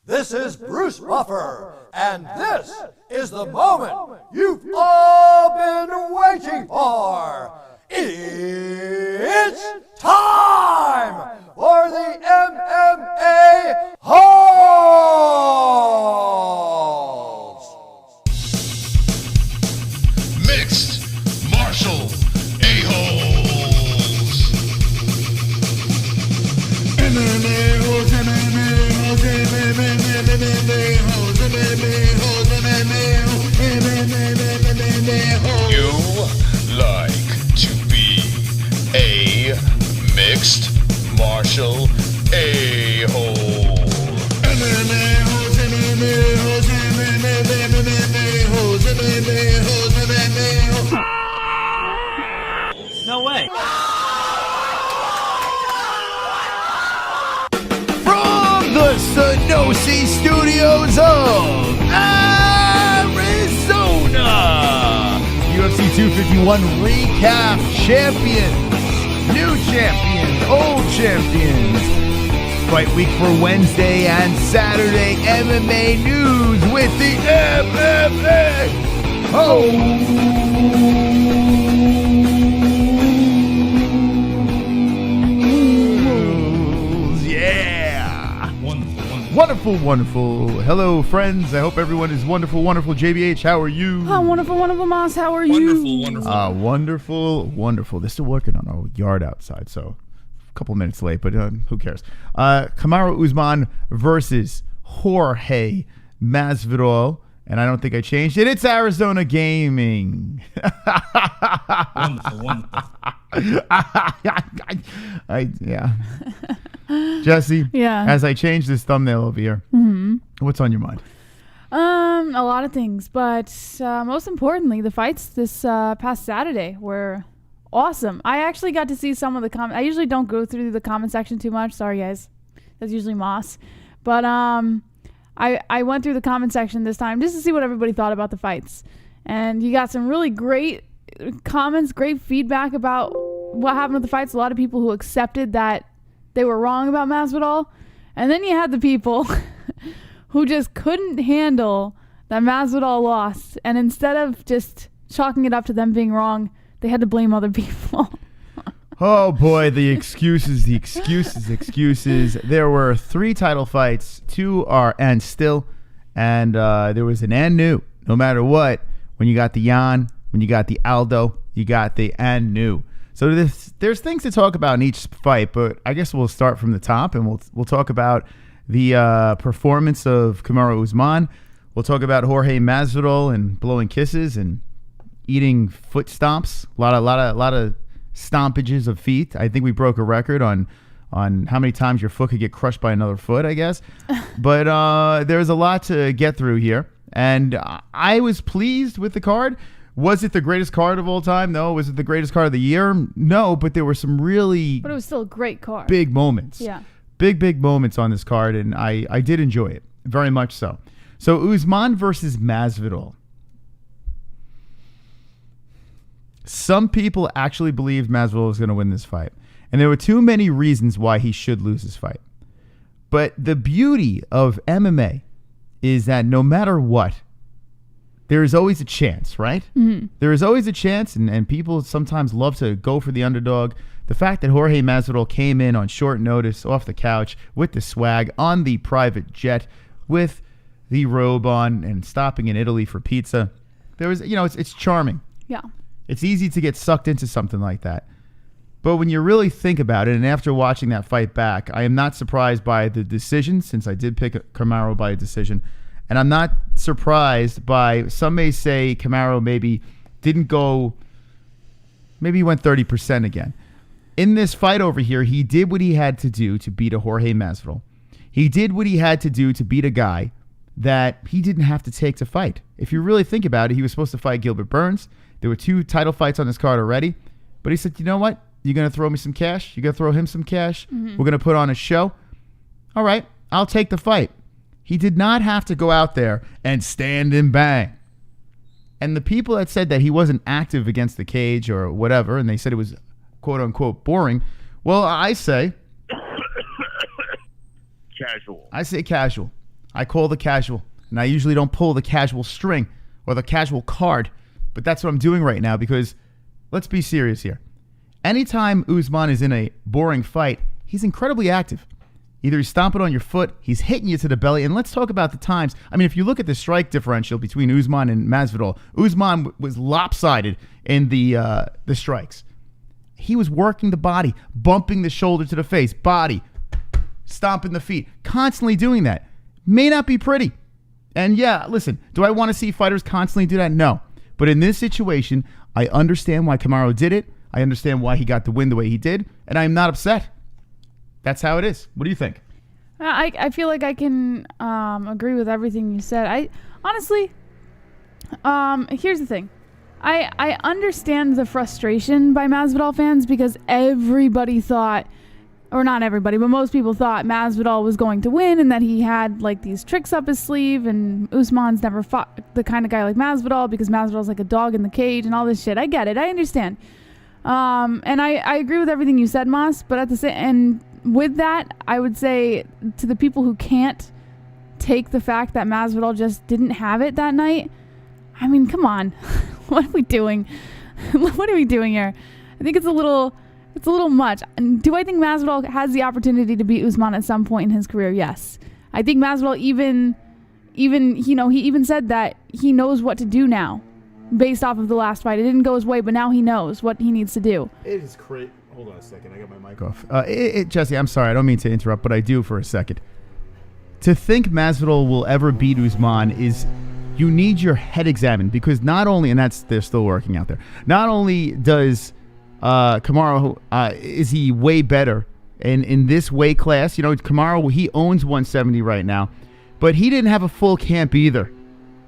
This is Bruce Buffer, and this is the moment you've all been waiting for. It's time for the MMA-Holes! Mixed martial a-holes. MMA-Holes, MMA-Holes, MMA-Holes, MMA-Holes, MMA-Holes. You like to be a mixed martial a-hole. MMA-Holes, MMA-Holes, MMA-Holes, MMA-Holes, MMA-Holes. No way. From the Sonosi Studios of Arizona, UFC 251 recap champions, new champions, old champions. Fight week for Wednesday and Saturday MMA news with the MMA-Holes. Yeah. Wonderful, wonderful. Hello, friends. I hope everyone is wonderful, wonderful. JBH, how are you? Oh, wonderful, wonderful, Moss. How are you? Wonderful. Wonderful. They're still working on our yard outside, so a couple minutes late, but who cares? Kamaru Usman versus Jorge Masvidal, and I don't think I changed it. It's Arizona Gaming. Wonderful. Yeah. Jesse, Yeah. as I change this thumbnail over here, what's on your mind? A lot of things, but most importantly, the fights this past Saturday were awesome. I actually got to see some of the comments. I usually don't go through the comment section too much. Sorry, guys. That's usually Moss. But I went through the comment section this time just to see what everybody thought about the fights. And you got some really great comments, great feedback about what happened with the fights. A lot of people who accepted that they were wrong about Masvidal. And then you had the people who just couldn't handle that Masvidal lost. And instead of just chalking it up to them being wrong, they had to blame other people. Oh boy, the excuses. There were 3 title fights, 2 are and still, and there was an and new. No matter what, when you got the Jan, when you got the Aldo, you got the and new. So there's things to talk about in each fight, but I guess we'll start from the top, and we'll talk about the performance of Kamaru Usman. We'll talk about Jorge Masvidal and blowing kisses and eating foot stomps. A lot of stompages of feet. I think we broke a record on how many times your foot could get crushed by another foot, I guess. But there's a lot to get through here, and I was pleased with the card. Was it the greatest card of all time? No. Was it the greatest card of the year? No, but there were some really But it was still a great card. big moments. Yeah. Big moments on this card, and I did enjoy it, very much so. So Usman versus Masvidal. Some people actually believed Masvidal was going to win this fight, and there were too many reasons why he should lose this fight. But the beauty of MMA is that no matter what, there is always a chance, right? Mm-hmm. There is always a chance, and people sometimes love to go for the underdog. The fact that Jorge Masvidal came in on short notice, off the couch, with the swag, on the private jet, with the robe on, and stopping in Italy for pizza, there was, it's charming. Yeah. It's easy to get sucked into something like that. But when you really think about it, and after watching that fight back, I am not surprised by the decision, since I did pick Kamaru by a decision. And I'm not surprised by, some may say Kamaru maybe didn't go, maybe he went 30% again. In this fight over here, he did what he had to do to beat a Jorge Masvidal. He did what he had to do to beat a guy that he didn't have to take to fight. If you really think about it, he was supposed to fight Gilbert Burns. There were 2 title fights on this card already. But he said, you know what? You're going to throw me some cash? You're going to throw him some cash? Mm-hmm. We're going to put on a show? All right, I'll take the fight. He did not have to go out there and stand and bang. And the people that said that he wasn't active against the cage or whatever, and they said it was quote-unquote boring, well, I say... Casual. I say casual. I call the casual, and I usually don't pull the casual string or the casual card, but that's what I'm doing right now because let's be serious here. Anytime Usman is in a boring fight, he's incredibly active. Either he's stomping on your foot, he's hitting you to the belly, and let's talk about the times. I mean, if you look at the strike differential between Usman and Masvidal, Usman was lopsided in the strikes. He was working the body, bumping the shoulder to the face, body, stomping the feet, constantly doing that. May not be pretty. And yeah, listen, do I want to see fighters constantly do that? No. But in this situation, I understand why Kamaru did it. I understand why he got the win the way he did, and I'm not upset. That's how it is. What do you think? I feel like I can agree with everything you said. I honestly, here's the thing. I understand the frustration by Masvidal fans because everybody thought, or not everybody, but most people thought Masvidal was going to win and that he had like these tricks up his sleeve, and Usman's never fought the kind of guy like Masvidal because Masvidal's like a dog in the cage and all this shit. I get it. I understand. And I agree with everything you said, Moss, but at the same, and with that, I would say to the people who can't take the fact that Masvidal just didn't have it that night, I mean, come on. What are we doing? What are we doing here? I think it's a little much. And do I think Masvidal has the opportunity to beat Usman at some point in his career? Yes. I think Masvidal even you know, he even said that he knows what to do now based off of the last fight. It didn't go his way, but now he knows what he needs to do. It is crazy. Hold on a second. I got my mic off. Jesse, I'm sorry. I don't mean to interrupt, but I do for a second. To think Masvidal will ever beat Usman is, you need your head examined, because not only, and they're still working out there, not only does Kamaru, is he way better in this weight class. You know, Kamaru, he owns 170 right now, but he didn't have a full camp either.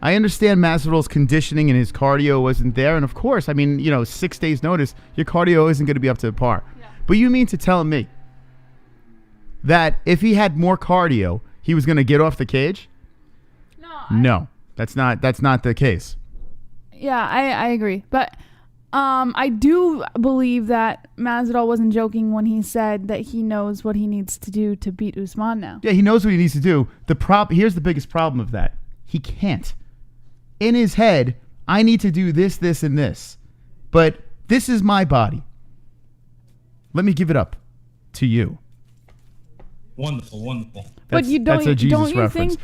I understand Masvidal's conditioning and his cardio wasn't there. And of course, I mean, you know, 6 days notice, your cardio isn't going to be up to par. Yeah. But you mean to tell me that if he had more cardio, he was going to get off the cage? No, that's not the case. Yeah, I agree. But I do believe that Masvidal wasn't joking when he said that he knows what he needs to do to beat Usman now. Yeah, he knows what he needs to do. Here's the biggest problem of that. He can't. In his head, I need to do this, this, and this. But this is my body. Let me give it up to you. Wonderful. But that's a Jesus reference.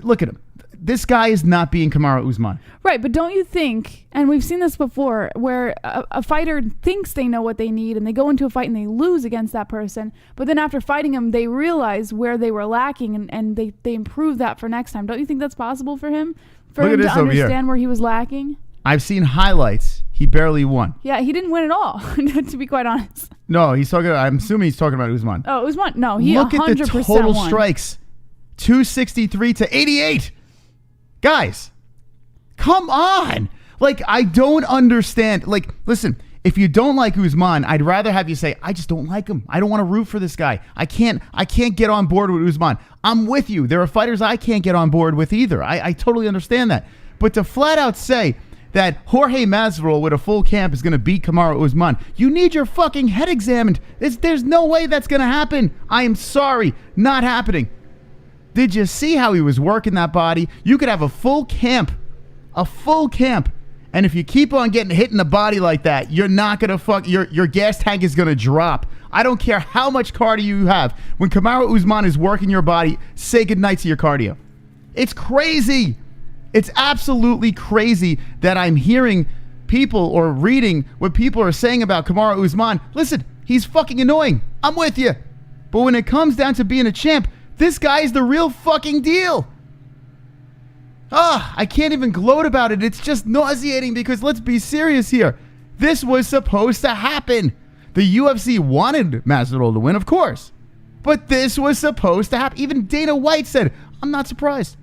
Look at him. This guy is not being Kamaru Usman. Right, but don't you think, and we've seen this before, where a fighter thinks they know what they need and they go into a fight and they lose against that person, but then after fighting him, they realize where they were lacking and they improve that for next time. Don't you think that's possible for him? For him to understand where he was lacking? I've seen highlights. He barely won. Yeah, he didn't win at all, to be quite honest. No, I'm assuming he's talking about Usman. Oh, Usman? No, he 100% Look at the total won. strikes. 263 to 88. Guys, come on. Like, I don't understand. Like, listen, if you don't like Usman, I'd rather have you say, I just don't like him. I don't want to root for this guy. I can't get on board with Usman. I'm with you. There are fighters I can't get on board with either. I totally understand that. But to flat out say that Jorge Masvidal with a full camp is going to beat Kamaru Usman, you need your fucking head examined. There's no way that's going to happen. I am sorry. Not happening. Did you see how he was working that body? You could have a full camp. And if you keep on getting hit in the body like that, you're not going to your gas tank is going to drop. I don't care how much cardio you have. When Kamaru Usman is working your body, say goodnight to your cardio. It's crazy. It's absolutely crazy that I'm hearing people or reading what people are saying about Kamaru Usman. Listen, he's fucking annoying. I'm with you. But when it comes down to being a champ, this guy is the real fucking deal. I can't even gloat about it. It's just nauseating because let's be serious here. This was supposed to happen. The UFC wanted Masvidal to win, of course. But this was supposed to happen. Even Dana White said, I'm not surprised.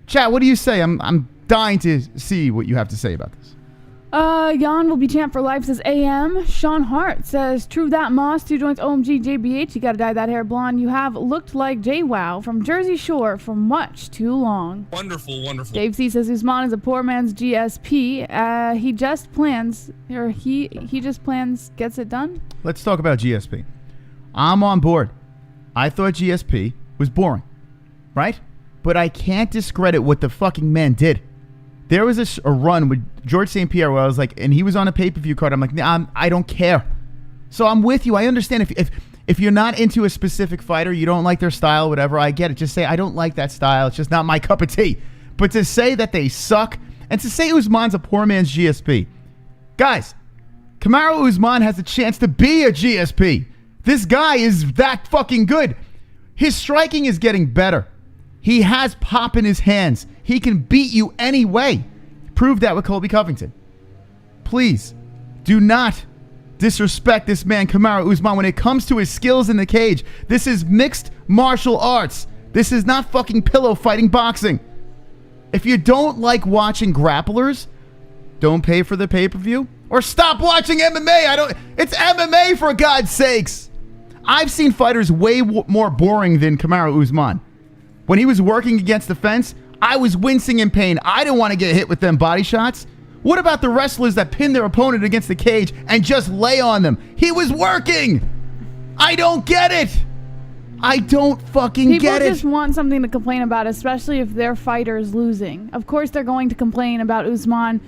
Chat, what do you say? I'm dying to see what you have to say about this. Jan will be champ for life, says AM. Sean Hart says, true that, Moss. 2 joints, OMG, JBH. You gotta dye that hair blonde. You have looked like JWoww from Jersey Shore for much too long. Wonderful. Dave C says, Usman is a poor man's GSP. He just plans gets it done. Let's talk about GSP. I'm on board. I thought GSP was boring. right? But I can't discredit what the fucking man did. There was a run with George St. Pierre where I was like, and he was on a pay-per-view card. I'm like, nah, I don't care. So I'm with you. I understand if you're not into a specific fighter, you don't like their style, whatever, I get it. Just say, I don't like that style. It's just not my cup of tea. But to say that they suck, and to say Usman's a poor man's GSP. Guys, Kamaru Usman has a chance to be a GSP. This guy is that fucking good. His striking is getting better. He has pop in his hands. He can beat you anyway. Prove that with Colby Covington. Please, do not disrespect this man, Kamaru Usman, when it comes to his skills in the cage. This is mixed martial arts. This is not fucking pillow fighting boxing. If you don't like watching grapplers, don't pay for the pay-per-view or stop watching MMA. It's MMA, for God's sakes. I've seen fighters way more boring than Kamaru Usman. When he was working against the fence, I was wincing in pain. I didn't want to get hit with them body shots. What about the wrestlers that pin their opponent against the cage and just lay on them? He was working. I don't get it. I don't fucking get it. People just want something to complain about, especially if their fighter is losing. Of course they're going to complain about Usman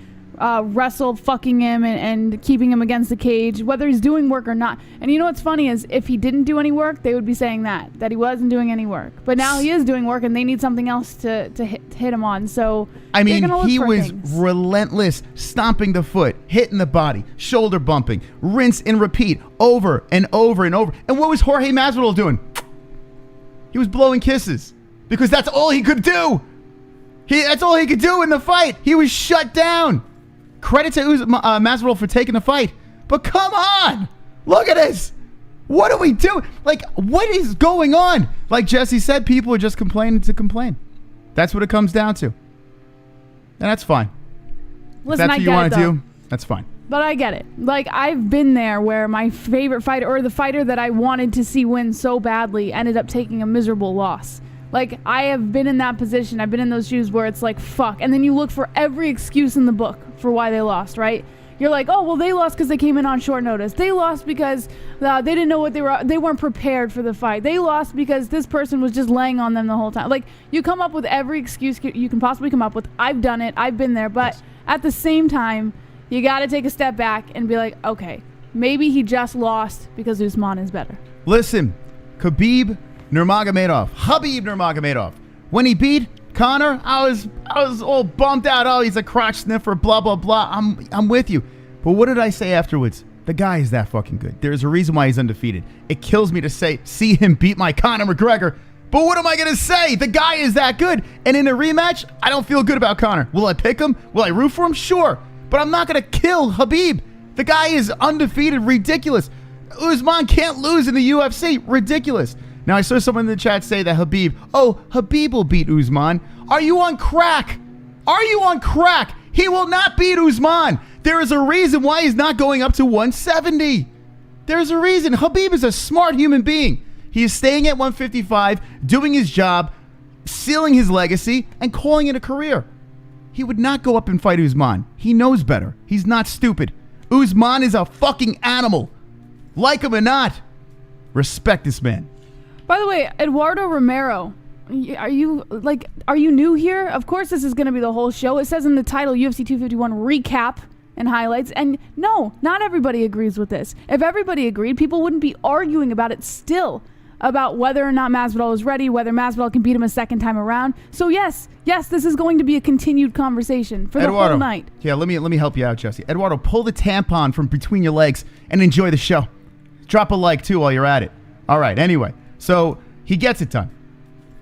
wrestle fucking him and keeping him against the cage, whether he's doing work or not. And you know what's funny is if he didn't do any work, they would be saying that he wasn't doing any work. But now he is doing work and they need something else to hit him on. So I mean, he was relentless, stomping the foot, hitting the body, shoulder bumping, rinse and repeat over and over and over. And what was Jorge Masvidal doing? He was blowing kisses because that's all he could do. That's all he could do in the fight. He was shut down. Credit to Masvidal for taking the fight. But come on. Look at this. What do we do? Like, what is going on? Like Jesse said, people are just complaining to complain. That's what it comes down to. And that's fine. Listen, if that's what you want to do, that's fine. But I get it. Like, I've been there where my favorite fighter, or the fighter that I wanted to see win so badly, ended up taking a miserable loss. Like, I have been in that position. I've been in those shoes where it's like, fuck. And then you look for every excuse in the book for why they lost, right? You're like, oh, well, they lost because they came in on short notice. They lost because they didn't know what they weren't prepared for the fight. They lost because this person was just laying on them the whole time. Like, you come up with every excuse you can possibly come up with. I've done it. I've been there. But at the same time, you got to take a step back and be like, okay, maybe he just lost because Usman is better. Listen, Habib Nurmagomedov, when he beat Conor, I was all bummed out. Oh, he's a crotch sniffer, blah, blah, blah. I'm with you. But what did I say afterwards? The guy is that fucking good. There's a reason why he's undefeated. It kills me to see him beat my Conor McGregor. But what am I going to say? The guy is that good. And in a rematch, I don't feel good about Conor. Will I pick him? Will I root for him? Sure. But I'm not going to kill Habib. The guy is undefeated. Ridiculous. Usman can't lose in the UFC. Ridiculous. Now, I saw someone in the chat say that Habib will beat Usman. Are you on crack? Are you on crack? He will not beat Usman. There is a reason why he's not going up to 170. There's a reason. Habib is a smart human being. He is staying at 155, doing his job, sealing his legacy, and calling it a career. He would not go up and fight Usman. He knows better. He's not stupid. Usman is a fucking animal. Like him or not, respect this man. By the way, Eduardo Romero, are you new here? Of course this is going to be the whole show. It says in the title, UFC 251 recap and highlights. And no, not everybody agrees with this. If everybody agreed, people wouldn't be arguing about it still, about whether or not Masvidal is ready, whether Masvidal can beat him a second time around. So yes, this is going to be a continued conversation for the whole night. Yeah, let me help you out, Jesse. Eduardo, pull the tampon from between your legs and enjoy the show. Drop a like, too, while you're at it. All right, anyway. So he gets it done.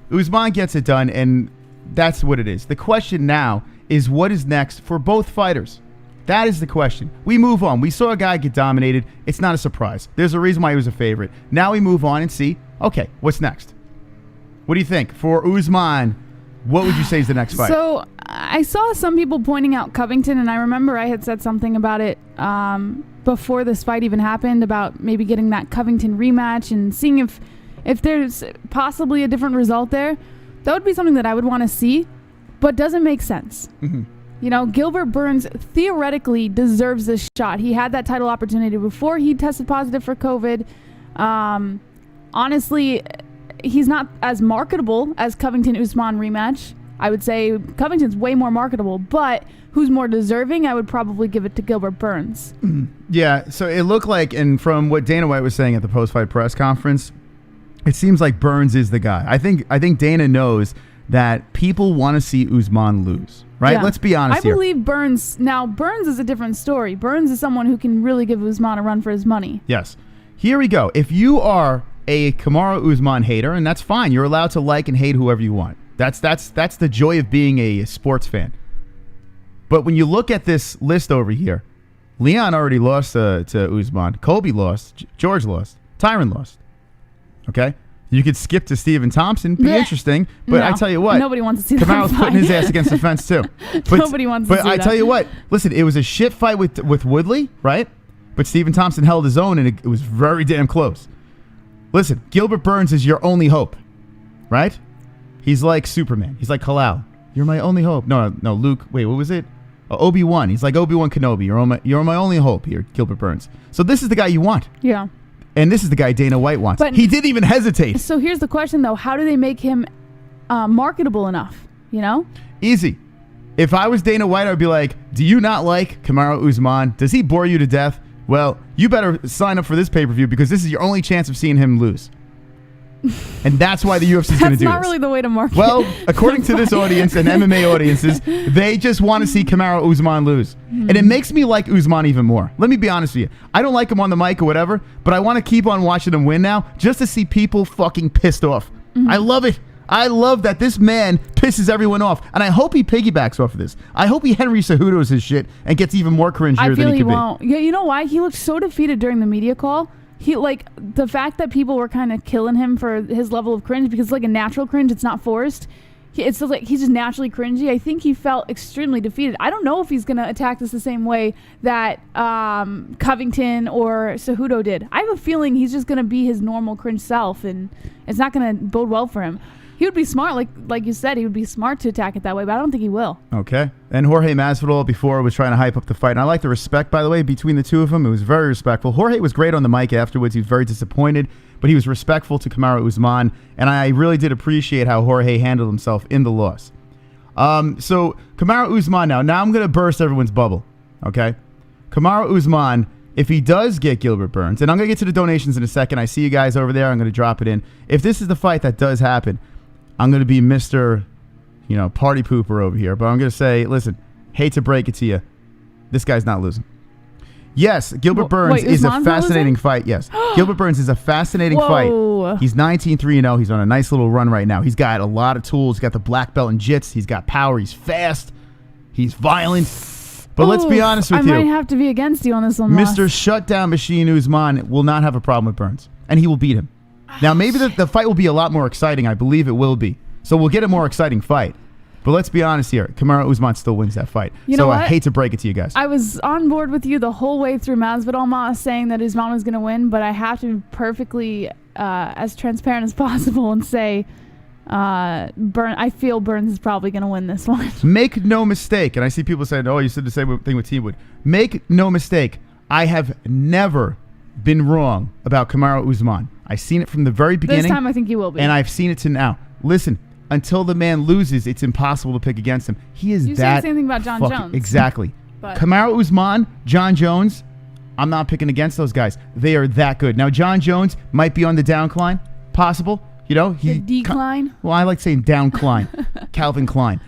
Usman gets it done, and that's what it is. The question now is what is next for both fighters? That is the question. We move on. We saw a guy get dominated. It's not a surprise. There's a reason why he was a favorite. Now we move on and see, okay, what's next? What do you think? For Usman, what would you say is the next fight? So I saw some people pointing out Covington, and I remember I had said something about it before this fight even happened, about maybe getting that Covington rematch and seeing if there's possibly a different result there. That would be something that I would want to see, but doesn't make sense. Mm-hmm. You know, Gilbert Burns theoretically deserves this shot. He had that title opportunity before he tested positive for COVID. Honestly, he's not as marketable as Covington-Usman rematch. I would say Covington's way more marketable, but who's more deserving? I would probably give it to Gilbert Burns. Yeah, so it looked like, and from what Dana White was saying at the post-fight press conference, it seems like Burns is the guy. I think Dana knows that people want to see Usman lose, right? Yeah. Let's be honest here. I believe Burns. Now, Burns is a different story. Burns is someone who can really give Usman a run for his money. Yes. Here we go. If you are a Kamaru Usman hater, and that's fine. You're allowed to like and hate whoever you want. That's the joy of being a sports fan. But when you look at this list over here, Leon already lost to Usman. Colby lost. George lost. Tyron lost. Okay? You could skip to Stephen Thompson. Be interesting. But I tell you what. Nobody wants to see that Kamaru's fight. putting his ass against the fence too. But, Nobody wants to see But I that. tell you what. Listen, it was a shit fight with Woodley, right? But Stephen Thompson held his own, and it was very damn close. Listen, Gilbert Burns is your only hope, right? He's like Superman. He's like Kal-El. You're my only hope. No, Luke. Wait, what was it? Obi-Wan. He's like Obi-Wan Kenobi. You're my only hope here, Gilbert Burns. So this is the guy you want. Yeah. And this is the guy Dana White wants. But he didn't even hesitate. So here's the question, though. How do they make him marketable enough? You know? Easy. If I was Dana White, I would be like, do you not like Kamaru Usman? Does he bore you to death? Well, you better sign up for this pay-per-view because this is your only chance of seeing him lose. And that's why the UFC is going to do this. That's not really the way to market. Well, according to this audience and MMA audiences, they just want to see Kamaru Usman lose. And it makes me like Usman even more. Let me be honest with you. I don't like him on the mic or whatever, but I want to keep on watching him win now just to see people fucking pissed off. I love it. I love that this man pisses everyone off. And I hope he piggybacks off of this. I hope he Henry Cejudo's his shit and gets even more cringier I feel than he could won't. Yeah, you know why? He looked so defeated during the media call. He the fact that people were kind of killing him for his level of cringe, because it's like a natural cringe, it's not forced. It's like he's just naturally cringy. I think he felt extremely defeated. I don't know if he's gonna attack this the same way that Covington or Cejudo did. I have a feeling he's just gonna be his normal cringe self, and it's not gonna bode well for him. He would be smart, like you said, he would be smart to attack it that way, but I don't think he will. Okay. And Jorge Masvidal before was trying to hype up the fight. And I like the respect, by the way, between the two of them. It was very respectful. Jorge was great on the mic afterwards. He was very disappointed, but he was respectful to Kamaru Usman. And I really did appreciate how Jorge handled himself in the loss. So Kamaru Usman now I'm going to burst everyone's bubble. Okay. Kamaru Usman, if he does get Gilbert Burns, and I'm going to get to the donations in a second. I see you guys over there. I'm going to drop it in. If this is the fight that does happen, I'm going to be Mr. Party pooper over here. But I'm going to say, listen, hate to break it to you, this guy's not losing. Yes, Gilbert Burns is a fascinating fight. Yes, Gilbert Burns is a fascinating fight. He's 19-3-0. He's on a nice little run right now. He's got a lot of tools. He's got the black belt in jits. He's got power. He's fast. He's violent. But let's be honest with you. I might have to be against you on this one, Mr. Shutdown Machine Usman will not have a problem with Burns, and he will beat him. Now, maybe the fight will be a lot more exciting. I believe it will be. So we'll get a more exciting fight. But let's be honest here. Kamaru Usman still wins that fight. You know what? I hate to break it to you guys. I was on board with you the whole way through Masvidal saying that Usman was going to win, but I have to be perfectly as transparent as possible and say I feel Burns is probably going to win this one. Make no mistake, and I see people saying, oh, you said the same thing with T-Wood. Make no mistake. I have never been wrong about Kamaru Usman. I've seen it from the very beginning. This time I think you will be. And I've seen it to now. Listen, until the man loses, it's impossible to pick against him. He is you say the same thing about John Jones. Exactly. But Kamaru Usman, John Jones, I'm not picking against those guys. They are that good. Now, John Jones might be on the downcline. Possible. The decline? Well, I like saying downcline. Calvin Klein.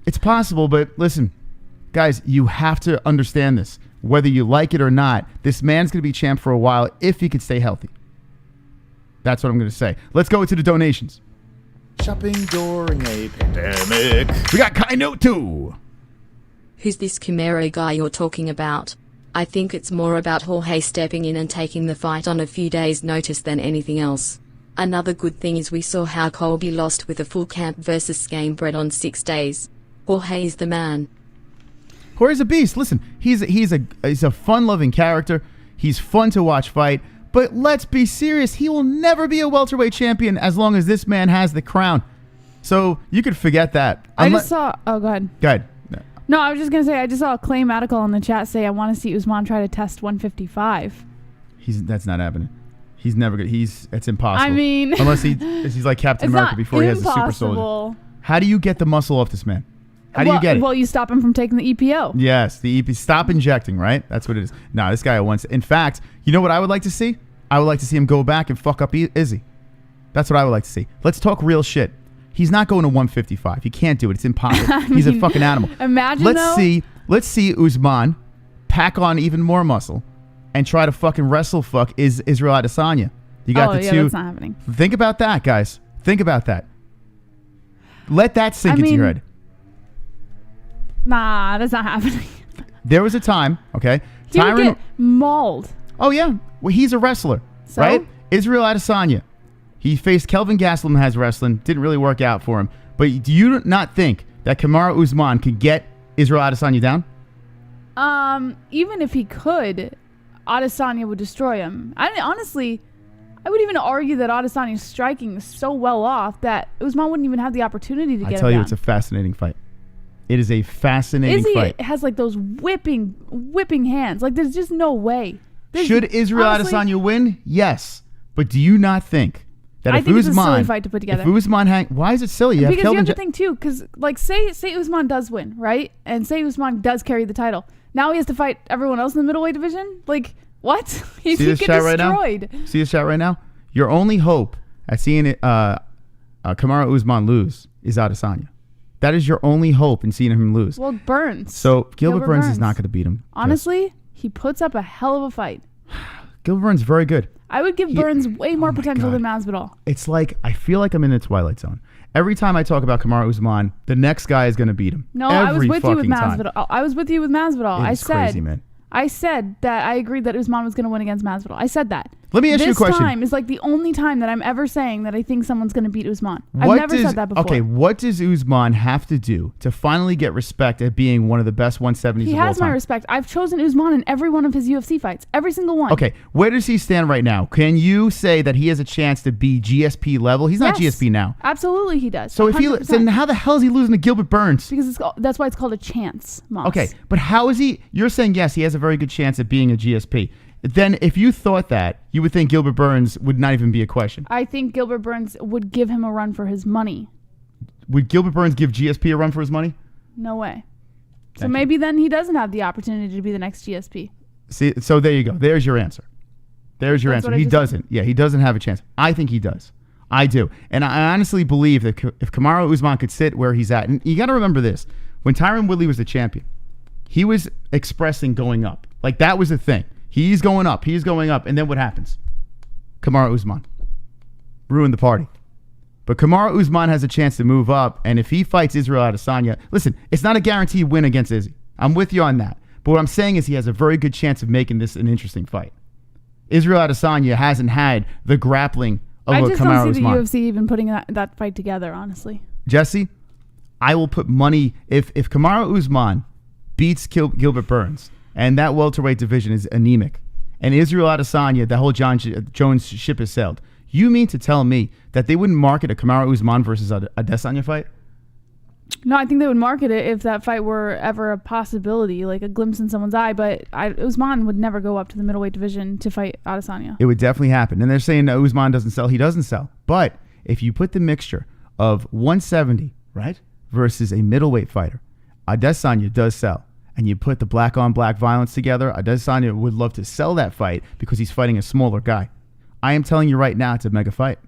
It's possible, but listen, guys, you have to understand this. Whether you like it or not, this man's going to be champ for a while if he could stay healthy. That's what I'm going to say. Let's go into the donations. Shopping during a pandemic. We got Kai Note 2. Who's this Chimera guy you're talking about? I think it's more about Jorge stepping in and taking the fight on a few days' notice than anything else. Another good thing is we saw how Colby lost with a full camp versus Gamebred on 6 days. Jorge is the man. Jorge's a beast. Listen, he's a fun-loving character. He's fun to watch fight. But let's be serious. He will never be a welterweight champion as long as this man has the crown. So you could forget that. I just saw... Oh, go ahead. Go ahead. No, I was just going to say, I just saw a Clay Madical in the chat say, I want to see Usman try to test 155. That's not happening. He's never good. It's impossible. I mean, unless he's like Captain America before he has a super soldier. How do you get the muscle off this man? How do you get it? Well, you stop him from taking the EPO. Yes, the EP. Stop injecting, right? That's what it is. No, this guy wants. In fact, you know what I would like to see? I would like to see him go back and fuck up Izzy. That's what I would like to see. Let's talk real shit. He's not going to 155. He can't do it. It's impossible. He's a fucking animal. Imagine Let's see Usman pack on even more muscle and try to fucking wrestle fuck Israel Adesanya. You got the two. That's not happening. Think about that, guys. Think about that. Let that sink into your head. Nah, that's not happening. There was a time, okay? He would get mauled. Oh, yeah. Well, he's a wrestler, right? Israel Adesanya. He faced Kelvin Gastelum as wrestling. Didn't really work out for him. But do you not think that Kamaru Usman could get Israel Adesanya down? Even if he could, Adesanya would destroy him. Honestly, I would even argue that Adesanya's striking is so well off that Usman wouldn't even have the opportunity to get him down. I tell you, it's a fascinating fight. It is a fascinating fight. Izzy has like those whipping hands. Like there's just no way. Should Israel Adesanya win? Yes. But do you not think that if Usman, it's a silly fight to put together. If Usman why is it silly? Because you have to think too, because like say Usman does win, right? And say Usman does carry the title. Now he has to fight everyone else in the middleweight division? Like, what? He'd get destroyed. Right now? See this chat right now? Your only hope at seeing Kamaru Usman lose is Adesanya. That is your only hope in seeing him lose. Well, Burns. So Gilbert Burns is not going to beat him. Honestly, he puts up a hell of a fight. Gilbert Burns is very good. I would give Burns way more potential than Masvidal. It's like, I feel like I'm in the Twilight Zone. Every time I talk about Kamaru Usman, the next guy is going to beat him. No, I was with you with Masvidal. I was with you with Masvidal. It's crazy, man. I said that I agreed that Usman was going to win against Masvidal. I said that. Let me ask you a question. This time is like the only time that I'm ever saying that I think someone's going to beat Usman. I've never said that before. Okay, what does Usman have to do to finally get respect at being one of the best 170s of all time? He has my respect. I've chosen Usman in every one of his UFC fights. Every single one. Okay, where does he stand right now? Can you say that he has a chance to be GSP level? He's not GSP now. Absolutely he does. So then how the hell is he losing to Gilbert Burns? Because that's why it's called a chance, Moss. Okay, but how is he? You're saying yes, he has a very good chance at being a GSP. Then if you thought that, you would think Gilbert Burns would not even be a question. I think Gilbert Burns would give him a run for his money. Would Gilbert Burns give GSP a run for his money? No way. So maybe then he doesn't have the opportunity to be the next GSP. See, so there you go. There's your answer. There's your answer. He doesn't. Yeah, he doesn't have a chance. I think he does. I do. And I honestly believe that if Kamaru Usman could sit where he's at, and you got to remember this, when Tyron Woodley was the champion, he was expressing going up. Like that was the thing. He's going up. He's going up. And then what happens? Kamaru Usman. Ruined the party. But Kamaru Usman has a chance to move up. And if he fights Israel Adesanya, listen, it's not a guaranteed win against Izzy. I'm with you on that. But what I'm saying is he has a very good chance of making this an interesting fight. Israel Adesanya hasn't had the grappling of Kamaru Usman. I just don't see the UFC even putting that fight together, honestly. Jesse, I will put money. If Kamaru Usman beats Gilbert Burns, and that welterweight division is anemic, and Israel Adesanya, the whole Jones ship has sailed, you mean to tell me that they wouldn't market a Kamaru Usman versus Adesanya fight? No, I think they would market it if that fight were ever a possibility, like a glimpse in someone's eye. But Usman would never go up to the middleweight division to fight Adesanya. It would definitely happen. And they're saying that Usman doesn't sell. He doesn't sell. But if you put the mixture of 170, right, versus a middleweight fighter, Adesanya does sell. And you put the black-on-black violence together, Adesanya would love to sell that fight because he's fighting a smaller guy. I am telling you right now, it's a mega fight.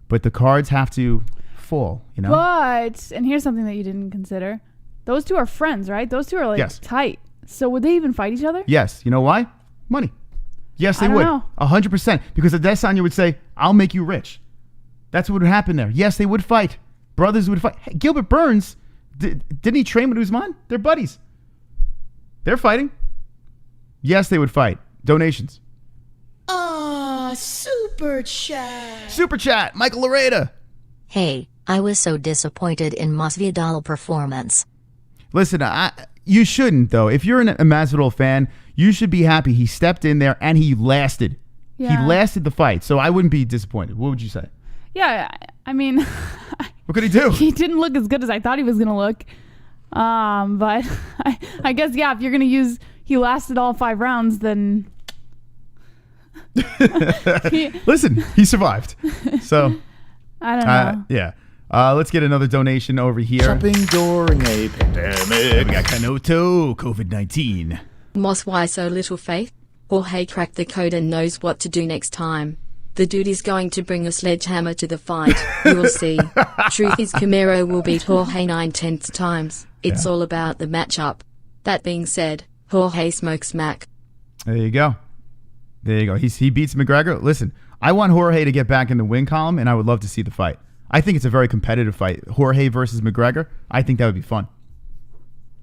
But the cards have to fall, you know? But, and here's something that you didn't consider. Those two are friends, right? Those two are like tight. So would they even fight each other? Yes. You know why? Money. Yes, they would. 100%. Because Adesanya would say, I'll make you rich. That's what would happen there. Yes, they would fight. Brothers would fight. Hey, Gilbert Burns, didn't he train with Usman? They're buddies. They're fighting. Yes, they would fight. Donations. Super chat. Super chat. Michael Lareda. Hey, I was so disappointed in Masvidal performance. Listen, you shouldn't, though. If you're a Masvidal fan, you should be happy. He stepped in there and he lasted. Yeah. He lasted the fight, so I wouldn't be disappointed. What would you say? Yeah, I mean... What could he do? He didn't look as good as I thought he was going to look. But I guess, yeah, if you're going to use he lasted all 5 rounds, then Listen, he survived. So, I don't know. yeah. Let's get another donation over here. Shopping during a pandemic. We got Kanoto, COVID-19. Moss, why so little faith? Jorge cracked the code and knows what to do next time. The dude is going to bring a sledgehammer to the fight. You will see. Truth is, Camaro will beat Jorge 9/10 times. It's all about the matchup. That being said, Jorge smokes Mac. There you go. There you go. He beats McGregor. Listen, I want Jorge to get back in the win column, and I would love to see the fight. I think it's a very competitive fight. Jorge versus McGregor. I think that would be fun.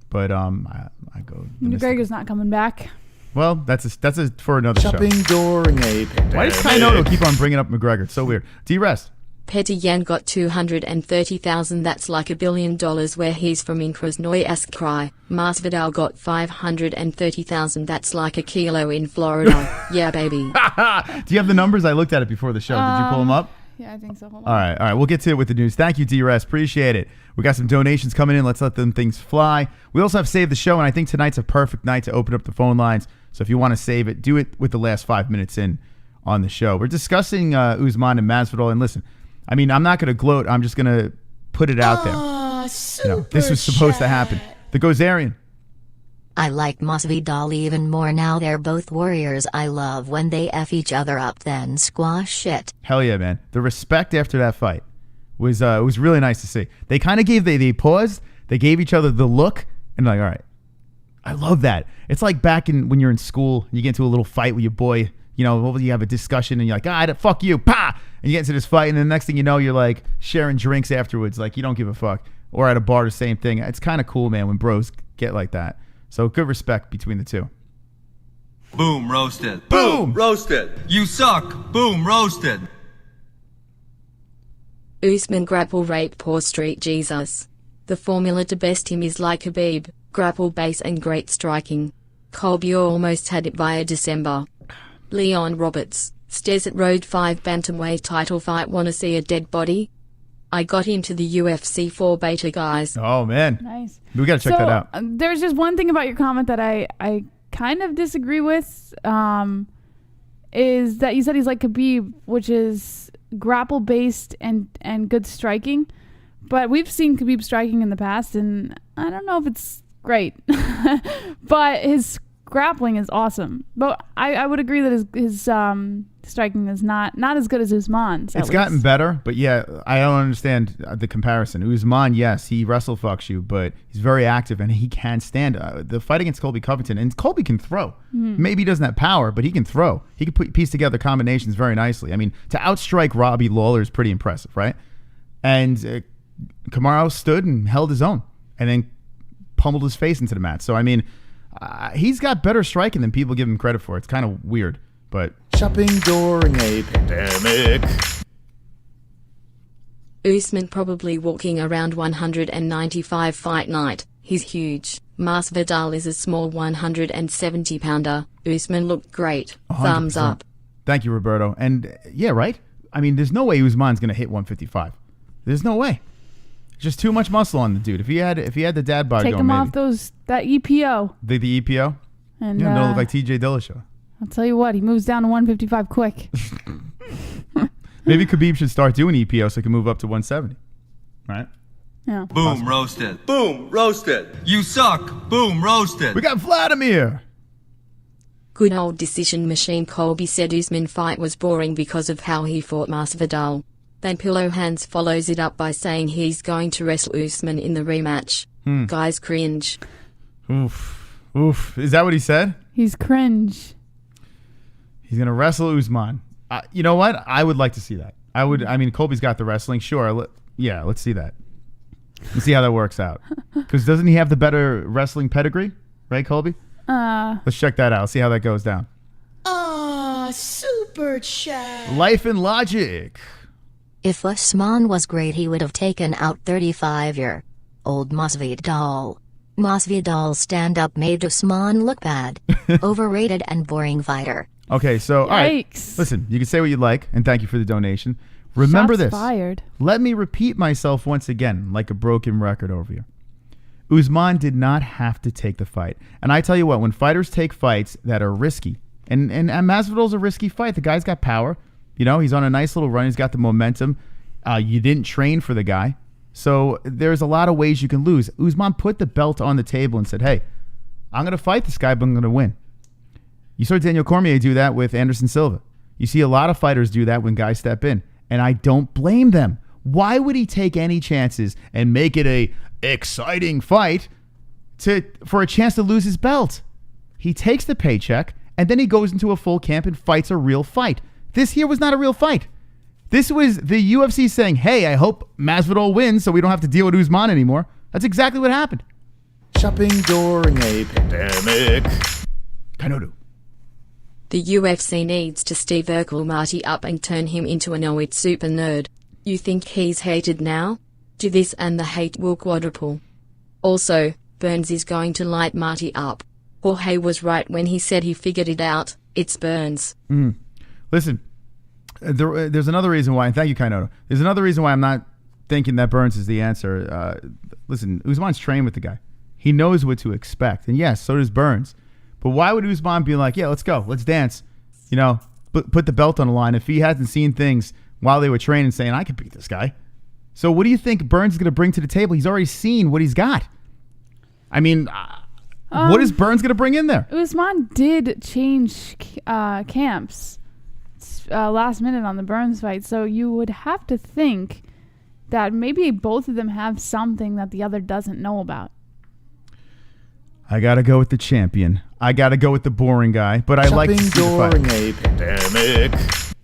But I go. McGregor's not coming back. Well, that's for another Shopping show. during a pandemic. Why does Kanoto keep on bringing up McGregor? It's so weird. D-Rest. Petty Yan got 230,000. That's like $1 billion where he's from in Krasnoyarsk. Masvidal got 530,000. That's like $1 kilo in Florida. Yeah, baby. Do you have the numbers? I looked at it before the show. Did you pull them up? Yeah, I think so. Hold on. All right. We'll get to it with the news. Thank you, D-Rest. Appreciate it. We got some donations coming in. Let's let them things fly. We also have Save the Show, and I think tonight's a perfect night to open up the phone lines. So if you want to save it, do it with the last 5 minutes in on the show. We're discussing Usman and Masvidal. And listen, I mean, I'm not going to gloat. I'm just going to put it out there. This was supposed to happen. The Gozerian. I like Masvidal even more now. They're both warriors. I love when they F each other up then squash shit. Hell yeah, man. The respect after that fight was really nice to see. They kind of they paused, they gave each other the look, and like, all right. I love that. It's like back when you're in school, and you get into a little fight with your boy, you know, you have a discussion, and you're like, fuck you, pa! And you get into this fight, and the next thing you know, you're like sharing drinks afterwards, like you don't give a fuck. Or at a bar, the same thing. It's kind of cool, man, when bros get like that. So good respect between the two. Boom, roasted. Boom! Roasted. You suck. Boom, roasted. Usman grapple rape poor street Jesus. The formula to best him is like Khabib, grapple base and great striking. Colby almost had it via December. Leon Roberts, stares at Road 5 bantamweight title fight. Wanna see a dead body? I got into the UFC 4 beta, guys. Oh, man. Nice. We got to check that out. There's just one thing about your comment that I kind of disagree with, is that you said he's like Khabib, which is grapple-based and good striking. But we've seen Khabib striking in the past, and I don't know if it's great. But his grappling is awesome. But I would agree that his striking is not as good as Usman's. It's gotten better, but yeah, I don't understand the comparison. Usman, yes, he wrestle fucks you, but he's very active and he can stand. The fight against Colby Covington, and Colby can throw. Maybe he doesn't have power, but he can throw. He can piece together combinations very nicely. I mean, to outstrike Robbie Lawler is pretty impressive, right? And Kamaru stood and held his own and then pummeled his face into the mat. So, I mean, he's got better striking than people give him credit for. It's kind of weird, but... Shopping during a pandemic. Usman probably walking around 195 fight night. He's huge. Masvidal is a small 170-pounder. Usman looked great. 100%. Thumbs up. Thank you, Roberto. And yeah, right? I mean, there's no way Usman's going to hit 155. There's no way. Just too much muscle on the dude. If he had the dad bod Take going, him maybe. off that EPO. The EPO? And Yeah, don't look like TJ Dillashaw. I'll tell you what, he moves down to 155 quick. Maybe Khabib should start doing EPO so he can move up to 170. Right? Yeah. Boom, roasted. Boom, roasted. You suck. Boom, roasted. We got Vladimir. Good old decision machine. Colby said Usman fight was boring because of how he fought Masvidal. Then Pillow Hands follows it up by saying he's going to wrestle Usman in the rematch. Guys cringe. Oof. Is that what he said? He's cringe. He's going to wrestle Usman. You know what? I would like to see that. I mean, Colby's got the wrestling. Sure. Let's see that. Let's see how that works out. Because doesn't he have the better wrestling pedigree? Right, Colby? Let's check that out. See how that goes down. Super chat. Life and Logic. If Usman was great, he would have taken out 35-year-old Masvidal. Masvidal's stand-up made Usman look bad. Overrated and boring fighter. Okay, so, all right. Yikes. Listen, you can say what you like, and thank you for the donation. Remember Shots this. fired. Let me repeat myself once again, like a broken record over here. Usman did not have to take the fight. And I tell you what, when fighters take fights that are risky, And Masvidal's a risky fight. The guy's got power. You know, he's on a nice little run. He's got the momentum. You didn't train for the guy. So there's a lot of ways you can lose. Usman put the belt on the table and said, hey, I'm going to fight this guy, but I'm going to win. You saw Daniel Cormier do that with Anderson Silva. You see a lot of fighters do that when guys step in. And I don't blame them. Why would he take any chances and make it a exciting fight for a chance to lose his belt? He takes the paycheck, and then he goes into a full camp and fights a real fight. This here was not a real fight. This was the UFC saying, hey, I hope Masvidal wins so we don't have to deal with Usman anymore. That's exactly what happened. Shopping during a pandemic. Kanodu. The UFC needs to Steve Urkel Marty up and turn him into an elite super nerd. You think he's hated now? Do this and the hate will quadruple. Also, Burns is going to light Marty up. Jorge was right when he said he figured it out. It's Burns. Listen, there's another reason why, and thank you, Kainoto. There's another reason why I'm not thinking that Burns is the answer. Listen, Usman's trained with the guy. He knows what to expect. And yes, so does Burns. But why would Usman be like, yeah, let's go, let's dance, you know, put the belt on the line if he hasn't seen things while they were training saying, I could beat this guy? So what do you think Burns is going to bring to the table? He's already seen what he's got. I mean, what is Burns going to bring in there? Usman did change camps last minute on the Burns fight, so you would have to think that maybe both of them have something that the other doesn't know about. I got to go with the champion. I got to go with the boring guy, but I like to see the during fight. a pandemic.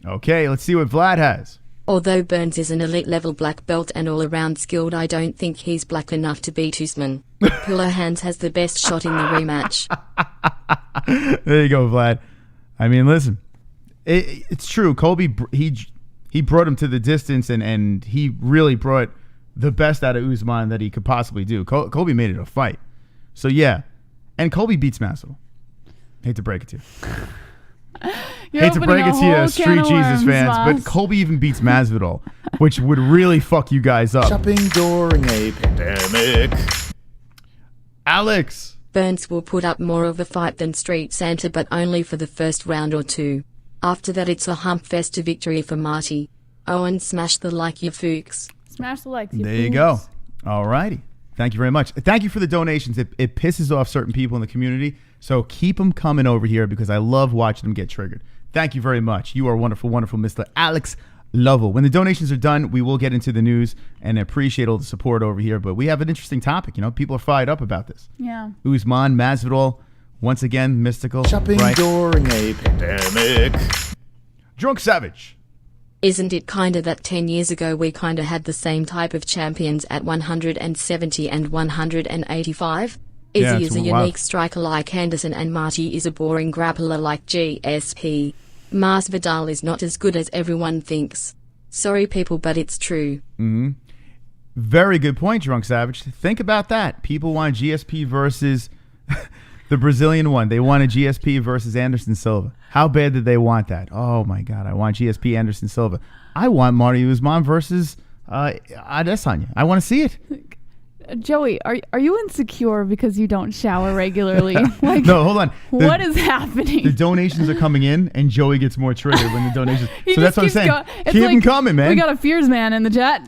Okay, let's see what Vlad has. Although Burns is an elite level black belt and all around skilled, I don't think he's black enough to beat Usman. Pillow Hands has the best shot in the rematch. There you go, Vlad. I mean, listen, it's true. Colby, he brought him to the distance, and he really brought the best out of Usman that he could possibly do. Colby made it a fight. So, yeah. And Colby beats Masvidal. Hate to break it to you. Hate to break it to you, Street Jesus fans, but Colby even beats Masvidal, which would really fuck you guys up. Shopping during a pandemic. Alex. Burns will put up more of a fight than Street Santa, but only for the first round or two. After that, it's a hump fest to victory for Marty. Owen, smash the like, you fooks. Smash the likes. There you go. All righty. Thank you very much. Thank you for the donations. It pisses off certain people in the community, so keep them coming over here because I love watching them get triggered. Thank you very much. You are wonderful, wonderful, Mr. Alex Lovell. When the donations are done, we will get into the news and appreciate all the support over here, but we have an interesting topic. You know, people are fired up about this. Yeah. Usman, Masvidal, once again, mystical. Shopping right? during a pandemic. Drunk Savage. Isn't it kinda that 10 years ago we kinda had the same type of champions at 170 and 185? Yeah, Izzy it's is a wild. unique striker like Henderson and Marty is a boring grappler like GSP. Masvidal is not as good as everyone thinks. Sorry people, but it's true. Very good point, Drunk Savage. Think about that. People want GSP versus the Brazilian one. They wanted GSP versus Anderson Silva. How bad did they want that? Oh, my God. I want GSP Anderson Silva. I want Marty Usman versus Adesanya. I want to see it. Joey, are you insecure because you don't shower regularly? Like, No, hold on. What is happening? The donations are coming in, and Joey gets more triggered when the donations. He So just that's what I'm keeps saying. It's Keep like, them coming, man. We got a fears man in the chat.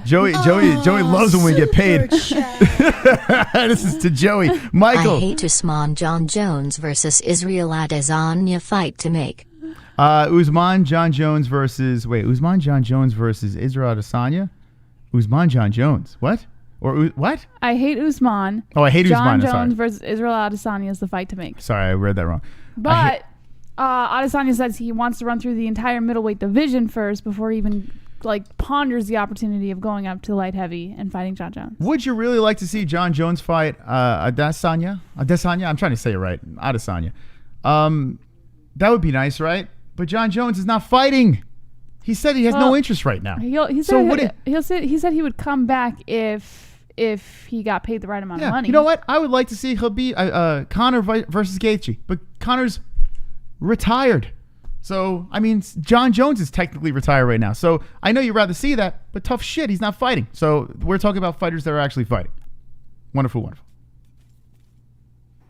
Joey loves when we get paid. This is to Joey. Michael. I hate Usman John Jones versus Israel Adesanya fight to make. Usman John Jones versus Usman John Jones versus Israel Adesanya. Usman John Jones. What? Or what? I hate Usman. Oh, I hate John Usman. Jones versus Israel Adesanya is the fight to make. Sorry, I read that wrong. But Adesanya says he wants to run through the entire middleweight division first before he even ponders the opportunity of going up to light heavy and fighting John Jones. Would you really like to see John Jones fight Adesanya? Adesanya? I'm trying to say it right. Adesanya. That would be nice, right? But John Jones is not fighting. He said he has no interest right now. He said he would come back if he got paid the right amount of money. You know what? I would like to see Conor versus Gaethje, but Conor's retired. So, I mean, John Jones is technically retired right now. So, I know you'd rather see that, but tough shit, he's not fighting. So, we're talking about fighters that are actually fighting. Wonderful, wonderful.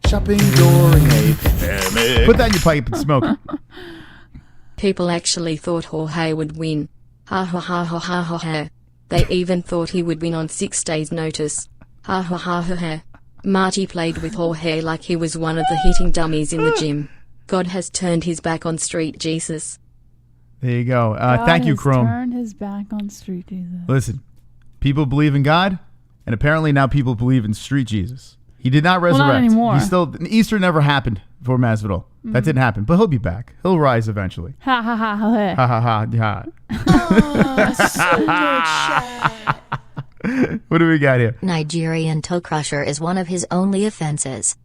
Shopping during a pandemic. Put that in your pipe and smoke it. People actually thought Jorge would win. Ha ha ha ha ha ha ha. They even thought he would win on 6 days' notice. Ha ha ha ha ha. Marty played with Jorge like he was one of the hitting dummies in the gym. God has turned his back on Street Jesus. There you go. God Thank you, has Chrome. turned his back on Street Jesus. Listen, people believe in God, and apparently now people believe in Street Jesus. He did not resurrect. Well, not anymore. He still Easter never happened for Masvidal. That didn't happen, but he'll be back. He'll rise eventually. Ha ha ha ha. Ha ha ha. What do we got here? Nigerian toe crusher is one of his only offenses.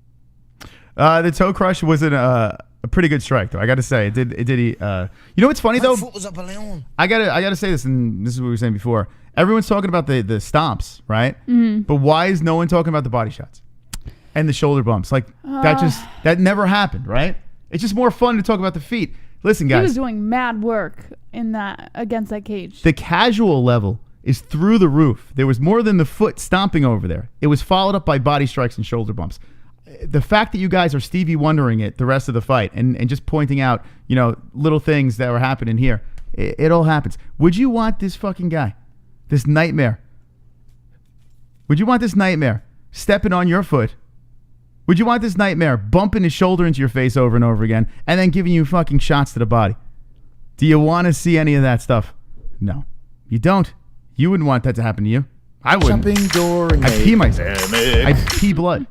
The toe crush was a pretty good strike, though. I got to say, it did. You know what's funny though? I gotta say this, and this is what we were saying before. Everyone's talking about the stomps, right? Mm-hmm. But why is no one talking about the body shots and the shoulder bumps? Like that never happened, right? It's just more fun to talk about the feet. Listen, guys, He was doing mad work in that against that cage. the casual level is through the roof. There was more than the foot stomping over there. It was followed up by body strikes and shoulder bumps. The fact that you guys are Stevie Wondering it the rest of the fight and just pointing out, little things that were happening here, it all happens. Would you want this fucking guy, this nightmare? Would you want this nightmare stepping on your foot? Would you want this nightmare bumping his shoulder into your face over and over again and then giving you fucking shots to the body? Do you want to see any of that stuff? No, you don't. You wouldn't want that to happen to you. I wouldn't. Shopping during I'd a pee myself. pandemic. I'd pee blood.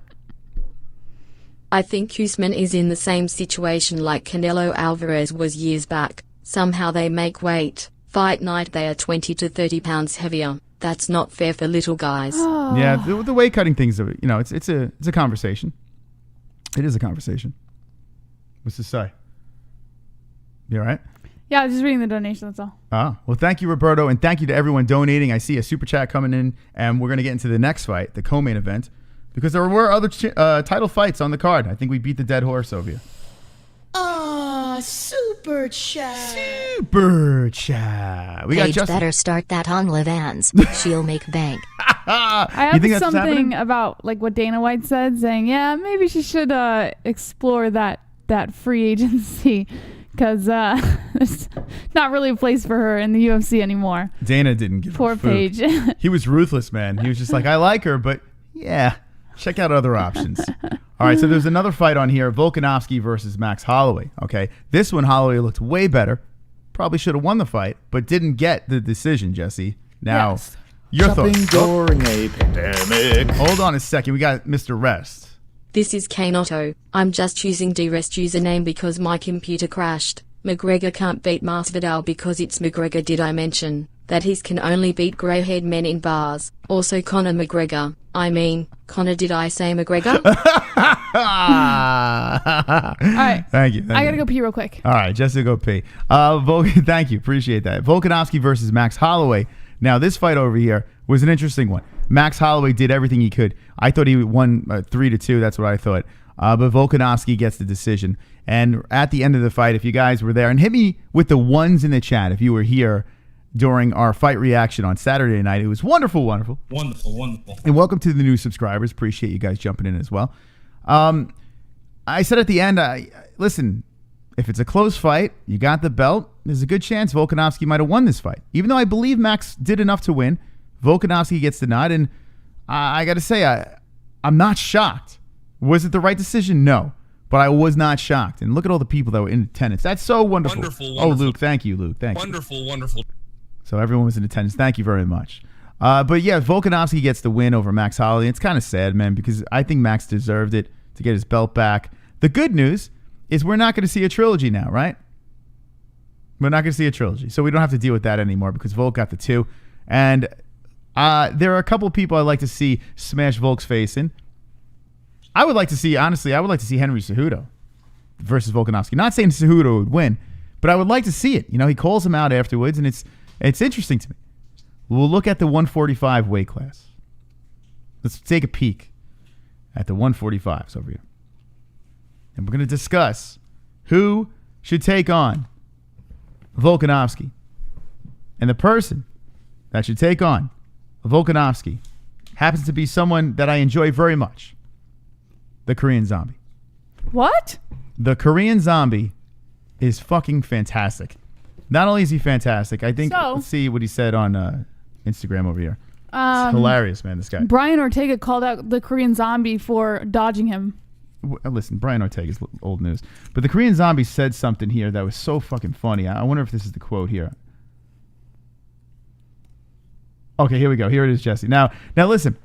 I think Usman is in the same situation like Canelo Alvarez was years back. Somehow they make weight. Fight night they are 20 to 30 pounds heavier. That's not fair for little guys. Yeah, the weight cutting things, it's a conversation. It is a conversation. What's this say? You all right? Yeah, I was just reading the donation, that's all. Well, thank you, Roberto, and thank you to everyone donating. I see a super chat coming in, and we're going to get into the next fight, the co-main event, because there were other title fights on the card. I think we beat the dead horse over here. Super chat. Super chat. We got Paige Justin. better start that on Levans. She'll make bank. I You have think that's something happening? about like what Dana White said, saying, yeah, maybe she should explore that free agency because there's not really a place for her in the UFC anymore. Dana didn't give Poor a food. Paige. He was ruthless, man. He was just like, I like her, but yeah, check out other options. All right, so there's another fight on here, Volkanovski versus Max Holloway. Okay, this one, Holloway looked way better. Probably should have won the fight, but didn't get the decision, Jesse. Now, Yes. your Shopping thoughts. during a pandemic. Hold on a second. We got Mr. Rest. This is Kanoto. I'm just using D-Rest username because my computer crashed. McGregor can't beat Masvidal because it's McGregor. Did I mention that he can only beat grey-haired men in bars? Also Conor McGregor. I mean, Conor, did I say McGregor? All right. Thank you. I got to go pee real quick. All right, Jesse, go pee. Thank you. Appreciate that. Volkanovski versus Max Holloway. Now, this fight over here was an interesting one. Max Holloway did everything he could. I thought he won 3-2. That's what I thought. But Volkanovski gets the decision. And at the end of the fight, if you guys were there, and hit me with the ones in the chat if you were here during our fight reaction on Saturday night. It was wonderful, wonderful. Wonderful. And welcome to the new subscribers. Appreciate you guys jumping in as well. I said at the end, listen, if it's a close fight, you got the belt, there's a good chance Volkanovski might have won this fight. Even though I believe Max did enough to win, Volkanovski gets the nod. And I got to say, I'm not shocked. Was it the right decision? No. But I was not shocked. And look at all the people that were in attendance. That's so wonderful. Wonderful. Oh, Luke, thank you, Luke. Thank you. Wonderful. So everyone was in attendance. Thank you very much. But yeah, Volkanovski gets the win over Max Holloway. It's kind of sad, man, because I think Max deserved it to get his belt back. The good news is we're not going to see a trilogy now, right? We're not going to see a trilogy. So we don't have to deal with that anymore because Volk got the 2. And there are a couple of people I'd like to see smash Volk's face in. I would like to see, honestly, Henry Cejudo versus Volkanovski. Not saying Cejudo would win, but I would like to see it. You know, he calls him out afterwards, and it's interesting to me. We'll look at the 145 weight class. Let's take a peek at the 145s over here. And we're going to discuss who should take on Volkanovski. And the person that should take on Volkanovski happens to be someone that I enjoy very much. The Korean Zombie. What? The Korean Zombie is fucking fantastic. Not only is he fantastic, I think, let's see what he said on Instagram over here. It's hilarious, man, this guy. Brian Ortega called out the Korean Zombie for dodging him. Listen, Brian Ortega's old news. But the Korean Zombie said something here that was so fucking funny. I wonder if this is the quote here. Okay, here we go. Here it is, Jesse. Now listen.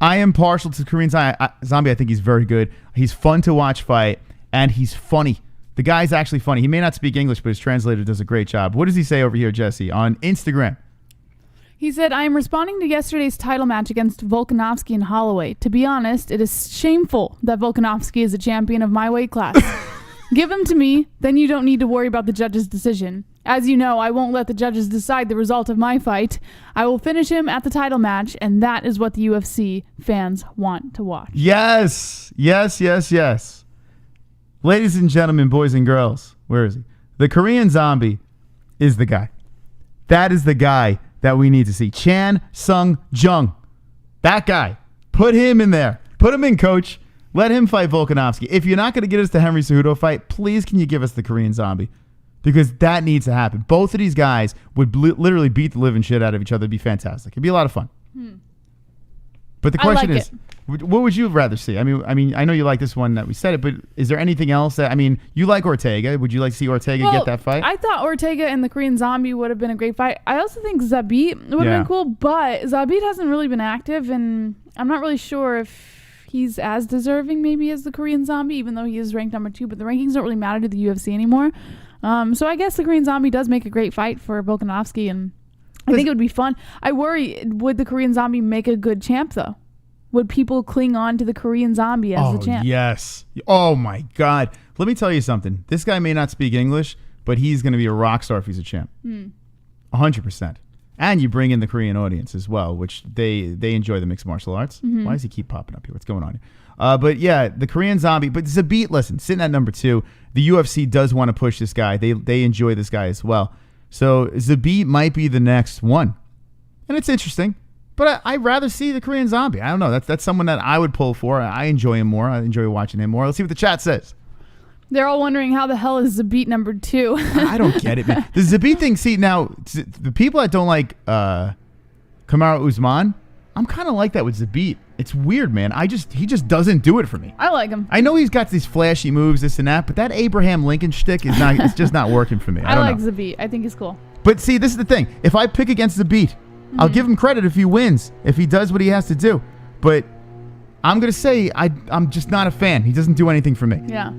I am partial to the Korean Zombie. I think he's very good. He's fun to watch fight, and he's funny. The guy's actually funny. He may not speak English, but his translator does a great job. What does he say over here, Jesse, on Instagram? He said, I am responding to yesterday's title match against Volkanovski and Holloway. To be honest, it is shameful that Volkanovski is a champion of my weight class. Give him to me, then you don't need to worry about the judge's decision. As you know, I won't let the judges decide the result of my fight. I will finish him at the title match, and that is what the UFC fans want to watch. Yes. Yes, yes, yes. Ladies and gentlemen, boys and girls, where is he? The Korean Zombie is the guy. That is the guy that we need to see. Chan Sung Jung. That guy. Put him in there. Put him in, coach. Let him fight Volkanovski. If you're not going to get us the Henry Cejudo fight, please can you give us the Korean Zombie? Because that needs to happen. Both of these guys would literally beat the living shit out of each other. It'd be fantastic. It'd be a lot of fun. But the question is, what would you rather see? I mean, I know you like this one that we said it, but is there anything else that, you like Ortega. Would you like to see Ortega get that fight? I thought Ortega and the Korean Zombie would have been a great fight. I also think Zabit would have been cool, but Zabit hasn't really been active, and I'm not really sure if he's as deserving maybe as the Korean Zombie, even though he is ranked number 2, but the rankings don't really matter to the UFC anymore. So I guess the Korean Zombie does make a great fight for Volkanovski, and I think it would be fun. I worry, would the Korean Zombie make a good champ, though? Would people cling on to the Korean Zombie as the champ? Yes. Oh, my God. Let me tell you something. This guy may not speak English, but he's going to be a rock star if he's a champ. 100%. And you bring in the Korean audience as well, which they enjoy the mixed martial arts. Why does he keep popping up here? What's going on here? But yeah, the Korean Zombie. But Zabit, listen, sitting at number 2, the UFC does want to push this guy. They enjoy this guy as well. So Zabit might be the next one. And it's interesting. But I'd rather see the Korean Zombie. I don't know. That's someone that I would pull for. I enjoy him more. I enjoy watching him more. Let's see what the chat says. They're all wondering how the hell is Zabit number 2. I don't get it, man. The Zabit thing, see, now, the people that don't like Kamaru Usman, I'm kind of like that with Zabit. It's weird, man. He just doesn't do it for me. I like him. I know he's got these flashy moves, this and that, but that Abraham Lincoln shtick is not. It's just not working for me. I like know. Zabit. I think he's cool. But see, this is the thing. If I pick against Zabit, I'll give him credit if he wins, if he does what he has to do. But I'm going to say I'm just not a fan. He doesn't do anything for me. Yeah.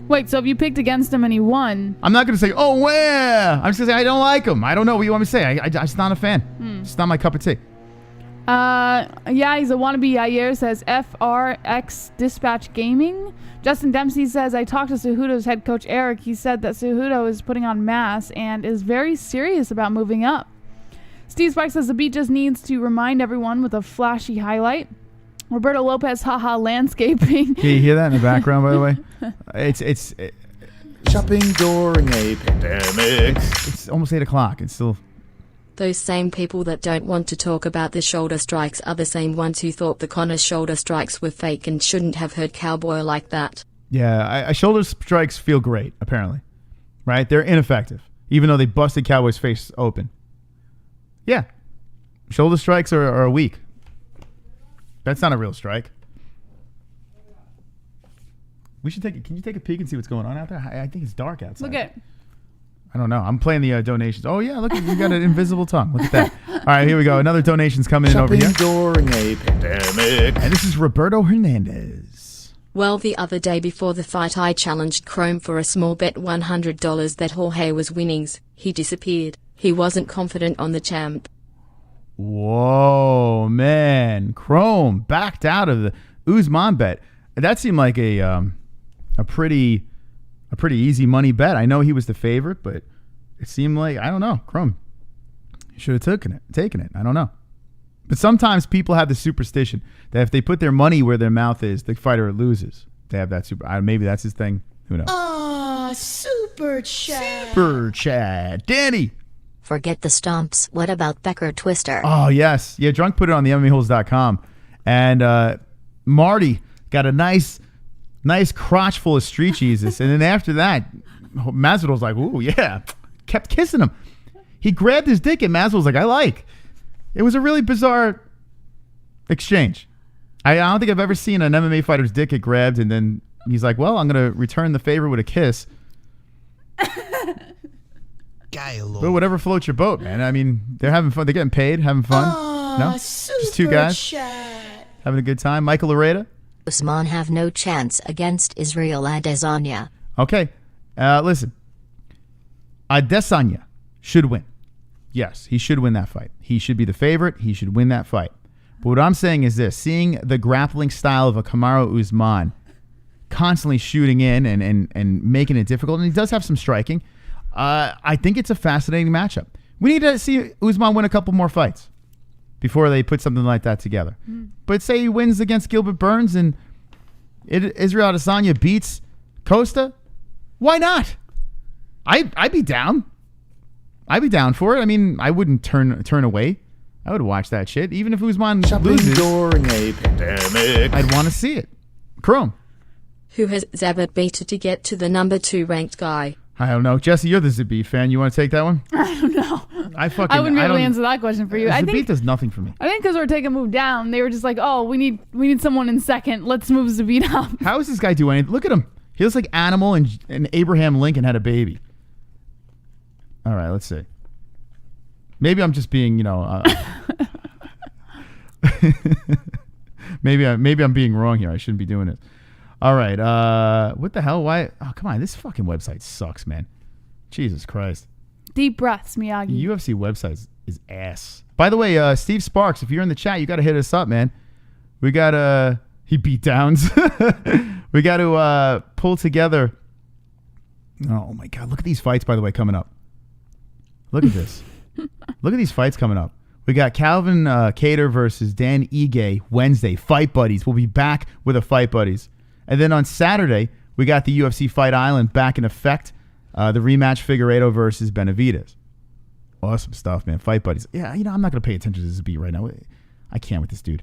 Wait, so if you picked against him and he won... I'm not going to say, oh, yeah. I'm just going to say I don't like him. I don't know what you want me to say. I'm just not a fan. It's not my cup of tea. Yeah, he's a wannabe. Yair says FRX Dispatch Gaming. Justin Dempsey says, I talked to Cejudo's head coach Eric. He said that Cejudo is putting on mass and is very serious about moving up. Steve Spike says the beat just needs to remind everyone with a flashy highlight. Roberto Lopez, haha, landscaping. Can you hear that in the background, by the way? It's Shopping during a pandemic. it's almost 8 o'clock. It's still... Those same people that don't want to talk about the shoulder strikes are the same ones who thought the Conor shoulder strikes were fake and shouldn't have hurt Cowboy like that. Yeah, shoulder strikes feel great, apparently. Right? They're ineffective, even though they busted Cowboy's face open. Yeah. Shoulder strikes are weak. That's not a real strike. We should can you take a peek and see what's going on out there? I think it's dark outside. Look at... I don't know. I'm playing the donations. Oh, yeah. Look, you got an invisible tongue. Look at that. All right, here we go. Another donation's coming in over here. Shopping during a pandemic. And this is Roberto Hernandez. Well, the other day before the fight I challenged Chrome for a small bet $100 that Jorge was winnings. He disappeared. He wasn't confident on the champ. Whoa, man. Chrome backed out of the Usman bet. That seemed like a pretty easy money bet. I know he was the favorite, but it seemed like, I don't know, Chrome, he should have taken it. I don't know. But sometimes people have the superstition that if they put their money where their mouth is, the fighter loses. They have that maybe that's his thing. Who knows? Super chat. Super chat. Danny. Forget the stomps. What about Becker Twister? Oh, yes. Yeah, Drunk put it on the MMA-Holes.com. And Marty got a nice Nice crotch full of street Jesus. And then after that, Masvidal's like, ooh, yeah. Kept kissing him. He grabbed his dick and Masvidal's like, I like. It was a really bizarre exchange. I don't think I've ever seen an MMA fighter's dick get grabbed and then he's like, well, I'm going to return the favor with a kiss. But whatever floats your boat, man. I mean, they're having fun. They're getting paid, having fun. No? Just two guys having a good time. Michael Laredo? Usman have no chance against Israel Adesanya. Okay. Listen. Adesanya should win. Yes, he should win that fight. He should be the favorite. He should win that fight. But what I'm saying is this. Seeing the grappling style of a Kamaru Usman constantly shooting in and making it difficult, and he does have some striking, I think it's a fascinating matchup. We need to see Usman win a couple more fights before they put something like that together. But say he wins against Gilbert Burns and Israel Adesanya beats Costa, why not? I'd be down. I'd be down for it. I mean, I wouldn't turn away. I would watch that shit. Even if Usman loses, during a pandemic. I'd want to see it. Chrome. Who has Zabit beaten to get to the number 2 ranked guy? I don't know. Jesse, you're the Zabit fan. You want to take that one? I don't know. I wouldn't be able to answer that question for you. Zabit does nothing for me. I think because Ortega moved down, they were just like, oh, we need someone in second. Let's move Zabit up. How does this guy do anything? Look at him. He looks like Animal and Abraham Lincoln had a baby. All right, let's see. Maybe I'm just being, maybe I'm being wrong here. I shouldn't be doing it. All right. What the hell? Why? Oh, come on. This fucking website sucks, man. Jesus Christ. Deep breaths, Miyagi. UFC website is ass. By the way, Steve Sparks, if you're in the chat, you got to hit us up, man. We got he beat downs. We got to pull together. Oh my God. Look at these fights, by the way, coming up. Look at this. Look at these fights coming up. We got Calvin Kattar versus Dan Ige Wednesday. Fight Buddies. We'll be back with a Fight Buddies. And then on Saturday, we got the UFC Fight Island back in effect. The rematch Figueiredo versus Benavidez. Awesome stuff, man. Fight Buddies. Yeah, I'm not going to pay attention to this beat right now. I can't with this dude.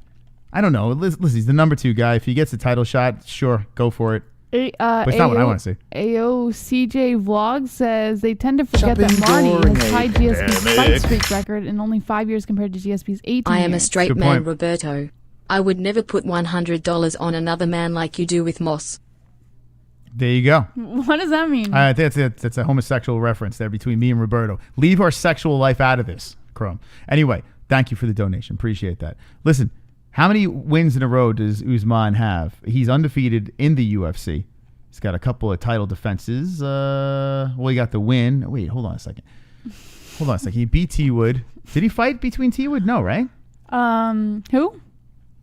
I don't know. Listen, he's the number 2 guy. If he gets the title shot, sure, go for it. But it's not what I want to see. AOCJ Vlog says they tend to forget that Marty has tied GSP's fight streak record in only 5 years compared to GSP's 18 I am years. a straight Good man, point. Roberto. I would never put $100 on another man like you do with Moss. There you go. What does that mean? That's a homosexual reference there between me and Roberto. Leave our sexual life out of this, Chrome. Anyway, thank you for the donation. Appreciate that. Listen, how many wins in a row does Usman have? He's undefeated in the UFC. He's got a couple of title defenses. He got the win. Wait, hold on a second. He beat T Wood. Did he fight between T Wood? No, right? Who?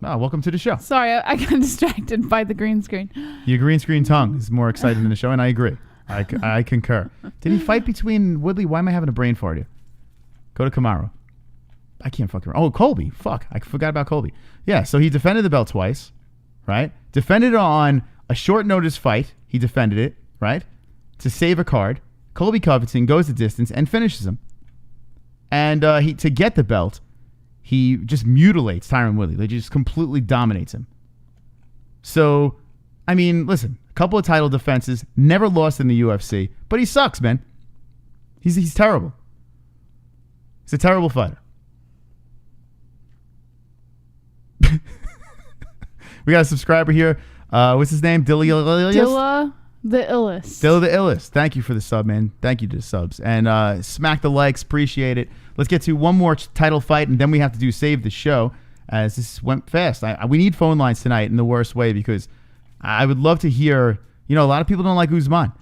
Oh, welcome to the show. Sorry, I got distracted by the green screen. Your green screen tongue is more exciting than the show, and I agree. I concur. Did he fight between Woodley? Why am I having a brain fart here? Go to Kamaru. I can't fucking remember. Oh, Colby. Fuck. I forgot about Colby. Yeah, so he defended the belt twice, right? Defended it on a short notice fight. He defended it, right? To save a card. Colby Covington goes the distance and finishes him. And to get the belt, he just mutilates Tyron Woodley. He just completely dominates him. So, I mean, listen, a couple of title defenses, never lost in the UFC, but he sucks, man. He's terrible. He's a terrible fighter. We got a subscriber here. What's his name? Dilla the Illest. Dilla the Illest. Thank you for the sub, man. Thank you to the subs. And smack the likes. Appreciate it. Let's get to one more title fight, and then we have to do Save the Show, as this went fast. We need phone lines tonight in the worst way, because I would love to hear, a lot of people don't like Usman.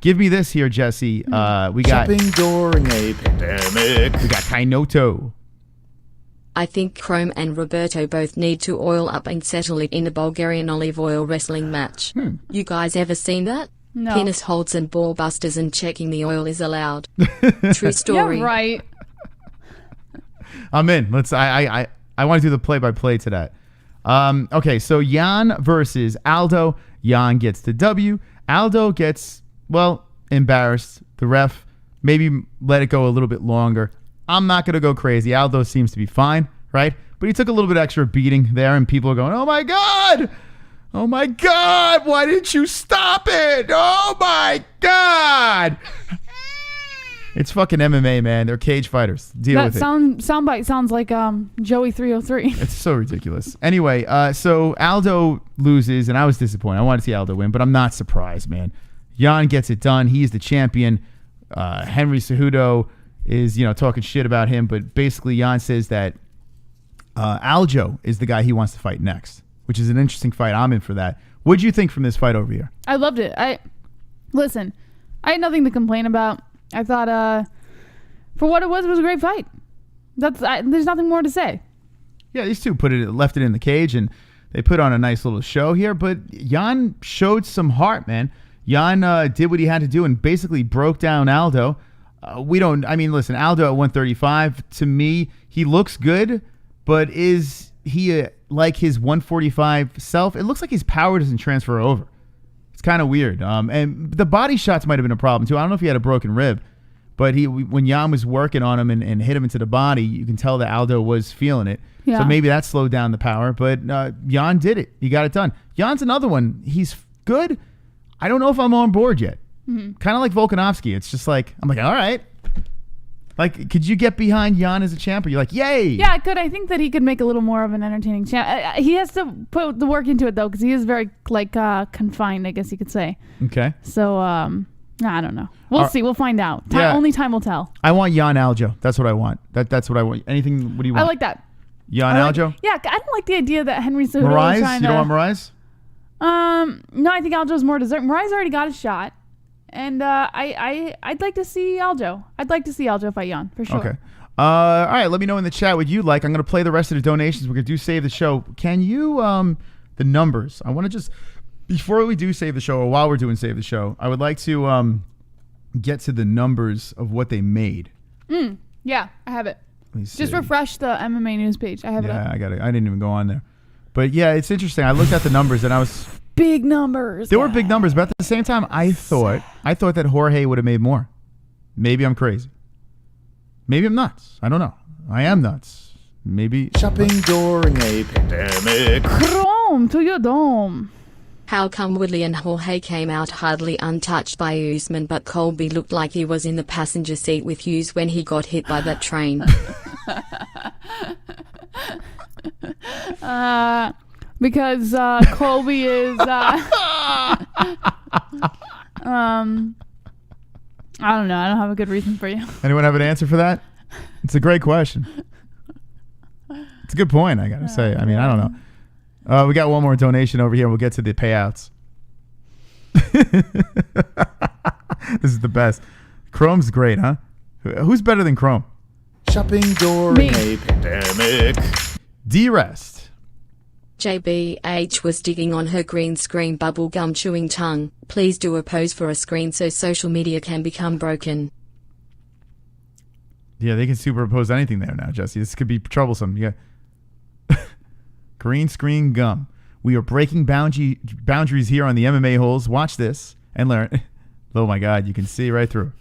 Give me this here, Jesse. We got Shopping during a pandemic. We got Kainoto. I think Chrome and Roberto both need to oil up and settle it in a Bulgarian olive oil wrestling match. You guys ever seen that? No. Penis holds and ball busters and checking the oil is allowed. True story. Yeah, right. I'm in. I want to do the play-by-play to that. Okay, so Jan versus Aldo. Jan gets the W. Aldo gets, embarrassed. The ref maybe let it go a little bit longer. I'm not going to go crazy. Aldo seems to be fine, right? But he took a little bit extra beating there, and people are going, oh, my God. Oh my God! Why didn't you stop it? Oh my God! It's fucking MMA, man. They're cage fighters. Deal with it. Soundbite sounds like Joey 303. It's so ridiculous. Anyway, so Aldo loses, and I was disappointed. I wanted to see Aldo win, but I'm not surprised, man. Jan gets it done. He's the champion. Henry Cejudo is, talking shit about him, but basically Jan says that Aljo is the guy he wants to fight next, which is an interesting fight. I'm in for that. What did you think from this fight over here? I loved it. Listen, I had nothing to complain about. I thought, for what it was a great fight. There's nothing more to say. Yeah, these two left it in the cage, and they put on a nice little show here. But Jan showed some heart, man. Jan did what he had to do and basically broke down Aldo. Listen, Aldo at 135, to me, he looks good, but is he like his 145 self? It looks like his power doesn't transfer over. It's kind of weird. And the body shots might have been a problem too. I don't know if he had a broken rib, but when Jan was working on him and hit him into the body, you can tell that Aldo was feeling it. Yeah. So maybe that slowed down the power, but Jan did it. He got it done. Jan's another one. He's good. I don't know if I'm on board yet. Mm-hmm. Kind of like Volkanovski. It's just like, I'm like, all right. Like, could you get behind Jan as a champ? Or you're like, yay. Yeah, I could. I think that he could make a little more of an entertaining champ. He has to put the work into it, though, because he is very, confined, I guess you could say. Okay. So, I don't know. We'll see. We'll find out. Only time will tell. I want Jan Aljo. That's what I want. That's what I want. Anything, what do you want? I like that. Jan Aljo? Yeah, I don't like the idea that Henry Cejudo Moraes? is trying You don't want Moraes? No, I think Aljo's more deserving. Moraes already got a shot. And I'd like to see Aljo. I'd like to see Aljo fight Jan, for sure. Okay. All right, let me know in the chat what you like. I'm going to play the rest of the donations. We're going to do Save the Show. Can you, the numbers, I want to just, before we do Save the Show, or while we're doing Save the Show, I would like to get to the numbers of what they made. Yeah, I have it. Let me see. Just refresh the MMA news page. I have it up. Yeah, I got it. I didn't even go on there. But yeah, it's interesting. I looked at the numbers and I was... Big numbers. There were big numbers, but at the same time, I thought that Jorge would have made more. Maybe I'm crazy. Maybe I'm nuts. I don't know. I am nuts. Maybe. Shopping during a pandemic. Chrome to your dome. How come Woodley and Jorge came out hardly untouched by Usman, but Colby looked like he was in the passenger seat with Hughes when he got hit by that train? Because Colby is I don't know. I don't have a good reason for you. Anyone have an answer for that? It's a great question. It's a good point, I gotta say. I mean, I don't know. We got one more donation over here. We'll get to the payouts. This is the best. Chrome's great, huh? Who's better than Chrome? Shopping during a pandemic. D-Rest. JBH was digging on her green screen bubblegum chewing tongue. Please do a pose for a screen so social media can become broken. Yeah, they can superimpose anything there now, Jesse. This could be troublesome. Yeah. Green screen gum. We are breaking boundaries here on the MMA Holes. Watch this and learn. Oh my God, you can see right through.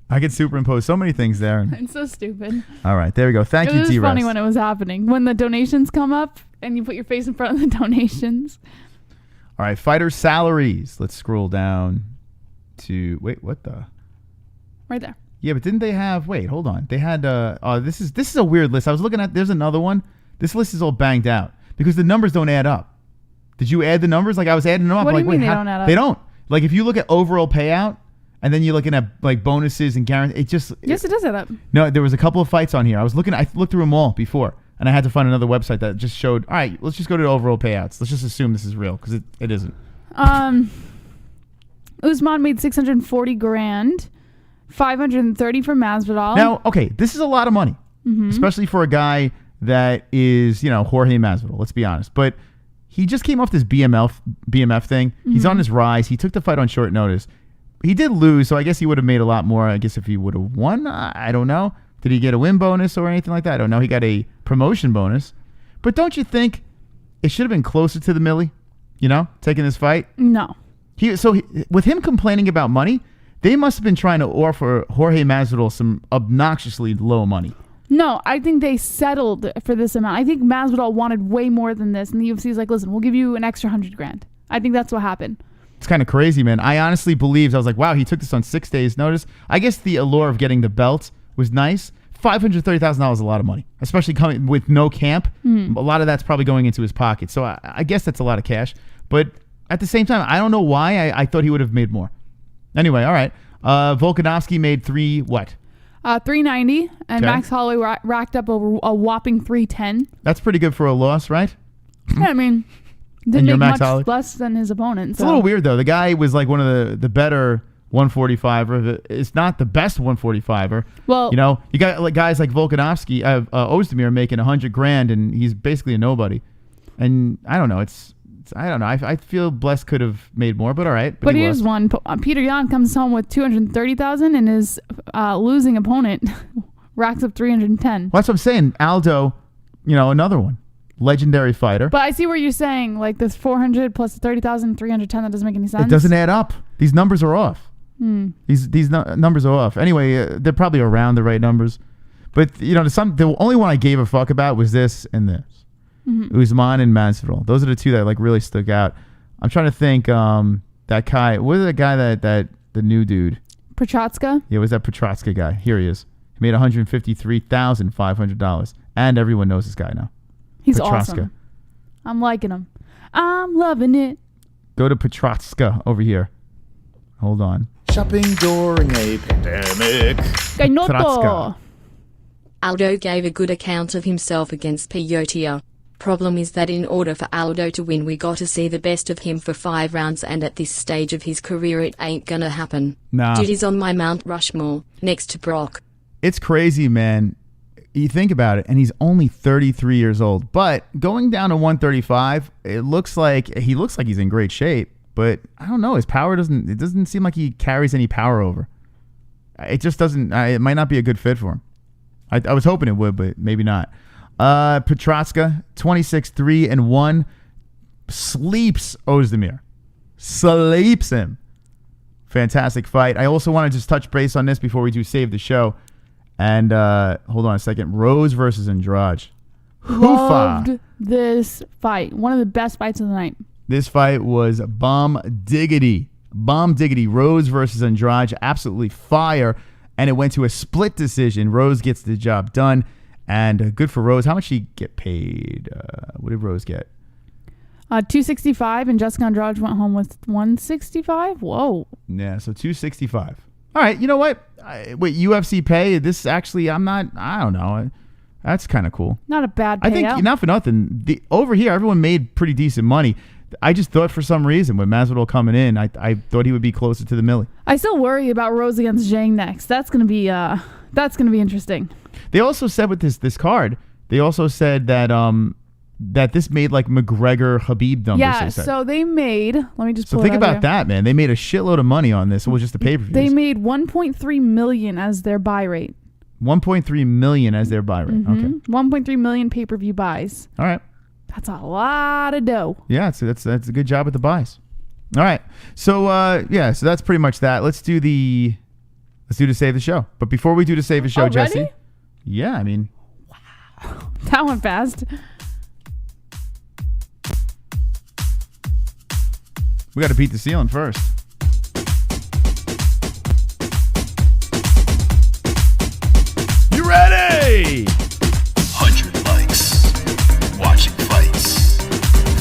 I could superimpose so many things there. It's so stupid. All right, there we go. Thank you, D-Rest. It was funny when it was happening. When the donations come up and you put your face in front of the donations. All right, fighter salaries. Let's scroll down to... Wait, what the... Right there. Yeah, but didn't they have... Wait, hold on. They had... this is a weird list. I was looking at... There's another one. This list is all banged out because the numbers don't add up. Did you add the numbers? Like, I was adding them up. What do like, you mean wait, they don't add up? They don't. Like, if you look at overall payout... And then you're looking at like bonuses and guarantees. It just... Yes, it does add up. No, there was a couple of fights on here. I looked through them all before. And I had to find another website that just showed, all right, let's just go to the overall payouts. Let's just assume this is real because it isn't. Usman made $640,000. $530 for Masvidal. Now, okay, this is a lot of money. Especially for a guy that is, Jorge Masvidal. Let's be honest. But he just came off this BMF thing. He's on his rise. He took the fight on short notice. He did lose, so I guess he would have made a lot more. I guess if he would have won, I don't know. Did he get a win bonus or anything like that? I don't know. He got a promotion bonus. But don't you think it should have been closer to the milli, taking this fight? No. With him complaining about money, they must have been trying to offer Jorge Masvidal some obnoxiously low money. No, I think they settled for this amount. I think Masvidal wanted way more than this, and the UFC is like, listen, we'll give you an extra $100,000. I think that's what happened. It's kind of crazy, man. I honestly believed, I was like, wow, he took this on 6 days' notice. I guess the allure of getting the belt was nice. $530,000 is a lot of money, especially coming with no camp. A lot of that's probably going into his pocket. So I guess that's a lot of cash. But at the same time, I don't know why I thought he would have made more. Anyway, all right. Volkanovski made $390, and Max Holloway racked up over a whopping $310. That's pretty good for a loss, right? Yeah, I mean, didn't make much less than his opponent. It's a little weird, though. The guy was like one of the better 145er. It's not the best 145er. Well, you know, you got like guys like Volkanovski, Ozdemir making $100,000, and he's basically a nobody. And I don't know. I don't know. I feel Bless could have made more, but all right. But here's one. Peter Yan comes home with $230,000, and his losing opponent racks up $310. Well, that's what I'm saying. Aldo, you know, another one. Legendary fighter. But I see where you're saying, like, this 400 plus 30,000, 310, that doesn't make any sense. It doesn't add up. These numbers are off. These numbers are off. Anyway, they're probably around the right numbers. But, you know, the only one I gave a fuck about was this and this. Usman and Masvidal. Those are the two that like really stuck out. I'm trying to think. That guy. What is that guy that the new dude? Prochazka? Yeah, it was that Prochazka guy. Here he is. He made $153,500, and everyone knows this guy now. He's awesome. I'm liking him. I'm loving it. Go to Prochazka over here. Hold on. Shopping during a pandemic. Kainoto. Aldo gave a good account of himself against Piotr. Problem is that in order for Aldo to win, we got to see the best of him for 5 rounds, and at this stage of his career it ain't gonna happen. Nah. Dude is on my Mount Rushmore, next to Brock. It's crazy, man. You think about it, and he's only 33 years old. But going down to 135, it looks like he's in great shape. But I don't know, his power doesn't seem like he carries any power over. It just doesn't. It might not be a good fit for him. I was hoping it would, but maybe not. Prochazka, 26-3-1, sleeps Ozdemir. Sleeps him. Fantastic fight. I also want to just touch base on this before we do save the show. And hold on a second. Rose versus Andrade. Loved this fight. One of the best fights of the night. This fight was bomb diggity. Bomb diggity. Rose versus Andrade. Absolutely fire. And it went to a split decision. Rose gets the job done. And good for Rose. How much did he get paid? What did Rose get? $265, and Jessica Andrade went home with $165. Whoa. Yeah, so $265. All right, you know what? Wait, UFC pay? This actually, I don't know. That's kind of cool. Not a bad payout. I think, not for nothing, over here, everyone made pretty decent money. I just thought for some reason when Masvidal coming in, I thought he would be closer to the milli. I still worry about Rose against Zhang next. That's gonna be interesting. They also said with this card, they also said that that this made like McGregor Khabib numbers. Yeah, so they made. Let me just. So think about that, man. They made a shitload of money on this. It was just a pay-per-view. They made $1.3 million as their buy rate. 1.3 million as their buy rate. Okay. 1.3 million pay-per-view buys. All right. That's a lot of dough. Yeah, that's a good job with the buys. All right. So so that's pretty much that. Let's do the save the show. But before we do the save the show, Jesse. Yeah, I mean. Wow. That went fast. We got to beat the ceiling first. You ready? 100 likes. Watching fights.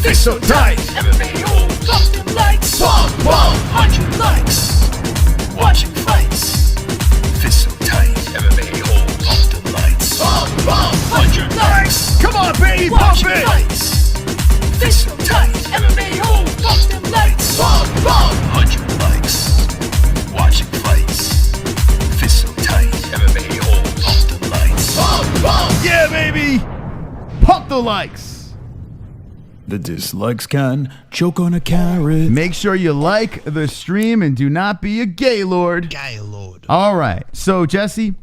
It's so tight. MMA-Holes. Busting lights. Bomb, bomb. 100 likes. Watching fights. Fist so tight. MMA-Holes. Busting lights. Bomb, bomb. 100 likes. Come on, baby, pump Watching it. fights. Fist so tight. MMA-Holes. Busting lights. Bomb, bomb. 100 likes. Watching fights. Fist so tight. MMA-Holes. Busting lights. Bomb, bomb. Yeah, baby. Pump the likes. The dislikes can choke on a carrot. Make sure you like the stream and do not be a gaylord. Gaylord. All right. So, Jesse,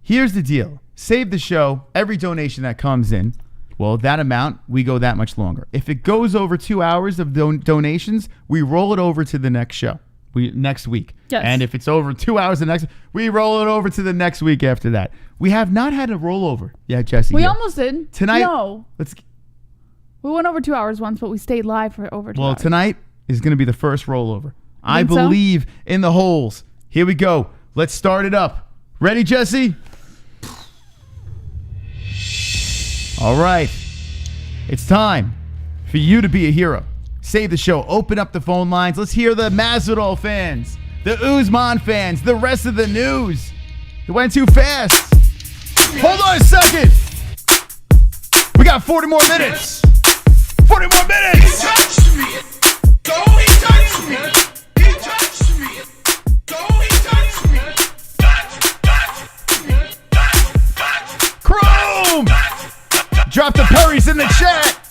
here's the deal. Save the show. Every donation that comes in, well, that amount, we go that much longer. If it goes over 2 hours of donations, we roll it over to the next show. next week. Yes. And if it's over 2 hours the next, we roll it over to the next week after that. We have not had a rollover yet, Jesse. We yet. almost did. Tonight. No. Let's. We went over 2 hours once, but we stayed live for over 2 hours. Well, tonight is going to be the first rollover. I Think so? believe in the holes. Here we go. Let's start it up. Ready, Jesse? All right. It's time for you to be a hero. Save the show. Open up the phone lines. Let's hear the Masvidal fans, the Usman fans, the rest of the news. It went too fast. Hold on a second. We got 40 more minutes. 40 more minutes. He touched me. Go, he touched me. He touched me. Go, he touched me. Chrome. Drop the Perrys in the chat.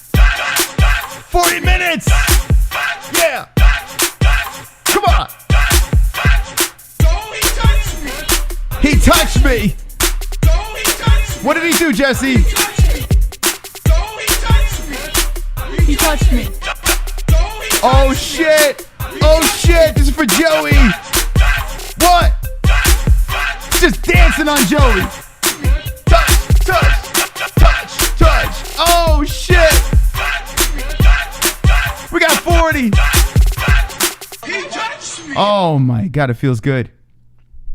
40 minutes. Yeah. Come on. Go, he touched me. He touched me. Go, he touched me. What did he do, Jesse? He touched me. He touched me. Oh, shit. Oh, shit. This is for Joey. What? Just dancing on Joey. Touch, touch, touch, touch. Oh, shit. We got 40. He touched me. Oh, my God. It feels good.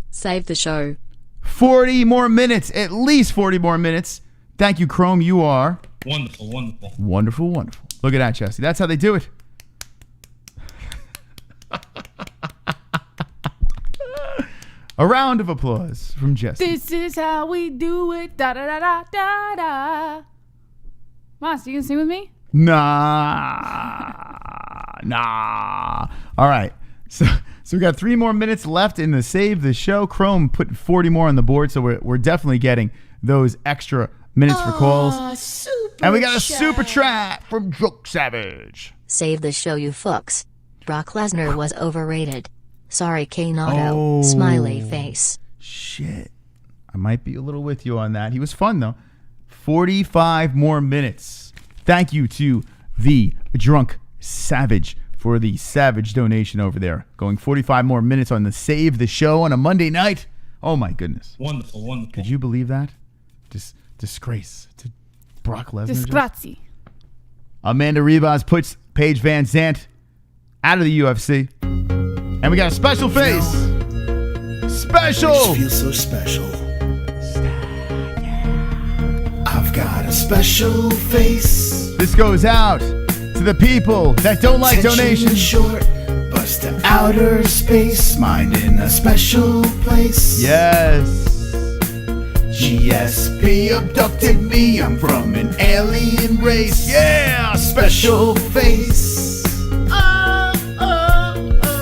Save the show. 40 more minutes. At least 40 more minutes. Thank you, Chrome. You are Wonderful, wonderful. wonderful, wonderful. Look at that, Jesse. That's how they do it. A round of applause from Jesse. This is how we do it. Da da da da da da. Moss, you gonna sing with me? Nah. All right. So we got 3 more minutes left in the Save the Show. Chrome put 40 more on the board, so we're definitely getting those extra minutes for calls. And we got a super chat from Joke Savage. Save the show, you fucks. Brock Lesnar was overrated. Sorry, Kanato. Oh. Smiley face. Shit. I might be a little with you on that. He was fun, though. 45 more minutes. Thank you to the Drunk Savage for the Savage donation over there. Going 45 more minutes on the Save the Show on a Monday night. Oh, my goodness. Wonderful, wonderful. Could you believe that? Disgrace to Brock Lesnar. Disgrazie. Amanda Ribas puts Paige Van Zandt out of the UFC. And we got a special face. Special. I feel so special. I've got a special face. This goes out to the people that don't like Attention donations. short, bust to outer space. Mind in a special place. Yes. GSP abducted me. I'm from an alien race. Yeah. Special face.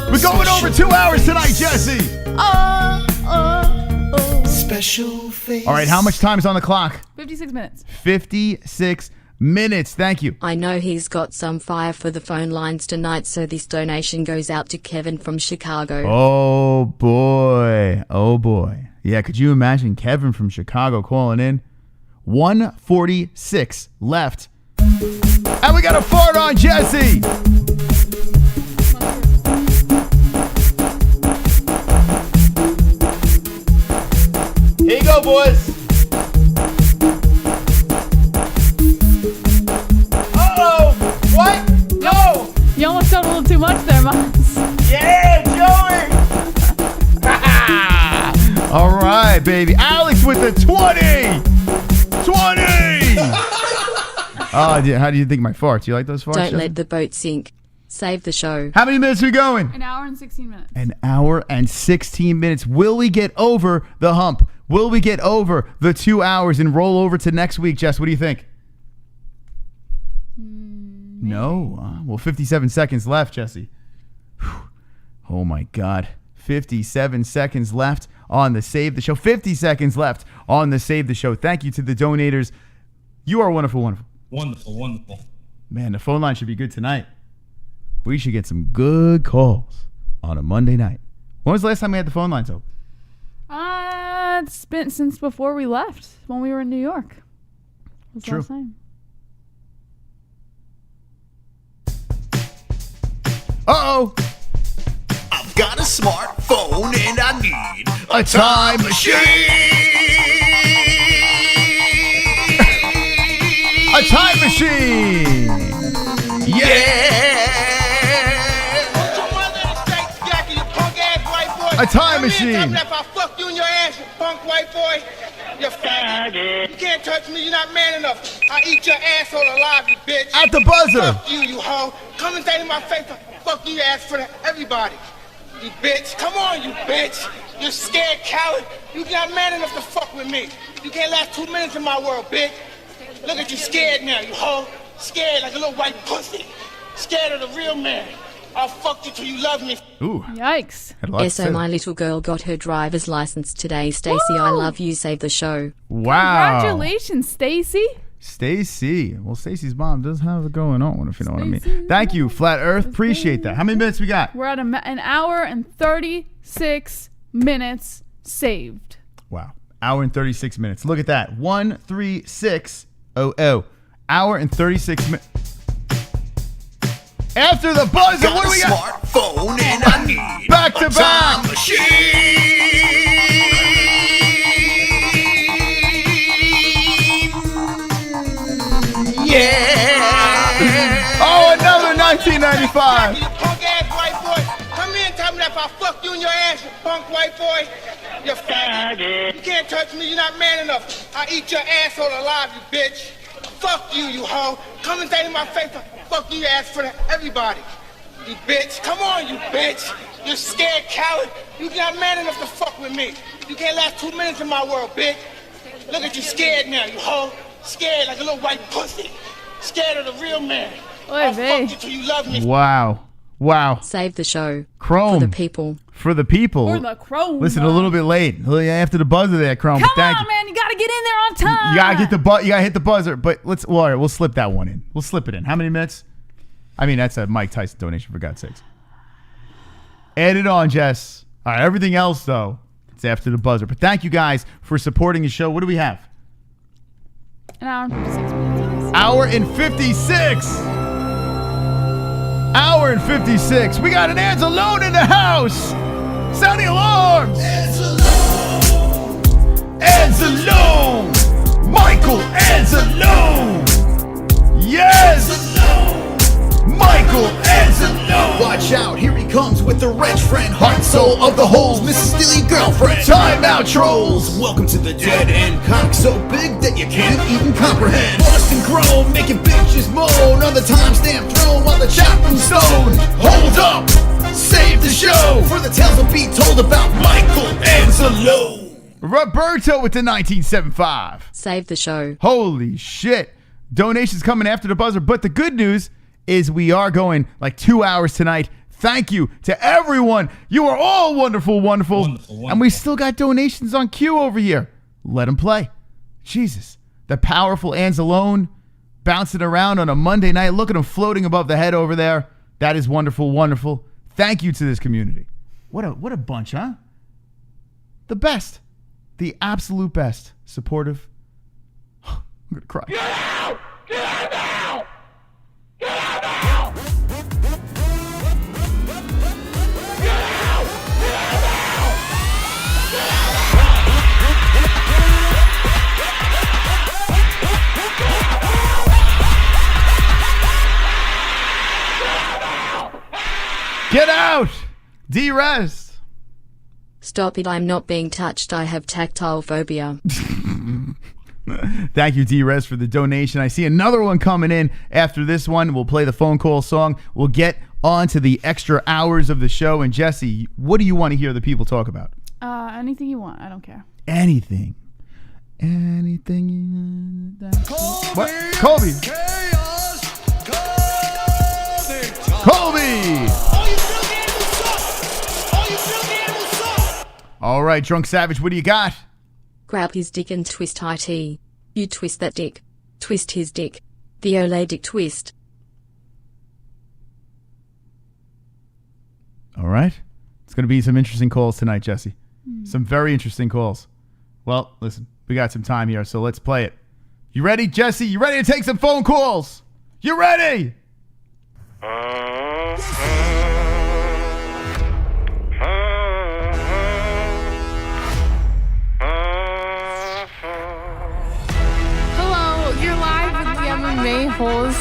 We're going over 2 hours tonight, Jesse. Special face. All right, how much time is on the clock? 56 minutes. 56 minutes. Thank you. I know he's got some fire for the phone lines tonight, so this donation goes out to Kevin from Chicago. Oh, boy. Oh, boy. Yeah, could you imagine Kevin from Chicago calling in? 146 left. And we got a fart on Jesse. Here you go, boys. Uh-oh. What? No. You almost got a little too much there, Moss. Yeah, Joey. All right, baby. Alex with the 20. 20. How do you think my farts? You like those farts? Don't Jesse? let the boat sink. Save the show. How many minutes are we going? An hour and 16 minutes. An hour and 16 minutes. Will we get over the hump? Will we get over the 2 hours and roll over to next week, Jess? What do you think? No. Well, 57 seconds left, Jesse. Whew. Oh, my God. 57 seconds left on the Save the Show. 50 seconds left on the Save the Show. Thank you to the donators. You are wonderful, wonderful. Wonderful, wonderful. Man, the phone line should be good tonight. We should get some good calls on a Monday night. When was the last time we had the phone lines open? It's been since before we left, when we were in New York. Was the True. last time. Uh-oh. I've got a smartphone and I need A time machine. A time machine. yeah. A time machine. If I fuck you in your ass, you punk white boy. You faggot. You can't touch me, you're not man enough. I eat your asshole alive, you bitch. At the buzzer. Fuck you, you hoe. Come and say to my face, fuck you, ass for everybody. You bitch. Come on, you bitch. You're scared coward. You're not man enough to fuck with me. You can't last 2 minutes in my world, bitch. Look at you scared now, you hoe. Scared like a little white pussy. Scared of the real man. I'll fuck you till you love me. Ooh. Yikes. Had a lot to So say. my little girl got her driver's license today. Stacy, I love you. Save the show. Wow. Congratulations, Stacy. Stacy. Well, Stacy's mom does have it going on, if you know what I mean. Stacy's Thank you, mom. Flat Earth. Appreciate that. How many minutes we got? We're at an hour and 36 minutes saved. Wow. Hour and 36 minutes. Look at that. 13600. Hour and 36 minutes. After the buzzer, Got what do a we got? smartphone and I need Back to a back. time machine. Yeah. Oh, another 1995. You punk ass white boy. Come here and tell me that if I fuck you in your ass, you punk white boy. You faggot. You can't touch me, you're not man enough. I eat your asshole alive, you bitch. Fuck you, you hoe. Come and say to my face, fuck you, ass for everybody. You bitch. Come on, you bitch. You're scared coward. You're not man enough to fuck with me. You can't last 2 minutes in my world, bitch. Look at you scared now, you hoe. Scared like a little white pussy. Scared of the real man. I'll fuck you till you love me. Wow. Wow. Save the show. Chrome. For the people. For the people. Or the Chrome. Listen, a little bit late. After the buzzer there, Chrome. Come Thank on, you. man. You got to get in there on time. You gotta get the you gotta hit the buzzer. But all right, we'll slip that one in. We'll slip it in. How many minutes? I mean, that's a Mike Tyson donation, for God's sakes. Add it on, Jess. All right, everything else, though, it's after the buzzer. But thank you guys for supporting the show. What do we have? An hour and 56 minutes. Hour and 56. Hour and 56. We got an Anzalone in the house. Sound the alarms. Anzalone. Michael Anzalone. Yes. Michael Anzalone. Watch out, here he comes with the wrench friend, heart and soul of the holes, Mrs. Steely girlfriend. Time out, trolls. Welcome to the dead end. Cock so big that you can't even comprehend. Boston Chrome, making bitches moan on the timestamp throne while the chaplain's stoned. Hold up, save the show, for the tales will be told about Michael Anzalone. Roberto with the 1975. Save the show. Holy shit. Donations coming after the buzzer. But the good news is we are going like 2 hours tonight. Thank you to everyone. You are all wonderful, wonderful. Wonderful. And we still got donations on queue over here. Let them play. Jesus. The powerful Anzalone bouncing around on a Monday night. Look at him floating above the head over there. That is wonderful, wonderful. Thank you to this community. What a bunch, huh? The best. The absolute best. Supportive. I'm going to cry. Get out! Get out now! Get out now! Get out! Get out now! Get out! D-Rest. Stop it. I'm not being touched. I have tactile phobia. Thank you, D-Res, for the donation. I see another one coming in after this one. We'll play the phone call song. We'll get on to the extra hours of the show. And Jesse, what do you want to hear the people talk about? Anything you want. I don't care. Anything. Anything you want. What? Colby. Colby. All right, Drunk Savage, what do you got? Grab his dick and twist IT. You twist that dick. Twist his dick. The Olay dick twist. All right. It's going to be some interesting calls tonight, Jesse. Some very interesting calls. Well, listen, we got some time here, so let's play it. You ready, Jesse? You ready to take some phone calls? You ready? MMA-Holes.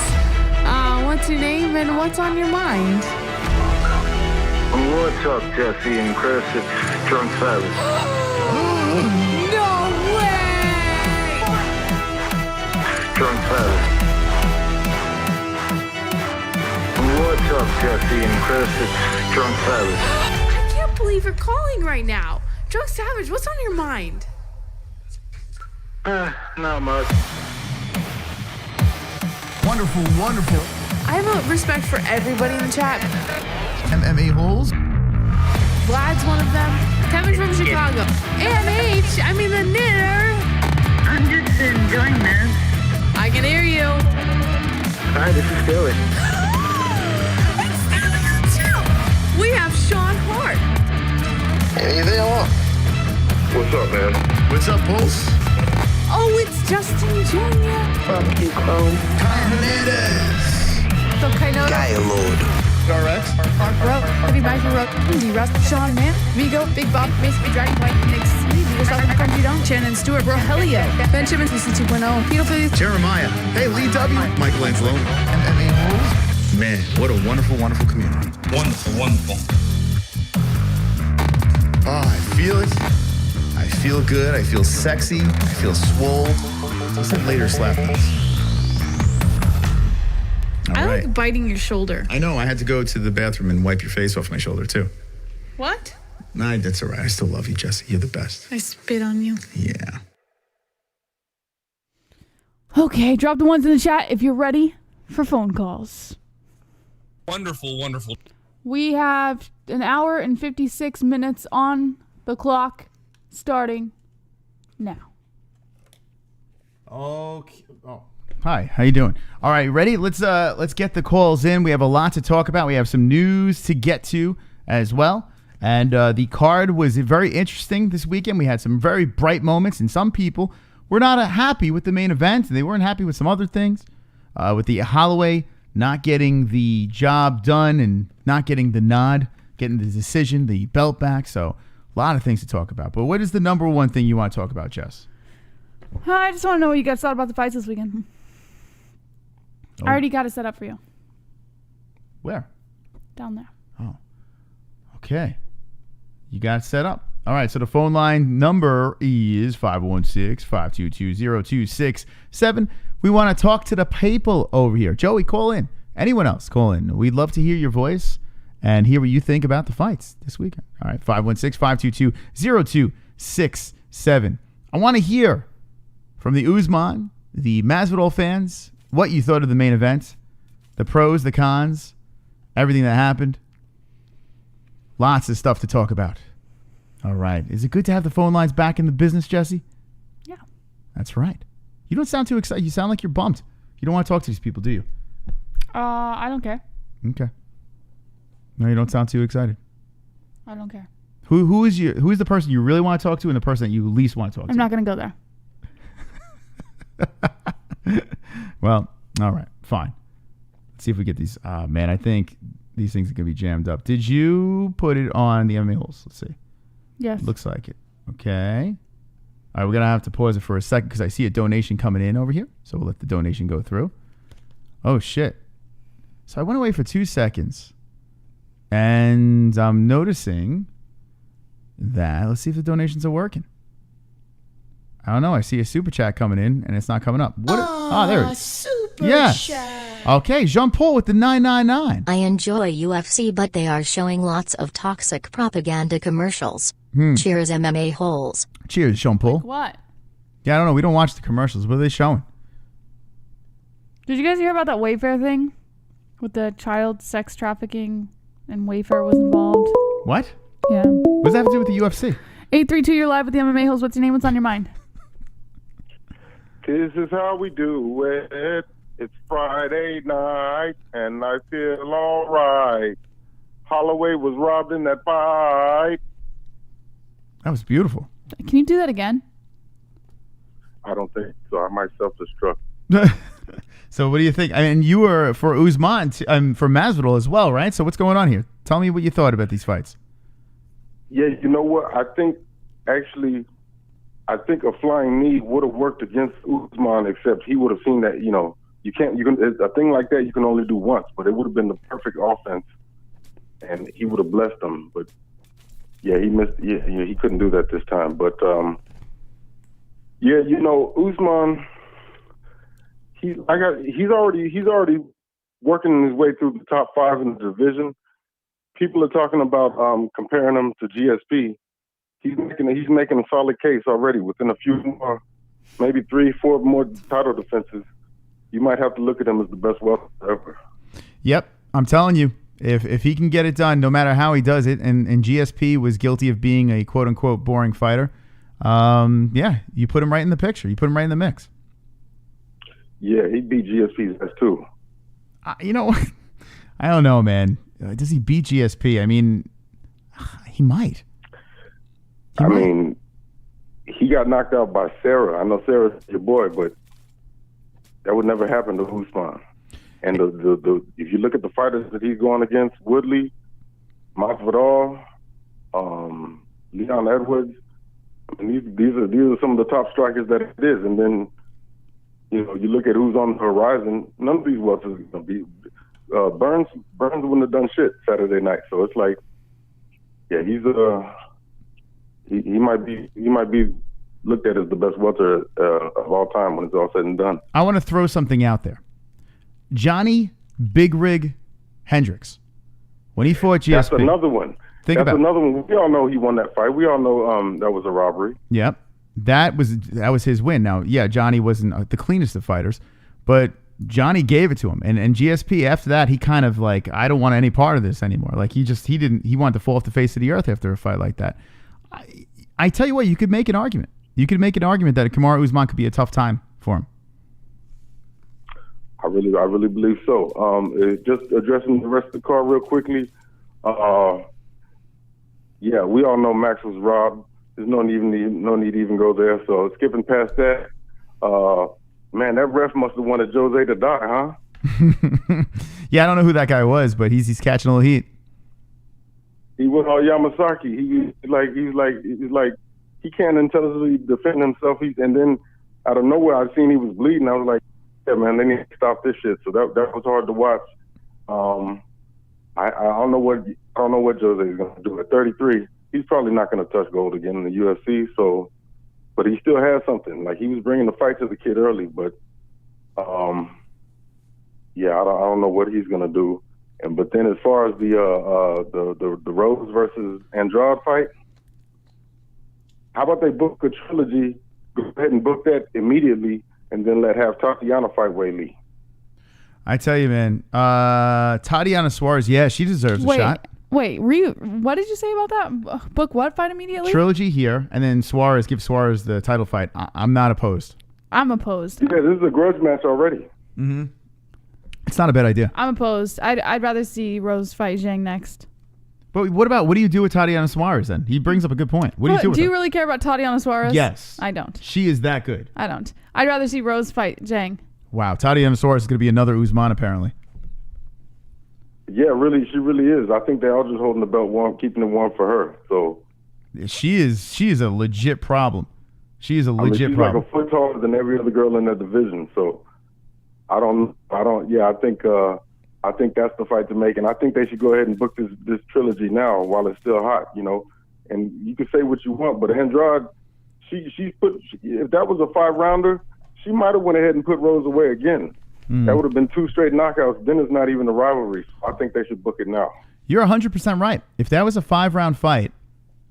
What's your name and what's on your mind? What's up, Jesse and Chris? It's Drunk Savage. No way! Drunk Savage. What's up, Jesse and Chris? It's Drunk Savage. I can't believe you're calling right now. Drunk Savage, what's on your mind? Not much. Wonderful, wonderful. I have a respect for everybody in the chat. MMA-Holes. Vlad's one of them. Kevin's from Chicago. AMH, I mean the knitter. I'm just enjoying this. I can hear you. Hi, this is Billy. It's Stanley here too. We have Sean Hart. Anything I want. What's up, man? What's up, Pulse? Oh, it's Justin Jr. Fuck you, Cole. So Kainoto. Lord. RX. Mark Rowe. Heavy Micro Rowe. D-Rust. Sean Man. Vigo. Big Bob. Basically Dragon White. Nick C. Vigo South of the Country Dome. Shannon Stewart. Rogelio. Ben Simmons. CC 2.0. Peter Phillies. Jeremiah. Hey, Lee W. Michelangelo. MMA-Holes. Man, what a wonderful, wonderful community. Wonderful, wonderful. Oh, I feel it. I feel good. I feel sexy. I feel swole. What's that later slap notes? All I right. like biting your shoulder. I know. I had to go to the bathroom and wipe your face off my shoulder, too. What? Nah, that's all right. I still love you, Jesse. You're the best. I spit on you. Yeah. Okay, drop the ones in the chat if you're ready for phone calls. Wonderful, wonderful. We have an hour and 56 minutes on the clock starting now. Okay. Oh. Hi, how you doing? All right, ready? Let's get the calls in. We have a lot to talk about. We have some news to get to as well. And the card was very interesting this weekend. We had some very bright moments, and some people were not happy with the main event. They weren't happy with some other things. With the Holloway not getting the job done and not getting the nod, getting the decision, the belt back. So a lot of things to talk about. But what is the number one thing you want to talk about, Jess? I just want to know what you guys thought about the fights this weekend. I already got it set up for you. Where? Down there. Oh. Okay. You got it set up. All right, so the phone line number is 516-522-0267. We want to talk to the people over here. Joey, call in. Anyone else, call in. We'd love to hear your voice and hear what you think about the fights this weekend. All right, 516-522-0267. I want to hear from the Usman, the Masvidal fans, what you thought of the main event, the pros, the cons, everything that happened. Lots of stuff to talk about. All right. Is it good to have the phone lines back in the business, Jesse? Yeah. That's right. You don't sound too excited. You sound like you're bummed. You don't want to talk to these people, do you? I don't care. Okay. No, you don't sound too excited. I don't care. Who is the person you really want to talk to and the person that you least want to talk to? I'm not going to go there. Well, all right. Fine. Let's see if we get these. Man, I think these things are going to be jammed up. Did you put it on the MMA Holes? Let's see. Yes. Looks like it. Okay. All right, we're going to have to pause it for a second because I see a donation coming in over here. So we'll let the donation go through. Oh, shit. So I went away for 2 seconds. And I'm noticing that. Let's see if the donations are working. I don't know. I see a super chat coming in and it's not coming up. What? There it is. Super chat. Okay, Jean-Paul with the 999. I enjoy UFC, but they are showing lots of toxic propaganda commercials. Cheers, MMA Holes. Cheers, Jean-Paul. Like what? Yeah, I don't know. We don't watch the commercials. What are they showing? Did you guys hear about that Wayfair thing? With the child sex trafficking and Wayfair was involved? What? Yeah. What does that have to do with the UFC? 832, you're live with the MMA Holes. What's your name? What's on your mind? This is how we do it. It's Friday night, and I feel all right. Holloway was robbed in that fight. That was beautiful. Can you do that again? I don't think so. I might self-destruct. So what do you think? I mean, you were for Usman, for Masvidal as well, right? So what's going on here? Tell me what you thought about these fights. Yeah, you know what? I think a flying knee would have worked against Usman, except he would have seen that, You can't. A thing like that you can only do once, but it would have been the perfect offense, and he would have blessed them. But yeah, he missed. Yeah, he couldn't do that this time. But yeah, Usman, he's already working his way through the top 5 in the division. People are talking about comparing him to GSP. He's making a solid case already. Within a few more, maybe 3-4 more title defenses, you might have to look at him as the best welterweight ever. Yep, I'm telling you, if he can get it done, no matter how he does it, and GSP was guilty of being a quote unquote boring fighter. Yeah, you put him right in the picture. You put him right in the mix. Yeah, he beat GSP's ass too. You know, I don't know, man. Does he beat GSP? I mean, he might. I mean, he got knocked out by Sarah. I know Sarah's your boy, but that would never happen to Usman. And if you look at the fighters that he's going against, Woodley, Masvidal, Leon Edwards, and these are some of the top strikers that it is. And then, you look at who's on the horizon. None of these welters are going to be. Burns wouldn't have done shit Saturday night. So it's like, yeah, he's he might be looked at as the best welter of all time when it's all said and done. I want to throw something out there. Johnny Big Rig Hendricks, when he fought GSP. That's another one. That's another one. We all know he won that fight. We all know that was a robbery. Yep. That was his win. Now, yeah, Johnny wasn't the cleanest of fighters, but Johnny gave it to him. And GSP, after that, he kind of like, I don't want any part of this anymore. Like he wanted to fall off the face of the earth after a fight like that. I tell you what, you could make an argument. You could make an argument that Kamaru Usman could be a tough time for him. I really believe so. Just addressing the rest of the card real quickly. Yeah, we all know Max was robbed. There's no need to even go there. So skipping past that, man, that ref must have wanted Jose to die, huh? Yeah, I don't know who that guy was, but he's catching a little heat. He was all Yamasaki. He's like he can't intelligently defend himself. And then out of nowhere, I seen he was bleeding. I was like, yeah, man, they need to stop this shit. So that was hard to watch. I don't know what Jose is going to do at 33. He's probably not going to touch gold again in the UFC. So, but he still has something. Like he was bringing the fight to the kid early, but yeah, I don't know what he's going to do. But then as far as the Rose versus Andrade fight, how about they book a trilogy? Go ahead and book that immediately, and then have Tatiana fight Weili. I tell you, man, Tatiana Suarez, yeah, she deserves a shot. Wait, what did you say about that? Book what fight immediately? Trilogy here, and then give Suarez the title fight. I'm not opposed. I'm opposed. Yeah, this is a grudge match already. Mm-hmm. It's not a bad idea. I'm opposed. I'd rather see Rose fight Zhang next. But what do you do with Tatiana Suarez then? He brings up a good point. What do you do with her? Do you really care about Tatiana Suarez? Yes. I don't. She is that good. I don't. I'd rather see Rose fight Zhang. Wow, Tatiana Suarez is going to be another Usman apparently. Yeah, really, she really is. I think they're all just holding the belt warm, keeping it warm for her. So she is a legit problem. She is a legit she's problem. Like a foot taller than every other girl in that division. So I think that's the fight to make, and I think they should go ahead and book this trilogy now while it's still hot, And you can say what you want, but Andrade, if that was a 5-rounder, she might have went ahead and put Rose away again. That would have been 2 straight knockouts. Then it's not even a rivalry. So I think they should book it now. You're 100% right. If that was a 5-round fight,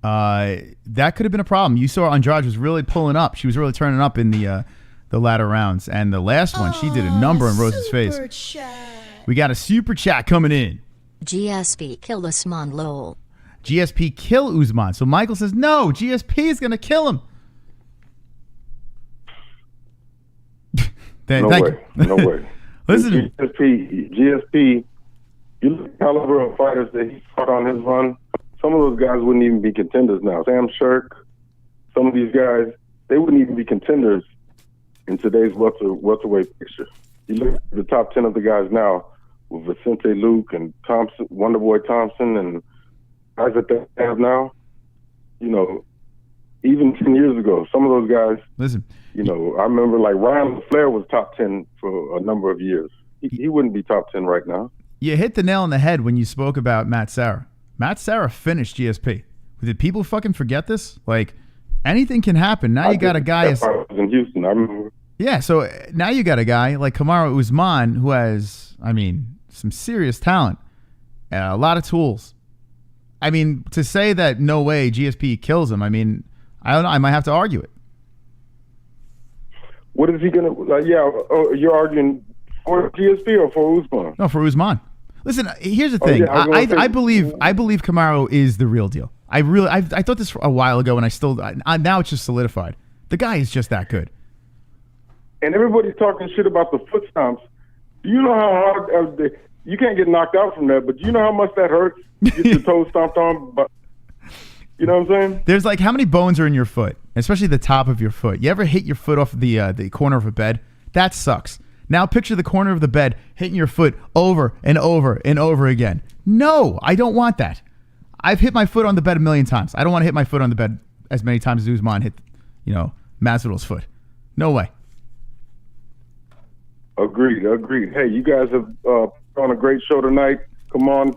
that could have been a problem. You saw Andrade was really pulling up. She was really turning up in the latter rounds. And the last one, she did a number on Rose's face. Chat. We got a super chat coming in. GSP kill Usman lol. GSP kill Usman. So Michael says, no, GSP is going to kill him. No way. Listen. GSP, you look at the caliber of fighters that he fought on his run, some of those guys wouldn't even be contenders now. Sam Shirk, some of these guys, they wouldn't even be contenders in today's welterweight picture. You look at the top 10 of the guys now with Vicente Luke and Thompson, Wonderboy Thompson, and guys that they have now, even 10 years ago, some of those guys, listen, you know, I remember like Ryan Flair was top 10 for a number of years. He wouldn't be top 10 right now. You hit the nail on the head when you spoke about Matt Serra. Matt Serra finished GSP. Did people fucking forget this? Like, anything can happen. Now you got a guy. I was in Houston. I remember. Yeah, so now you got a guy like Kamaru Usman who has, I mean, some serious talent, a lot of tools. I mean, to say that no way GSP kills him, I mean, I don't know. I might have to argue it. What is he gonna? You're arguing for GSP or for Usman? No, for Usman. Listen, here's the thing. I believe Kamaru is the real deal. I thought this a while ago, and now it's just solidified. The guy is just that good. And everybody's talking shit about the foot stomps. Do you know how hard you can't get knocked out from that? But do you know how much that hurts? Get your toes stomped on. But you know what I'm saying? There's like, how many bones are in your foot, especially the top of your foot? You ever hit your foot off the corner of a bed? That sucks. Now picture the corner of the bed hitting your foot over and over and over again. No, I don't want that. I've hit my foot on the bed a million times. I don't want to hit my foot on the bed as many times as Usman hit, Masvidal's foot. No way. Agreed. Hey, you guys have put on a great show tonight. Come on,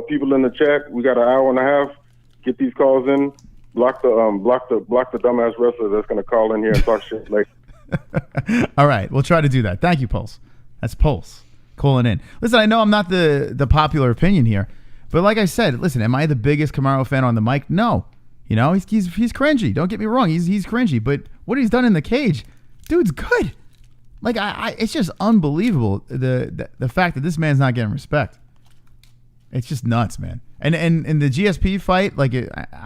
people in the chat. We got an hour and a half. Get these calls in. Block the dumbass wrestler that's gonna call in here and talk shit later. All right, we'll try to do that. Thank you, Pulse. That's Pulse calling in. Listen, I know I'm not the popular opinion here, but like I said, listen, am I the biggest Kamaru fan on the mic? No. He's cringy. Don't get me wrong. He's cringy, but what he's done in the cage, dude's good. Like it's just unbelievable the fact that this man's not getting respect. It's just nuts, man. And in the GSP fight, I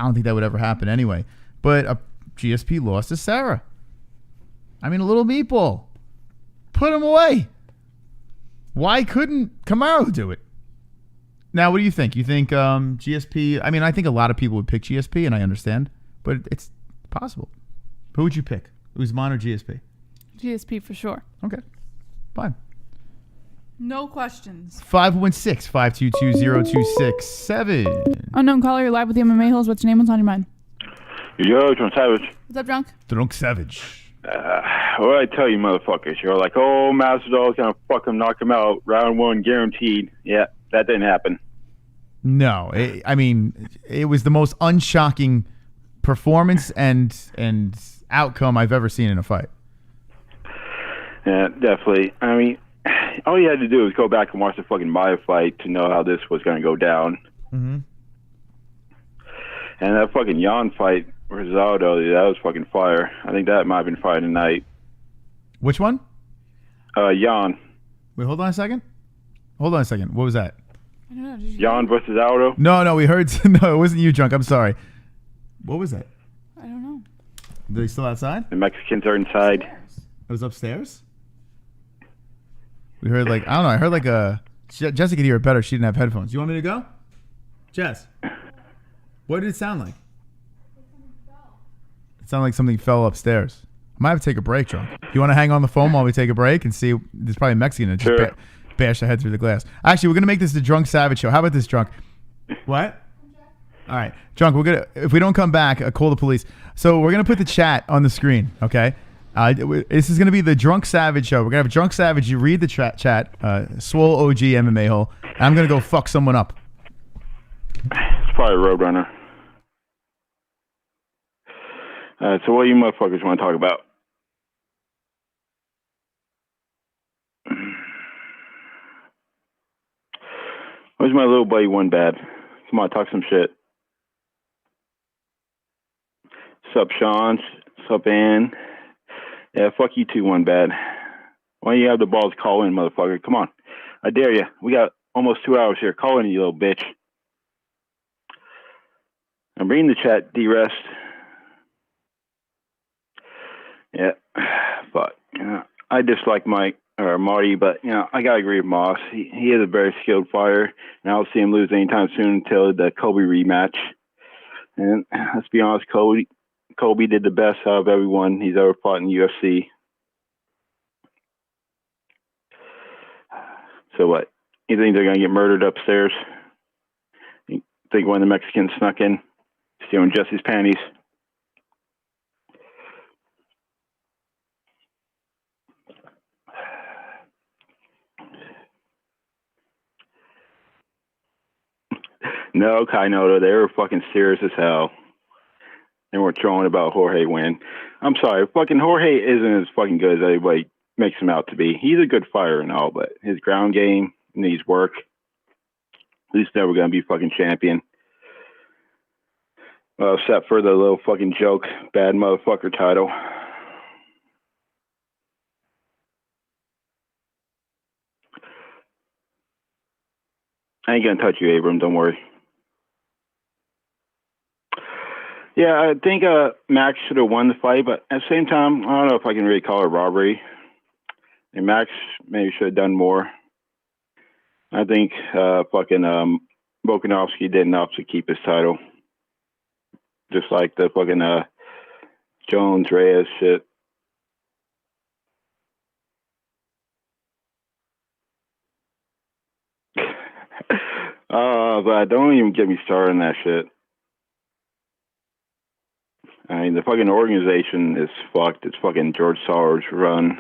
don't think that would ever happen anyway. But a GSP lost to Sarah. I mean, a little meatball. Put him away. Why couldn't Kamaru do it? Now, what do you think? You think GSP? I mean, I think a lot of people would pick GSP, and I understand, but it's possible. Who would you pick? Usman or GSP? GSP for sure. Okay, fine. No questions. 516-522-0267. Unknown caller, you're live with the MMA Holes. What's your name? What's on your mind? Yo, Drunk Savage. What's up, Drunk? Drunk Savage. What I tell you, motherfuckers? You're like, oh, Masvidal's gonna fucking knock him out. Round one guaranteed. Yeah, that didn't happen. No, it was the most unshocking performance and outcome I've ever seen in a fight. Yeah, definitely. I mean, all you had to do was go back and watch the fucking Maya fight to know how this was going to go down. Mm-hmm. And that fucking Jan fight versus Aldo, that was fucking fire. I think that might have been fire tonight. Which one? Jan. Wait, hold on a second. What was that? I don't know. Jan versus Aldo? No, we heard. No, it wasn't you, Drunk. I'm sorry. What was that? I don't know. Are they still outside? The Mexicans are inside. It was upstairs? We heard I don't know. I heard Jessica could hear it better. She didn't have headphones. You want me to go? Jess, what did it sound like? It sounded like something fell upstairs. I might have to take a break, Drunk. You want to hang on the phone while we take a break and see? There's probably a Mexican that just bash their head through the glass. Actually, we're going to make this the Drunk Savage show. How about this, Drunk? What? All right. Drunk, if we don't come back, call the police. So we're going to put the chat on the screen, okay? This is going to be the Drunk Savage show. We're going to have a Drunk Savage. You read the chat, Swole OG MMA hole. And I'm going to go fuck someone up. It's probably Roadrunner. So what do you motherfuckers want to talk about? Where's my little buddy One Bad? Come on, talk some shit. Sup, Sean? Sup, Ann? Yeah, fuck you too, One Bad. Why don't you have the balls to call in, motherfucker? Come on. I dare you. We got almost 2 hours here. Call in, you little bitch. I'm reading the chat, D-Rest. Yeah, but I dislike Mike or Marty, but I gotta agree with Moss. He is a very skilled fighter, and I don't see him lose anytime soon until the Colby rematch. And let's be honest, Colby did the best out of everyone he's ever fought in the UFC. So what? You think they're gonna get murdered upstairs? You think one of the Mexicans snuck in, stealing Jesse's panties? No, Kainoto, they were fucking serious as hell. They weren't trolling about Jorge win. I'm sorry, fucking Jorge isn't as fucking good as everybody makes him out to be. He's a good fighter and all, but his ground game needs work. He's never going to be fucking champion. Except for the little fucking joke, bad motherfucker title. I ain't going to touch you, Abram. Don't worry. Yeah, I think Max should have won the fight, but at the same time, I don't know if I can really call it robbery. And Max maybe should have done more. I think fucking Volkanovski did enough to keep his title. Just like the fucking Jones-Reyes shit. But don't even get me started on that shit. I mean, the fucking organization is fucked. It's fucking George Soros run.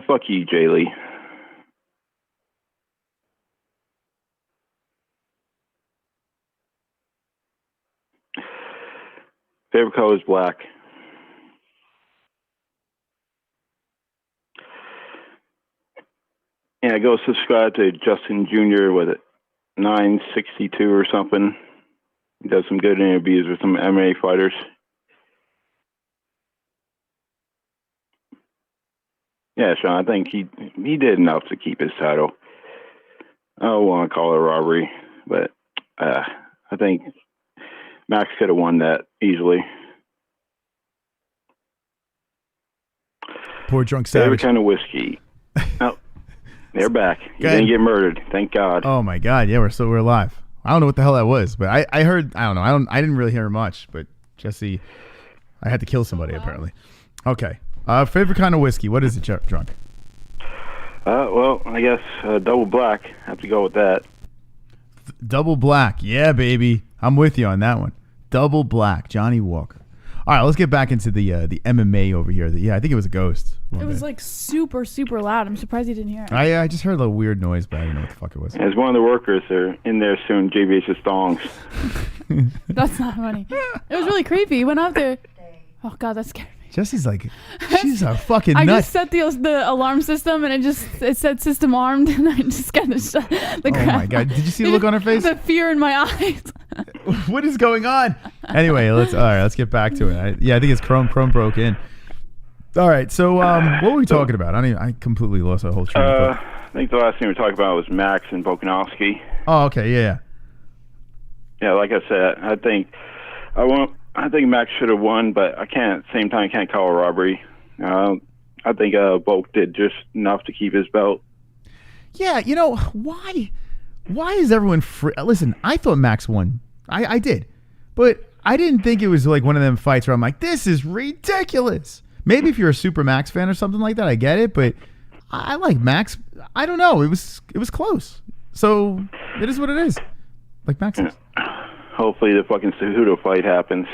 Fuck you, Jay Lee. Favorite color is black. Yeah, go subscribe to Justin Jr. with it, 962 or something. He does some good interviews with some MMA fighters. Yeah, Sean, I think he did enough to keep his title. I don't want to call it a robbery, but I think Max could have won that easily. Poor drunk savage. Favorite kind of whiskey. Oh, they're back. You didn't get murdered, thank God. Oh my God, yeah, we're alive. I don't know what the hell that was, but I heard. I don't know. I didn't really hear much, but Jesse, I had to kill somebody apparently. Okay. Favorite kind of whiskey? What is it, drunk? Well, I guess double black. Have to go with that. Double black, yeah, baby. I'm with you on that one. Double black, Johnny Walker. All right, let's get back into the MMA over here. Yeah, I think it was a ghost. It was like super, super loud. I'm surprised you didn't hear it. I just heard a weird noise, but I didn't know what the fuck it was. As one of the workers, they're in there soon. JBH's thongs. That's not funny. It was really creepy. He went out there. Oh God, that scared me. Jesse's like, she's a fucking nut. I just set the alarm system, and it said system armed, and I just kind of shut the crap. Oh my God! Did you see the look on her face? The fear in my eyes. What is going on? Anyway, let's get back to it. I think it's Chrome broke in. All right, so what were we talking about? I completely lost our whole train of thought. I think the last thing we were talking about was Max and Volkanovski. Oh, okay, yeah. Yeah, like I said, I think Max should have won, but at the same time, I can't call it a robbery. I think Volk did just enough to keep his belt. Yeah, you know, why is everyone listen, I thought Max won. I did. But I didn't think it was like one of them fights where I'm like, this is ridiculous. Maybe if you're a super Max fan or something like that, I get it, but I like Max. I don't know. It was close. So it is what it is. Like Max is. Hopefully the fucking Cejudo fight happens.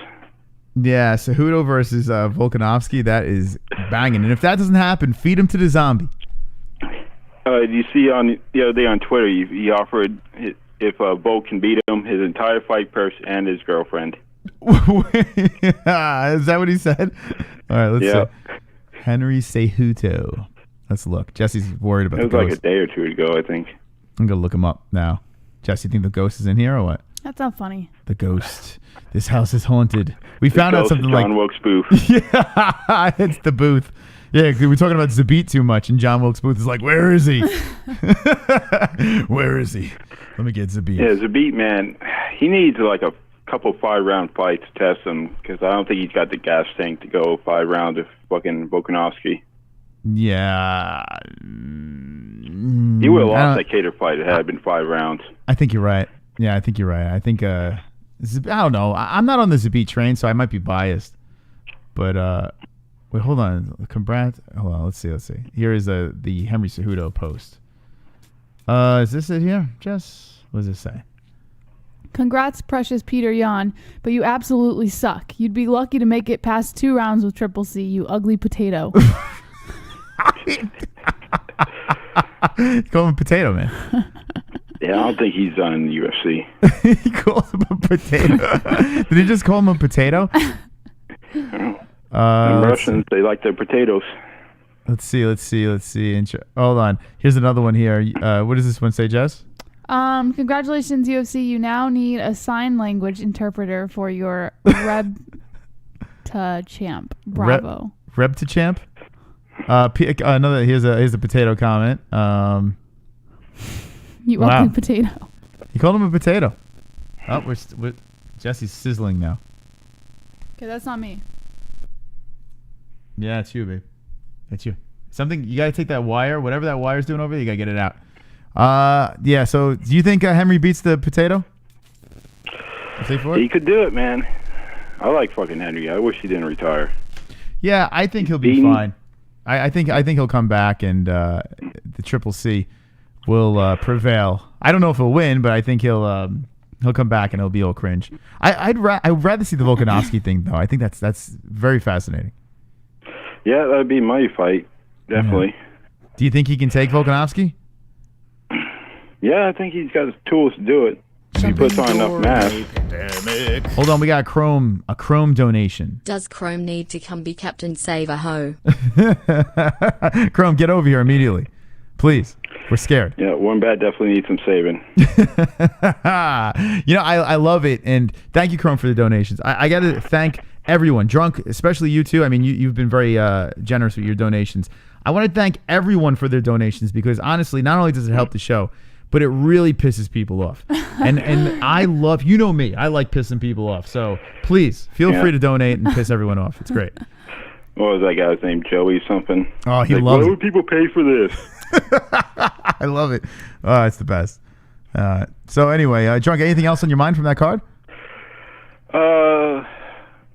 Yeah, Cejudo versus Volkanovski, that is banging. And if that doesn't happen, feed him to the zombie. You see on the other day on Twitter, he offered if Volk can beat him, his entire fight purse and his girlfriend. Is that what he said? All right, let's see. Henry Cejudo. Let's look. Jesse's worried about the ghost. It was like a day or two ago, I think. I'm going to look him up now. Jesse, you think the ghost is in here or what? That's not funny. The ghost. This house is haunted. We found out something like... John Wilkes Booth. Yeah, it's the booth. Yeah, we're talking about Zabit too much, and John Wilkes Booth is like, where is he? Where is he? Let me get Zabit. Yeah, Zabit, man, he needs like a couple 5-round fights to test him, because I don't think he's got the gas tank to go 5 rounds with fucking Volkanovski. Yeah. He would have lost that Cater fight if it had been 5 rounds. I think you're right. Yeah, I think you're right. I think, I don't know. I'm not on the Zabit train, so I might be biased. But, wait, hold on. Congrats. Hold on. Let's see. Here is the Henry Cejudo post. Is this it here, Jess? What does it say? Congrats, precious Peter Yan, but you absolutely suck. You'd be lucky to make it past 2 rounds with Triple C, you ugly potato. Call him Potato Man. Yeah, I don't think he's done in the UFC. He calls him a potato. Did he just call him a potato? Russians, they like their potatoes. Let's see. Hold on. Here's another one here. What does this one say, Jess? Congratulations, UFC. You now need a sign language interpreter for your Rebta champ. Bravo. Rebta champ? Another. Here's a potato comment. You ugly potato. He called him a potato. Oh, we're Jesse's sizzling now. Okay, that's not me. Yeah, it's you, babe. It's you. Something you gotta take that wire, whatever that wire's doing over there, you gotta get it out. Yeah. So, do you think Henry beats the potato? He could do it, man. I like fucking Henry. I wish he didn't retire. Yeah, I think he'll be fine. I think he'll come back and the Triple C will prevail. I don't know if he'll win, but I think he'll come back and he'll be all cringe. I'd rather see the Volkanovski thing though. I think that's very fascinating. Yeah, that'd be my fight, definitely. Yeah. Do you think he can take Volkanovski? Yeah, I think he's got the tools to do it. If he puts on enough mass. Hold on, we got a Chrome donation. Does Chrome need to come be Captain Save a Ho? Chrome, get over here immediately. Please. We're scared. Yeah, one bat definitely needs some saving. I love it. And thank you, Chrome, for the donations. I got to thank everyone. Drunk, especially you two. I mean, you've been very generous with your donations. I want to thank everyone for their donations because, honestly, not only does it help the show, but it really pisses people off. And I love, you know me, I like pissing people off. So please, feel free to donate and piss everyone off. It's great. What was that guy's name? Joey something? Oh, he loves it. Why would people pay for this? I love it. Oh, it's the best. So anyway, Drunk, anything else on your mind from that card? Oh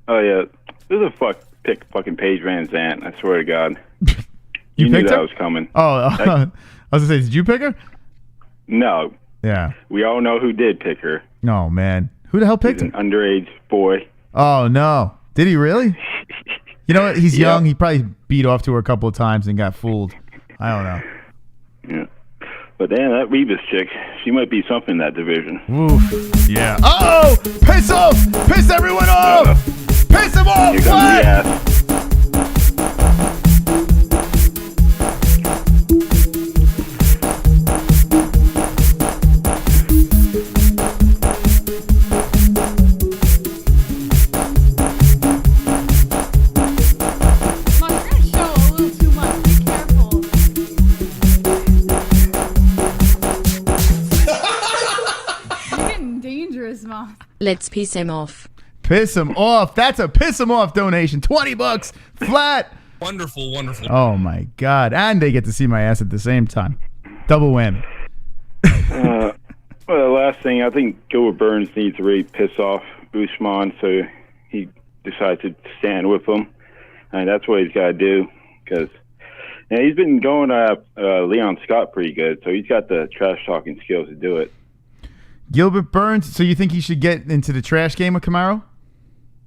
yeah, this is a fucking Paige Van Zandt. I swear to God, you knew that was coming. Oh, I was gonna say, did you pick her? No. Yeah. We all know who did pick her. No, man. Who the hell picked her? An underage boy. Oh no, did he really? You know what? He's young. He probably beat off to her a couple of times and got fooled. I don't know. Yeah. But damn, that Rebus chick, she might be something in that division. Oof. Yeah. Oh! Piss off! Piss everyone off! Piss them off! Here comes the ass. Let's piss him off. Piss him off. That's a piss him off donation. $20 flat. Wonderful. Oh my God. And they get to see my ass at the same time. Double whammy. Well, the last thing, I think Gilbert Burns needs to really piss off Usman so he decides to stand with him. And that's what he's got to do because he's been going at Leon Scott pretty good, so he's got the trash talking skills to do it. Gilbert Burns, so you think he should get into the trash game with Kamaru?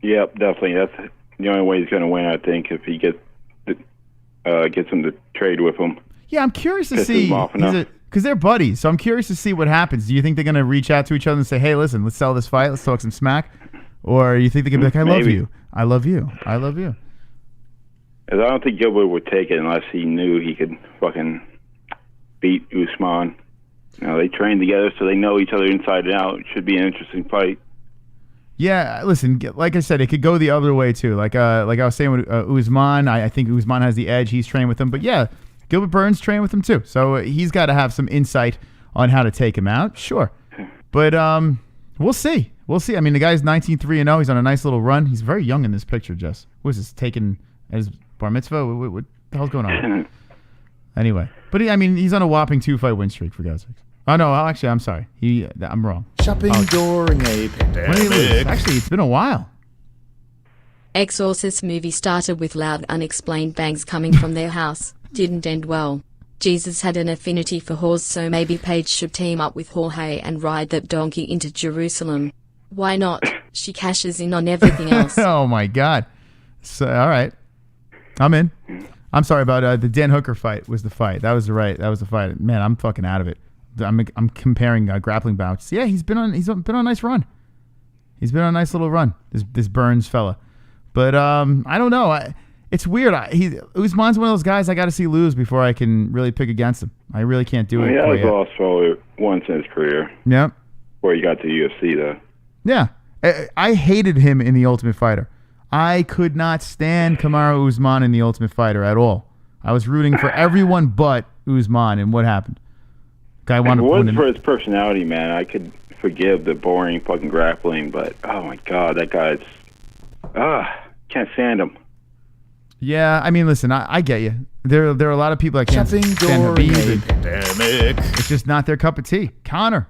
Yep, definitely. That's the only way he's going to win, I think, if he gets him to trade with him. Yeah, I'm curious to see, because they're buddies, so I'm curious to see what happens. Do you think they're going to reach out to each other and say, hey, listen, let's sell this fight, let's talk some smack? Or you think they're going to be like, I love you, I love you, I love you? Because I don't think Gilbert would take it unless he knew he could fucking beat Usman. You know, they train together, so they know each other inside and out. It should be an interesting fight. Yeah, listen, like I said, it could go the other way too. Like I was saying with Usman, I think Usman has the edge. He's trained with him, but yeah, Gilbert Burns trained with him too. So he's got to have some insight on how to take him out. Sure, but we'll see. We'll see. I mean, the guy's 19-3-0. He's on a nice little run. He's very young in this picture. Jess, what is this taken as bar mitzvah? What the hell's going on? Anyway, but he's on a whopping 2-fight win streak for God's sakes. Oh, no, actually, I'm sorry. I'm wrong. Shopping during a pandemic. When did he lose? Actually, it's been a while. Exorcist movie started with loud, unexplained bangs coming from their house. Didn't end well. Jesus had an affinity for whores, so maybe Paige should team up with Jorge and ride that donkey into Jerusalem. Why not? She cashes in on everything else. Oh, my God. So, all right. I'm in. I'm sorry about the Dan Hooker fight was the fight. That was the fight. Man, I'm fucking out of it. I'm comparing grappling bouts. Yeah, he's been on a nice run. He's been on a nice little run. This Burns fella, but I don't know. It's weird. Usman's one of those guys I got to see lose before I can really pick against him. I really can't do it. He has lost probably once in his career. Yep. Before he got to UFC though. Yeah, I hated him in The Ultimate Fighter. I could not stand Kamaru Usman in The Ultimate Fighter at all. I was rooting for everyone but Usman, and what happened? Guy wanted to win. For his personality, man, I could forgive the boring fucking grappling, but oh my god, that guy's can't stand him. Yeah, I mean, listen, I get you. There are a lot of people that can't stand Habib. Pandemic. It's just not their cup of tea. Conor.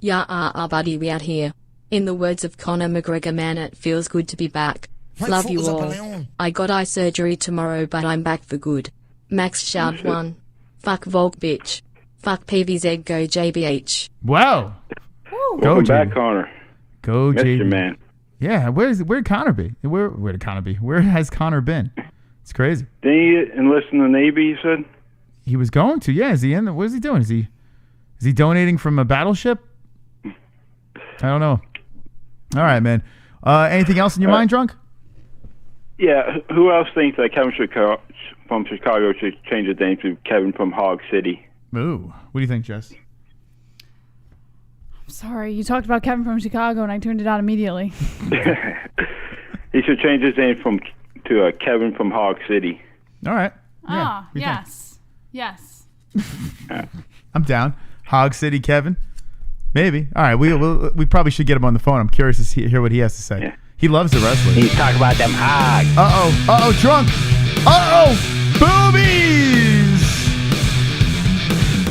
Yeah, buddy, we out here. In the words of Conor McGregor, man, it feels good to be back. Love you all. I got eye surgery tomorrow, but I'm back for good. Max shout one. Fuck Volk, bitch. Fuck PVZ, go JBH. Wow. Welcome back, Conor. Go JBH. Mr. Man. Yeah, where'd Conor be? Where did Conor be? Where has Conor been? It's crazy. Didn't he enlist in the Navy, you said? He was going to, yeah. Is he in? What is he doing? Is he donating from a battleship? I don't know. All right, man. Anything else in your mind, Drunk? Yeah, who else thinks that Kevin from Chicago should change his name to Kevin from Hog City? Ooh. What do you think, Jess? Sorry, you talked about Kevin from Chicago and I tuned it out immediately. He should change his name to Kevin from Hog City. All right. Yeah, yes. Yes. I'm down. Hog City Kevin. Maybe. All right, we probably should get him on the phone. I'm curious to hear what he has to say. Yeah. He loves the wrestling. He's talking about them hogs. Uh-oh, Drunk. Uh-oh, boobies.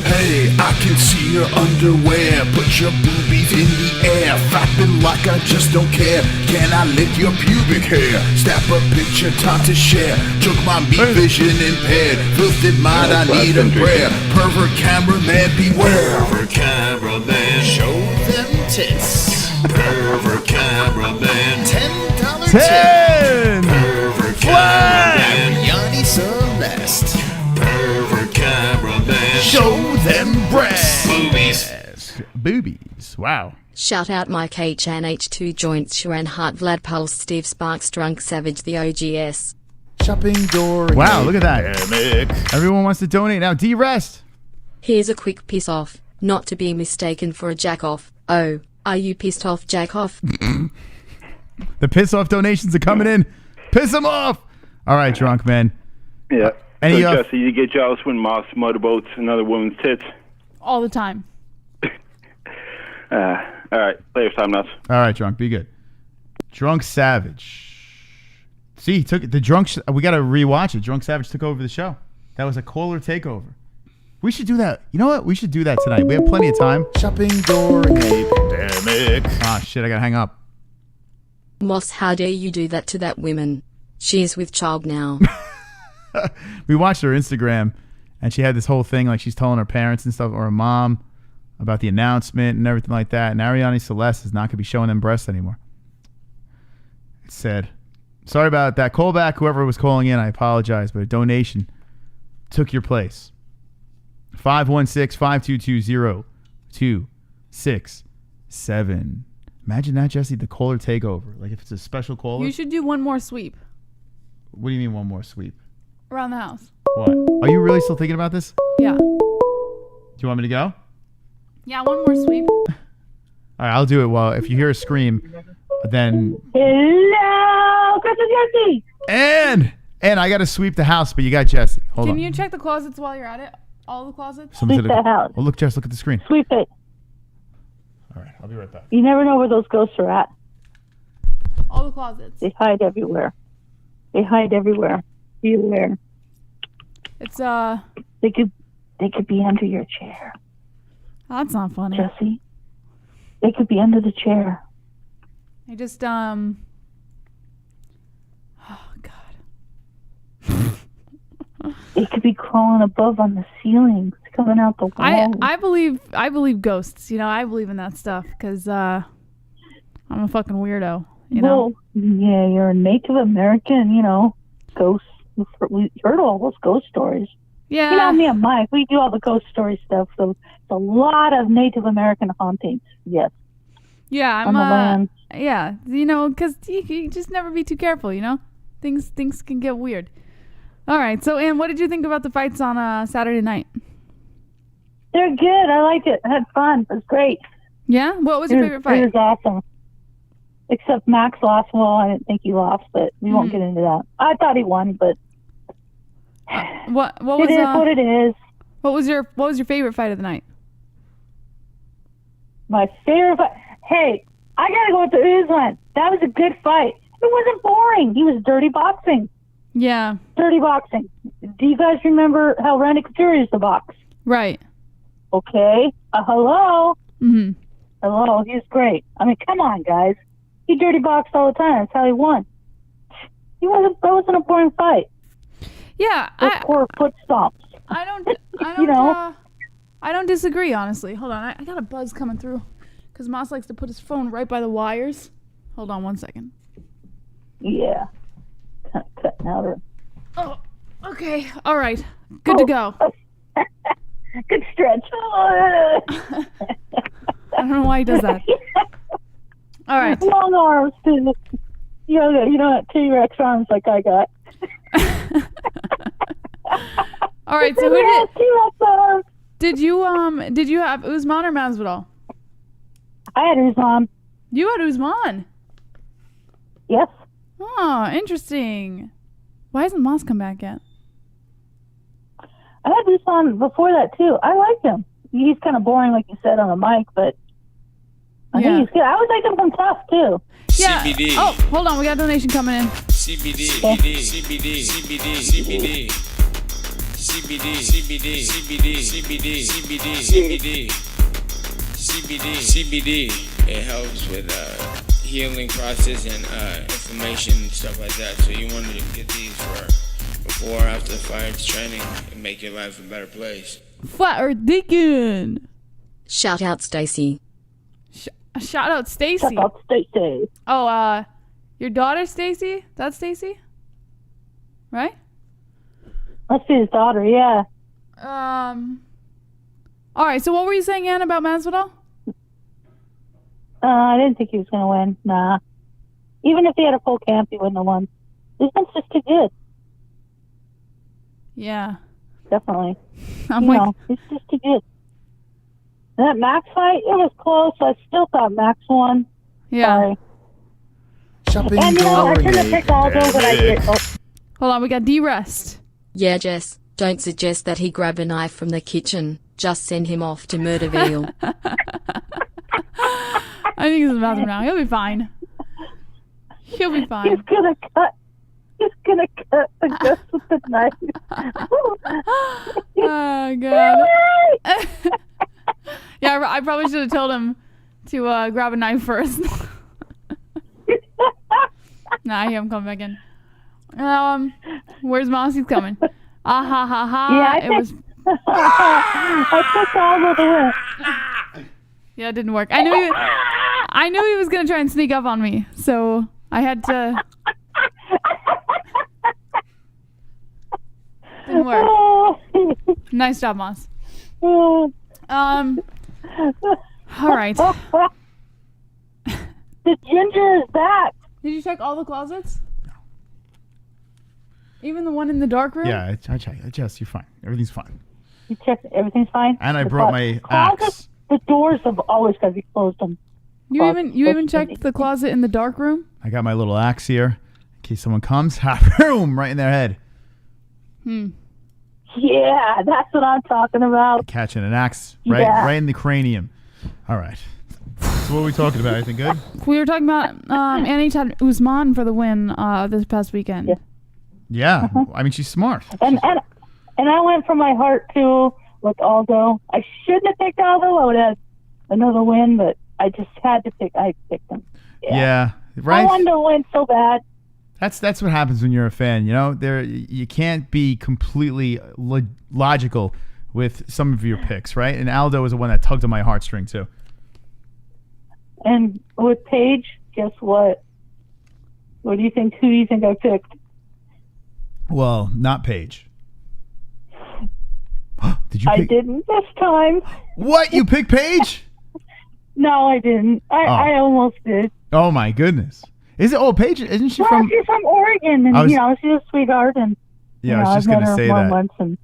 Hey, I can see your underwear. Put your boobies in the air, flapping like I just don't care. Can I lick your pubic hair? Snap a picture, time to share. Took my meat vision impaired. Filthy mind, I need a prayer. Pervert cameraman, beware. Pervert cameraman, show them tits. Pervert cameraman, $10 tip. Pervert cameraman, Yanni Celeste. Pervert cameraman, show them breasts. Boobies. Boobies. Wow. Shout out Mike H and H2 Joints, Sharon Hart, Vlad Pulse, Steve Sparks, Drunk Savage, the OGS. Shopping door. Wow, look at that. Everyone wants to donate. Now, D-Rest. Here's a quick piss off, not to be mistaken for a jack off. Oh, are you pissed off, jack off? The piss off donations are coming in. Piss them off. All right, Drunk man. Yeah. So, Jesse, you get jealous when Moss motorboats another woman's tits? All the time. All right, players time nuts. All right, Drunk, be good. Drunk Savage. See, he took it. The Drunk. We got to rewatch it. Drunk Savage took over the show. That was a caller takeover. We should do that. You know what? We should do that tonight. We have plenty of time. Shopping during a pandemic. Ah, shit, I got to hang up. Moss, how dare you do that to that woman? She is with child now. We watched her Instagram, and she had this whole thing like she's telling her parents and stuff, or her mom, about the announcement and everything like that. And Ariane Celeste is not going to be showing them breasts anymore. It's sad. Sorry about that. Call back, whoever was calling in. I apologize, but a donation took your place. 516-522-0267. Imagine that, Jesse, the caller takeover. Like if it's a special caller. You should do one more sweep. What do you mean one more sweep? Around the house. What? Are you really still thinking about this? Yeah. Do you want me to go? Yeah, one more sweep. All right, I'll do it. Well, if you hear a scream, then... Hello, Chris and Jesse. And I got to sweep the house, but you got Jesse. Hold on. Can you check the closets while you're at it? All the closets? Sweep the house. Oh, look, Jess, look at the screen. Sweep it. All right, I'll be right back. You never know where those ghosts are at. All the closets. They hide everywhere. They hide everywhere. Beware. It's They could be under your chair. That's not funny. Jesse. They could be under the chair. I just oh God. They could be crawling above on the ceilings, coming out the walls. I believe ghosts. You know, I believe in that stuff because I'm a fucking weirdo. You know. Yeah, you're a Native American. You know, ghosts. we heard all those ghost stories. Yeah. You know, me and Mike, we do all the ghost story stuff. So it's a lot of Native American hauntings. Yes. Yeah, on the land. Yeah, you know, because you just never be too careful, you know? Things can get weird. All right, so Ann, what did you think about the fights on Saturday night? They're good. I liked it. I had fun. It was great. Yeah? What was your favorite fight? It was awesome. Except Max lost. Well, I didn't think he lost, but we won't get into that. I thought he won, but what was it is what it is. What was your favorite fight of the night? My favorite fight. Hey, I gotta go with the Usman. That was a good fight. It wasn't boring. He was dirty boxing. Yeah. Dirty boxing. Do you guys remember how Randy Couture used to box? Right. Okay. Hello. Mm-hmm. Hello. He was great. I mean, come on, guys. He dirty boxed all the time. That's how he won. That wasn't a boring fight. Yeah. Or foot stomps. I don't. You know. I don't disagree, honestly. Hold on. I got a buzz coming through. Because Moss likes to put his phone right by the wires. Hold on 1 second. Yeah. Kind of cutting out. Oh, okay. All right. Good to go. Good stretch. I don't know why he does that. All right. Long arms, too. You know, T-Rex arms like I got. All right. So who did you have Usman or Masvidal? I had Usman. You had Usman? Yes. Oh, interesting. Why hasn't Moss come back yet? I had Usman before that, too. I liked him. He's kind of boring, like you said, on the mic, but I think he's good. I would like him from tough, too. Yeah. CBD. Oh, hold on. We got a donation coming in. CBD, CBD, CBD, CBD, CBD. CBD, CBD, CBD, CBD, CBD, CBD. CBD. It helps with healing process and inflammation and stuff like that. So you want to get these for before or after the fight training and make your life a better place. Flat Earth Deacon. Shout out Stacy. Shout out Stacy. Shout out Stacy. Oh, your daughter Stacy? That's Stacy? Right? Must be his daughter, yeah. All right, so what were you saying, Ann, about Masvidal? I didn't think he was going to win. Nah. Even if he had a full camp, he wouldn't have won. This one's just too good. Yeah. Definitely. I'm it's just too good. That Max fight, it was close. I still thought Max won. Yeah. Sorry. And I shouldn't have picked Aldo, but I did. Oh. Hold on, we got D-Rest. Yeah, Jess, don't suggest that he grab a knife from the kitchen. Just send him off to Murderville. I think he's in the bathroom now. He'll be fine. He'll be fine. He's gonna cut the ghost with the knife. Oh, God. Yeah, I probably should have told him to grab a knife first. Nah, I hear him coming back in. Where's Mossy's coming? Ah ha ha ha. Yeah, I took Aldo to win. Yeah, it didn't work. I knew he was gonna try and sneak up on me, so I had to. Didn't work. Nice job, Moss. All right. The ginger is back. Did you check all the closets? No. Even the one in the dark room? Yeah, I checked. Jess, you're fine. Everything's fine. You checked everything's fine? And I brought my axe. The doors have always got to be closed. You even checked the closet in the dark room? I got my little axe here in case someone comes. Boom! Right in their head. Yeah, that's what I'm talking about. Catching an axe right in the cranium. All right. So what are we talking about? Anything good? We were talking about Annie had Usman for the win this past weekend. Yeah. I mean, she's smart. And I went from my heart too with Aldo. I shouldn't have picked Aldo. I would have another win, but I just had to pick. I picked him. Yeah. Right. I wanted to win so bad. That's what happens when you're a fan. You know, you can't be completely logical with some of your picks, right? And Aldo was the one that tugged on my heartstring too. And with Paige, guess what? What do you think? Who do you think I picked? Well, not Paige. Did you? I didn't this time. What? You picked Paige? No, I didn't. I almost did. Oh my goodness! Is it? Oh, Paige, isn't she Well, from? she's from Oregon, and she's a sweetheart, and Yeah, I was just I've met gonna her say more that. once, and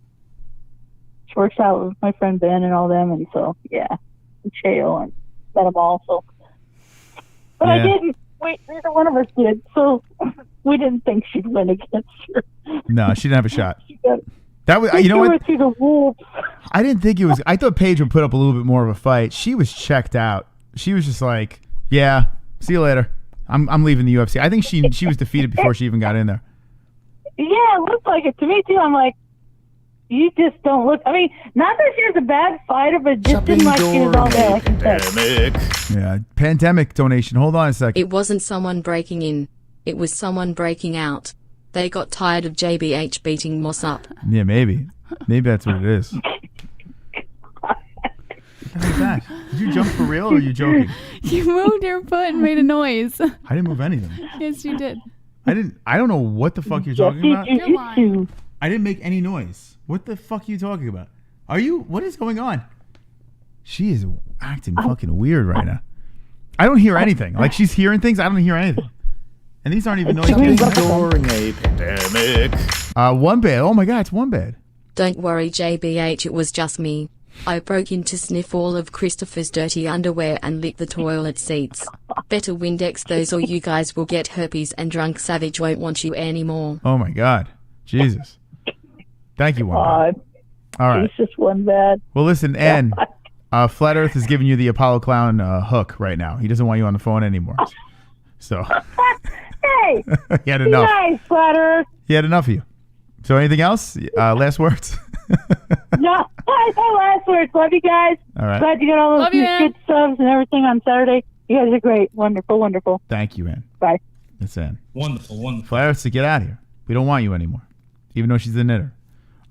she works out with my friend Ben and all them, and so and Cheo, and met them all. So, but I didn't. Neither one of us did. So we didn't think she'd win against her. No, she didn't have a shot. Got, That was, you know what? To the wolves. I didn't think it was. I thought Paige would put up a little bit more of a fight. She was checked out. She was just like, "Yeah, see you later. I'm leaving the UFC." I think she was defeated before she even got in there. Yeah, it looked like it to me too. I'm like, you just don't look. I mean, not that she was a bad fighter, but just didn't like she was all there. Like you said. Yeah, pandemic donation. Hold on a second. It wasn't someone breaking in. It was someone breaking out. They got tired of JBH beating Moss up. Yeah, maybe that's what it is. What the hell is that? Did you jump for real or are you joking? You moved your foot and made a noise. I didn't move anything. Yes, you did. I don't know what the fuck you're talking about. You're lying. I didn't make any noise. What the fuck are you talking about? What is going on? She is acting fucking weird right now. I don't hear anything. Like she's hearing things. I don't hear anything. And these aren't even noises. During a pandemic. One bed. Oh my God, it's one bed. Don't worry, JBH, it was just me. I broke in to sniff all of Christopher's dirty underwear and lick the toilet seats. Better Windex those or you guys will get herpes and Drunk Savage won't want you anymore. Oh my God. Jesus. Thank you, one bed. All right. It's just one bad. Well, listen, Ann, Flat Earth is giving you the Apollo Clown hook right now. He doesn't want you on the phone anymore. So. Hey, he had enough. Nice, Flat Earth. He had enough of you. So anything else? Last words? No last words. Love you guys. All right. Glad you got all those good subs and everything on Saturday. You guys are great. Wonderful, wonderful. Thank you, Ann. Bye. That's Ann. Wonderful. Flat Earth, to get out of here. We don't want you anymore, even though she's a knitter.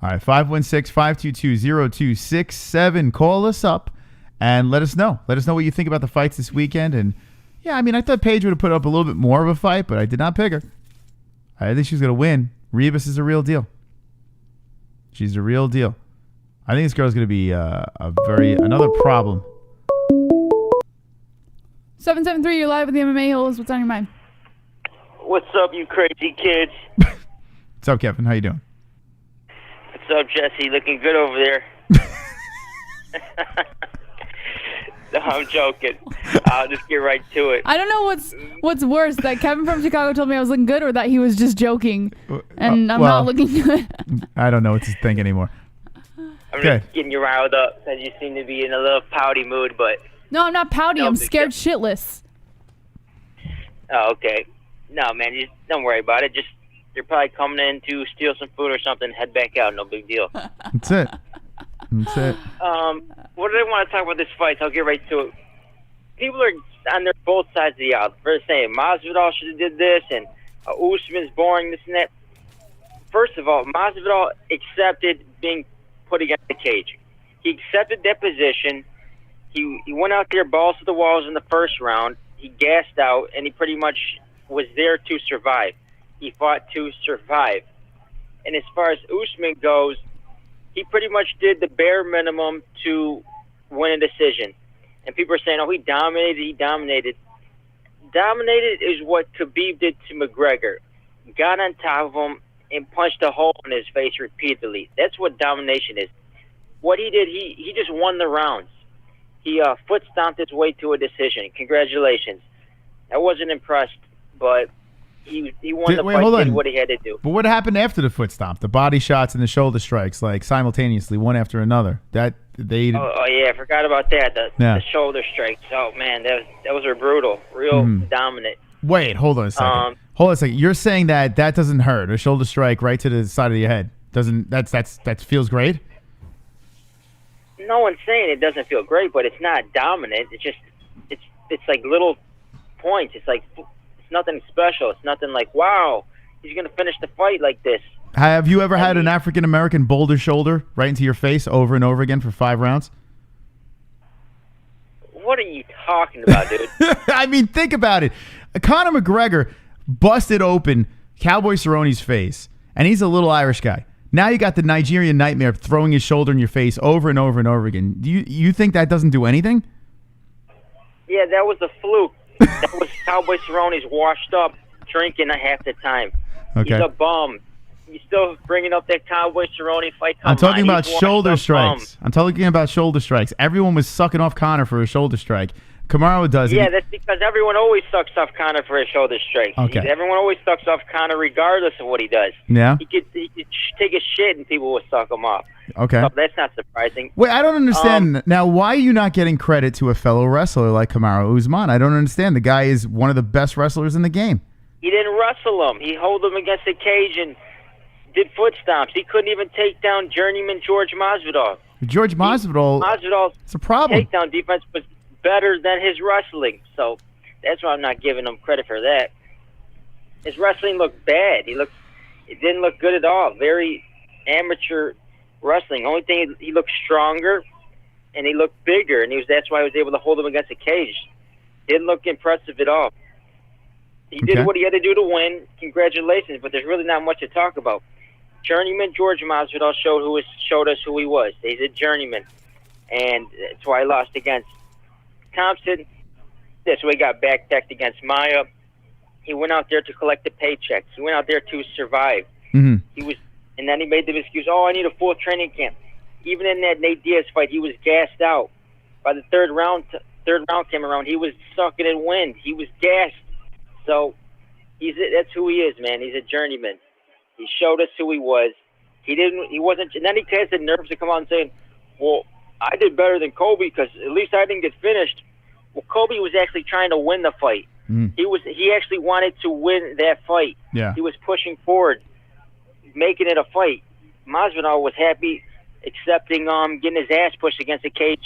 All right, 516-522-0267. Call us up and let us know. Let us know what you think about the fights this weekend. And yeah, I mean, I thought Paige would have put up a little bit more of a fight, but I did not pick her. I think she's going to win. Rebus is a real deal. She's a real deal. I think this girl's going to be another problem. 773, you're live with the MMA Holes. What's on your mind? What's up, you crazy kids? What's up, Kevin? How you doing? What's up, Jesse? Looking good over there. No, I'm joking. I'll just get right to it. I don't know what's worse, that Kevin from Chicago told me I was looking good or that he was just joking and I'm not looking good. I don't know what to think anymore. I'm just getting you riled up because you seem to be in a little pouty mood, but... No, I'm not pouty. I'm scared shitless. Oh, okay. No, man, just don't worry about it. Just you're probably coming in to steal some food or something. Head back out. No big deal. That's it. That's it. What did I want to talk about this fight? I'll get right to it. People are on their both sides of the aisle. First saying Masvidal should have did this, and Usman's boring, this and that. First of all, Masvidal accepted being put against the cage. He accepted that position. He went out there balls to the walls in the first round. He gassed out, and he pretty much was there to survive. He fought to survive. And as far as Usman goes, he pretty much did the bare minimum to win a decision. And people are saying, oh, he dominated. Dominated is what Khabib did to McGregor. Got on top of him and punched a hole in his face repeatedly. That's what domination is. What he did, he just won the rounds. He foot stomped his way to a decision. Congratulations. I wasn't impressed, but he won the fight, did what he had to do. But what happened after the foot stomp? The body shots and the shoulder strikes, like simultaneously, one after another. Oh yeah, I forgot about that. The shoulder strikes. Oh man, those were brutal. Real dominant. Wait, hold on a second. You're saying that doesn't hurt? A shoulder strike right to the side of your head that feels great? No one's saying it doesn't feel great, but it's not dominant. It's just it's like little points. It's like it's nothing special. It's nothing like, wow, he's gonna finish the fight like this. Have you ever had an African American boulder shoulder right into your face over and over again for 5 rounds? What are you talking about, dude? I mean, think about it. Conor McGregor busted open Cowboy Cerrone's face, and he's a little Irish guy. Now you got the Nigerian Nightmare throwing his shoulder in your face over and over and over again. Do you think that doesn't do anything? Yeah, that was a fluke. That was Cowboy Cerrone's washed up, drinking half the time. Okay. He's a bum. He's still bringing up that Cowboy Cerrone fight. I'm talking about shoulder strikes. I'm talking about shoulder strikes. Everyone was sucking off Conor for a shoulder strike. Kamaru does it. Yeah, that's because everyone always sucks off Conor for his shoulder strikes. Okay. Everyone always sucks off Conor regardless of what he does. Yeah. He could take a shit and people will suck him off. Okay. So that's not surprising. Wait, I don't understand. Now, why are you not getting credit to a fellow wrestler like Kamaru Usman? I don't understand. The guy is one of the best wrestlers in the game. He didn't wrestle him. He held him against the cage and did foot stomps. He couldn't even take down journeyman Jorge Masvidal. George Masvidal, it's a problem. Takedown defense was better than his wrestling, so that's why I'm not giving him credit for that. His wrestling looked bad. It didn't look good at all. Very amateur wrestling. Only thing, he looked stronger and he looked bigger, and that's why he was able to hold him against the cage. Didn't look impressive at all. He did what he had to do to win. Congratulations, but there's really not much to talk about. Journeyman Jorge Masvidal showed us who he was. He's a journeyman, and that's why I lost against Thompson. That's why he got backpacked against Maya. He went out there to collect the paychecks. He went out there to survive. And then he made the excuse, I need a full training camp. Even in that Nate Diaz fight, he was gassed out. By the third round came around, he was sucking in wind. He was gassed. So that's who he is, man. He's a journeyman. He showed us who he was. And then he has the nerves to come out and saying, well, I did better than Colby because at least I didn't get finished. Well, Colby was actually trying to win the fight. He actually wanted to win that fight. Yeah. He was pushing forward, making it a fight. Masvidal was happy accepting getting his ass pushed against the cage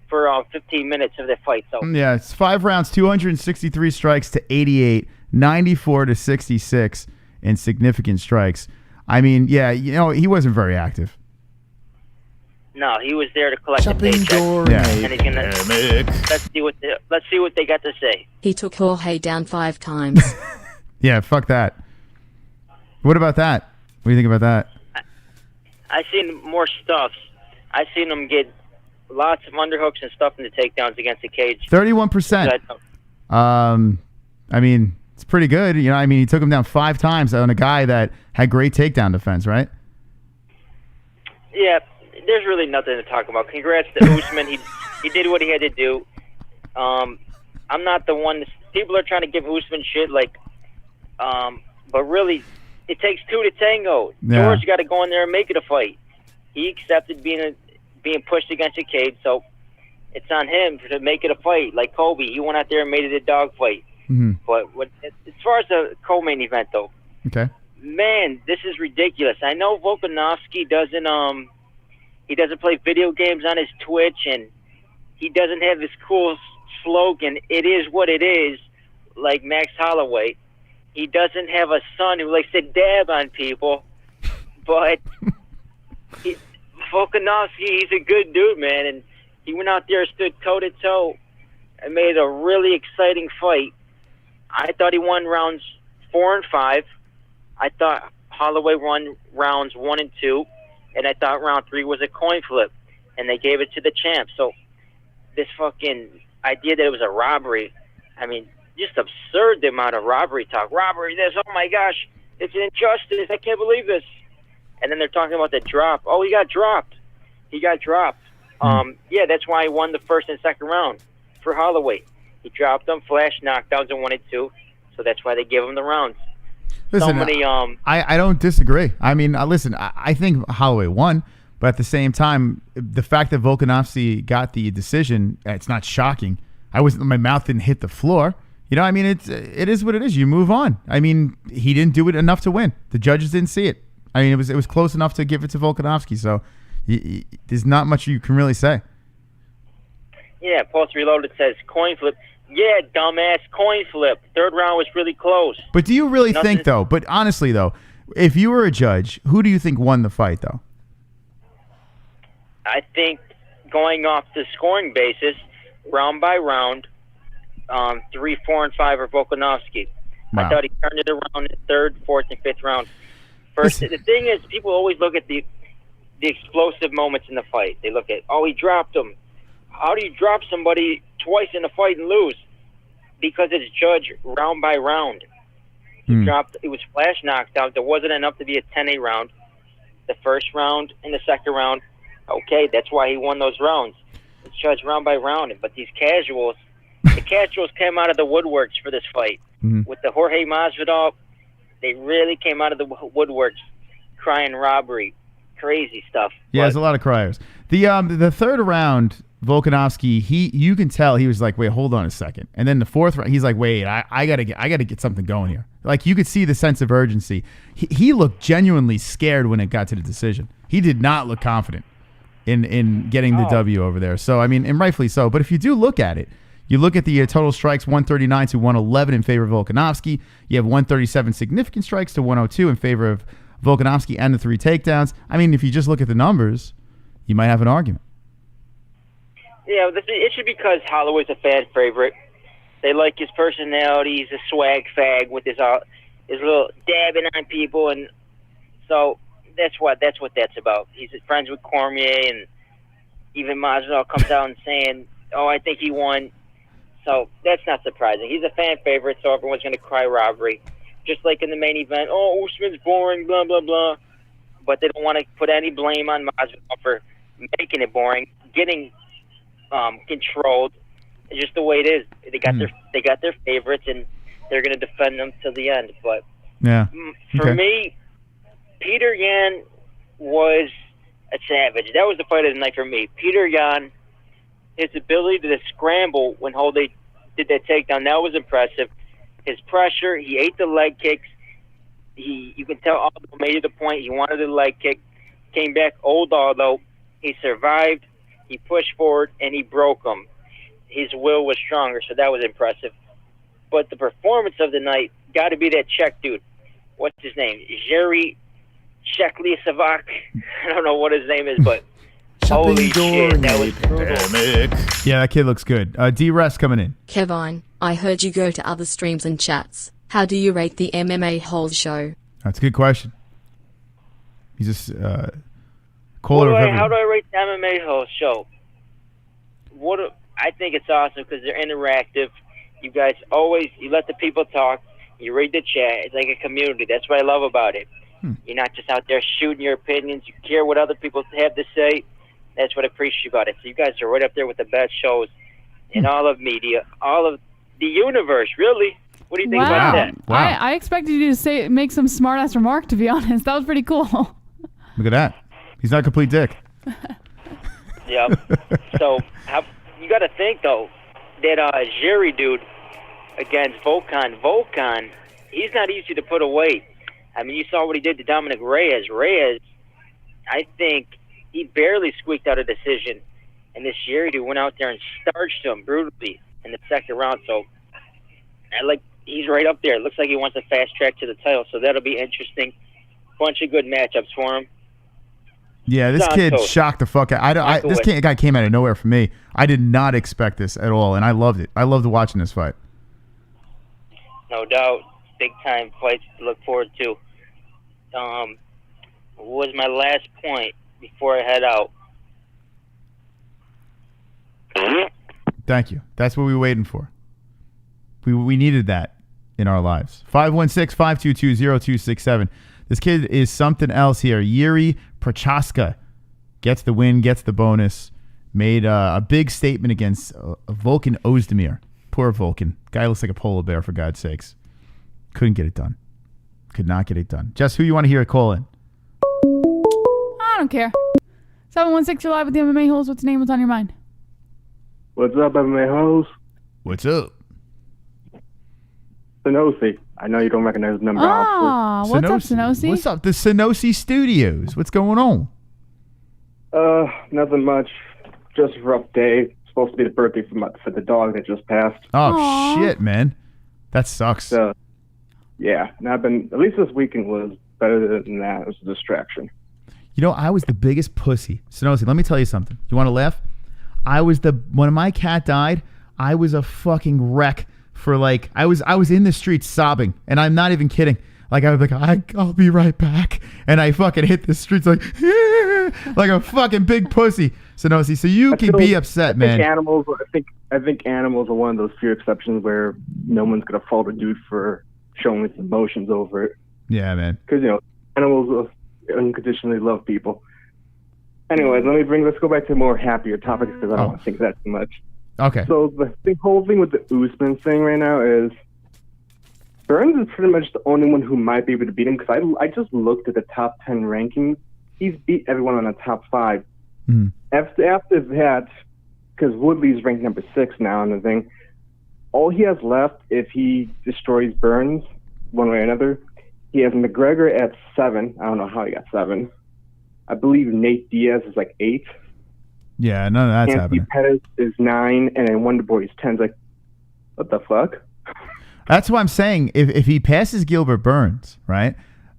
for 15 minutes of the fight. So yeah, it's 5 rounds, 263 strikes to 88, 94 to 66 in significant strikes. I mean, yeah, he wasn't very active. No, he was there to collect the paycheck. And he's gonna let's see what they got to say. He took Jorge down 5 times. Yeah, fuck that. What about that? What do you think about that? I seen more stuff. I seen him get lots of underhooks and stuff in the takedowns against the cage. 31%. I mean, it's pretty good. He took him down 5 times on a guy that had great takedown defense, right? Yeah, there's really nothing to talk about. Congrats to Usman. He did what he had to do. I'm not the one. People are trying to give Usman shit, but really, it takes 2 to tango. Yeah. George got to go in there and make it a fight. He accepted being pushed against the cage, so it's on him to make it a fight. Like Colby, he went out there and made it a dog fight. But as far as the co-main event, though, man, this is ridiculous. I know Volkanovski doesn't play video games on his Twitch, and he doesn't have this cool slogan, "It is what it is," like Max Holloway. He doesn't have a son who likes to dab on people, but Volkanovski, he's a good dude, man, and he went out there, stood toe-to-toe, and made a really exciting fight. I thought he won rounds 4 and 5. I thought Holloway won rounds 1 and 2, and I thought round 3 was a coin flip, and they gave it to the champ. So this fucking idea that it was a robbery, I mean, just absurd the amount of robbery talk. Robbery this, oh my gosh, it's an injustice, I can't believe this. And then they're talking about the drop. Oh, he got dropped. Yeah, that's why he won the first and second round for Holloway. He dropped them, flash knockdowns in 1 and 2, so that's why they give him the rounds. Listen, I don't disagree. I mean, listen, I think Holloway won, but at the same time, the fact that Volkanovski got the decision, it's not shocking. My mouth didn't hit the floor. I mean, it is what it is. You move on. I mean, he didn't do it enough to win. The judges didn't see it. I mean, it was close enough to give it to Volkanovski, so there's not much you can really say. Yeah, Pulse Reloaded says coin flip. Yeah, dumbass, coin flip. Third round was really close. But do you really think, though, but honestly, though, if you were a judge, who do you think won the fight, though? I think going off the scoring basis, round by round, 3, 4, and 5 are Volkanovski. Wow. I thought he turned it around in the 3rd, 4th, and 5th round. First, the thing is, people always look at the explosive moments in the fight. They look at, oh, he dropped him. How do you drop somebody twice in a fight and lose? Because it's judged round by round. He dropped. It was flash knocked out. There wasn't enough to be a 10-8 round. The first round and the second round, okay, that's why he won those rounds. It's judged round by round. But these casuals, the casuals came out of the woodworks for this fight. With the Jorge Masvidal, they really came out of the woodworks crying robbery. Crazy stuff. Yeah, there's a lot of criers. The third round, Volkanovski, you can tell he was like, wait, hold on a second. And then the fourth round, he's like, wait, I gotta get something going here. Like, you could see the sense of urgency. He looked genuinely scared when it got to the decision. He did not look confident in getting the W over there. So I mean, and rightfully so. But if you do look at it, you look at the total strikes, 139 to 111 in favor of Volkanovski. You have 137 significant strikes to 102 in favor of Volkanovski and the 3 takedowns. I mean, if you just look at the numbers, you might have an argument. Yeah, it should be because Holloway's a fan favorite. They like his personality. He's a swag fag with his little dabbing on people, and so that's what that's about. He's friends with Cormier, and even Masvidal comes out and saying, "Oh, I think he won." So that's not surprising. He's a fan favorite, so everyone's going to cry robbery. Just like in the main event, oh, Usman's boring, blah, blah, blah. But they don't want to put any blame on Masvidal for making it boring, getting controlled. It's just the way it is. They got their favorites, and they're going to defend them till the end. But yeah, for me, Peter Yan was a savage. That was the fight of the night for me. Peter Yan, his ability to scramble when Holloway did that takedown, that was impressive. His pressure, he ate the leg kicks. You can tell Aldo made it the point. He wanted the leg kick. Came back old Aldo. He survived. He pushed forward, and he broke him. His will was stronger, so that was impressive. But the performance of the night got to be that Czech dude. What's his name? Jerry Shekliasavak. I don't know what his name is, but holy shit, that was brutal. Yeah, that kid looks good. D-Rest coming in. Kevin, I heard you go to other streams and chats. How do you rate the MMA-Holes show? That's a good question. He's just caller of everyone. How do I rate the MMA-Holes show? I think it's awesome because they're interactive. You guys you let the people talk. You read the chat. It's like a community. That's what I love about it. You're not just out there shooting your opinions. You care what other people have to say. That's what I appreciate about it. So you guys are right up there with the best shows in all of media, all of the universe, really. What do you think about that? Wow. I expected you to make some smart-ass remark, to be honest. That was pretty cool. Look at that. He's not a complete dick. Yeah. So you got to think, though, that Jerry dude against Volkan, he's not easy to put away. I mean, you saw what he did to Dominic Reyes. Reyes, I think he barely squeaked out a decision. And this Jerry dude went out there and starched him brutally in the second round. So, he's right up there. It looks like he wants a fast track to the title. So that'll be interesting. Bunch of good matchups for him. Yeah, this kid shocked the fuck out. This guy came out of nowhere for me. I did not expect this at all, and I loved it. I loved watching this fight. No doubt. Big-time fights to look forward to. What was my last point before I head out? Thank you. That's what we were waiting for. We needed that in our lives. 516-522-0267. This kid is something else here. Yuri Prochaska gets the win, gets the bonus. Made a big statement against Volkan Ozdemir. Poor Volkan. Guy looks like a polar bear, for God's sakes. Couldn't get it done. Could not get it done. Jess, who you want to hear call in? I don't care. 716, you're live with the MMA Holes. What's your name? What's on your mind? What's up, MMA Holes? What's up? Sonosi. I know you don't recognize the number. What's up, Sonosi? What's up? The Sonosi Studios. What's going on? Nothing much. Just a rough day. It's supposed to be the birthday for the dog that just passed. Oh, shit, man. That sucks. Yeah. And at least this weekend was better than that. It was a distraction. You know, I was the biggest pussy. Sonosi, let me tell you something. You want to laugh? When my cat died, I was a fucking wreck for I was in the streets sobbing, and I'm not even kidding. Like I was like, I'll be right back, and I fucking hit the streets like a fucking big pussy. So no, see, so you can be upset, man. I think animals are one of those few exceptions where no one's gonna fault a dude for showing his emotions over it. Yeah, man. Because animals unconditionally love people. Anyways, let's go back to more happier topics because I don't want to think that too much. Okay. So the whole thing with the Usman thing right now is Burns is pretty much the only one who might be able to beat him because I just looked at the top 10 rankings. He's beat everyone on the top 5. Mm. After that, because Woodley's ranked number 6 now and the thing, all he has left if he destroys Burns one way or another, he has McGregor at 7. I don't know how he got 7. I believe Nate Diaz is like 8. Yeah, none of that's Anthony happening. Pettis is 9, and then Wonderboy is 10. It's like, what the fuck? That's why I'm saying if he passes Gilbert Burns, right,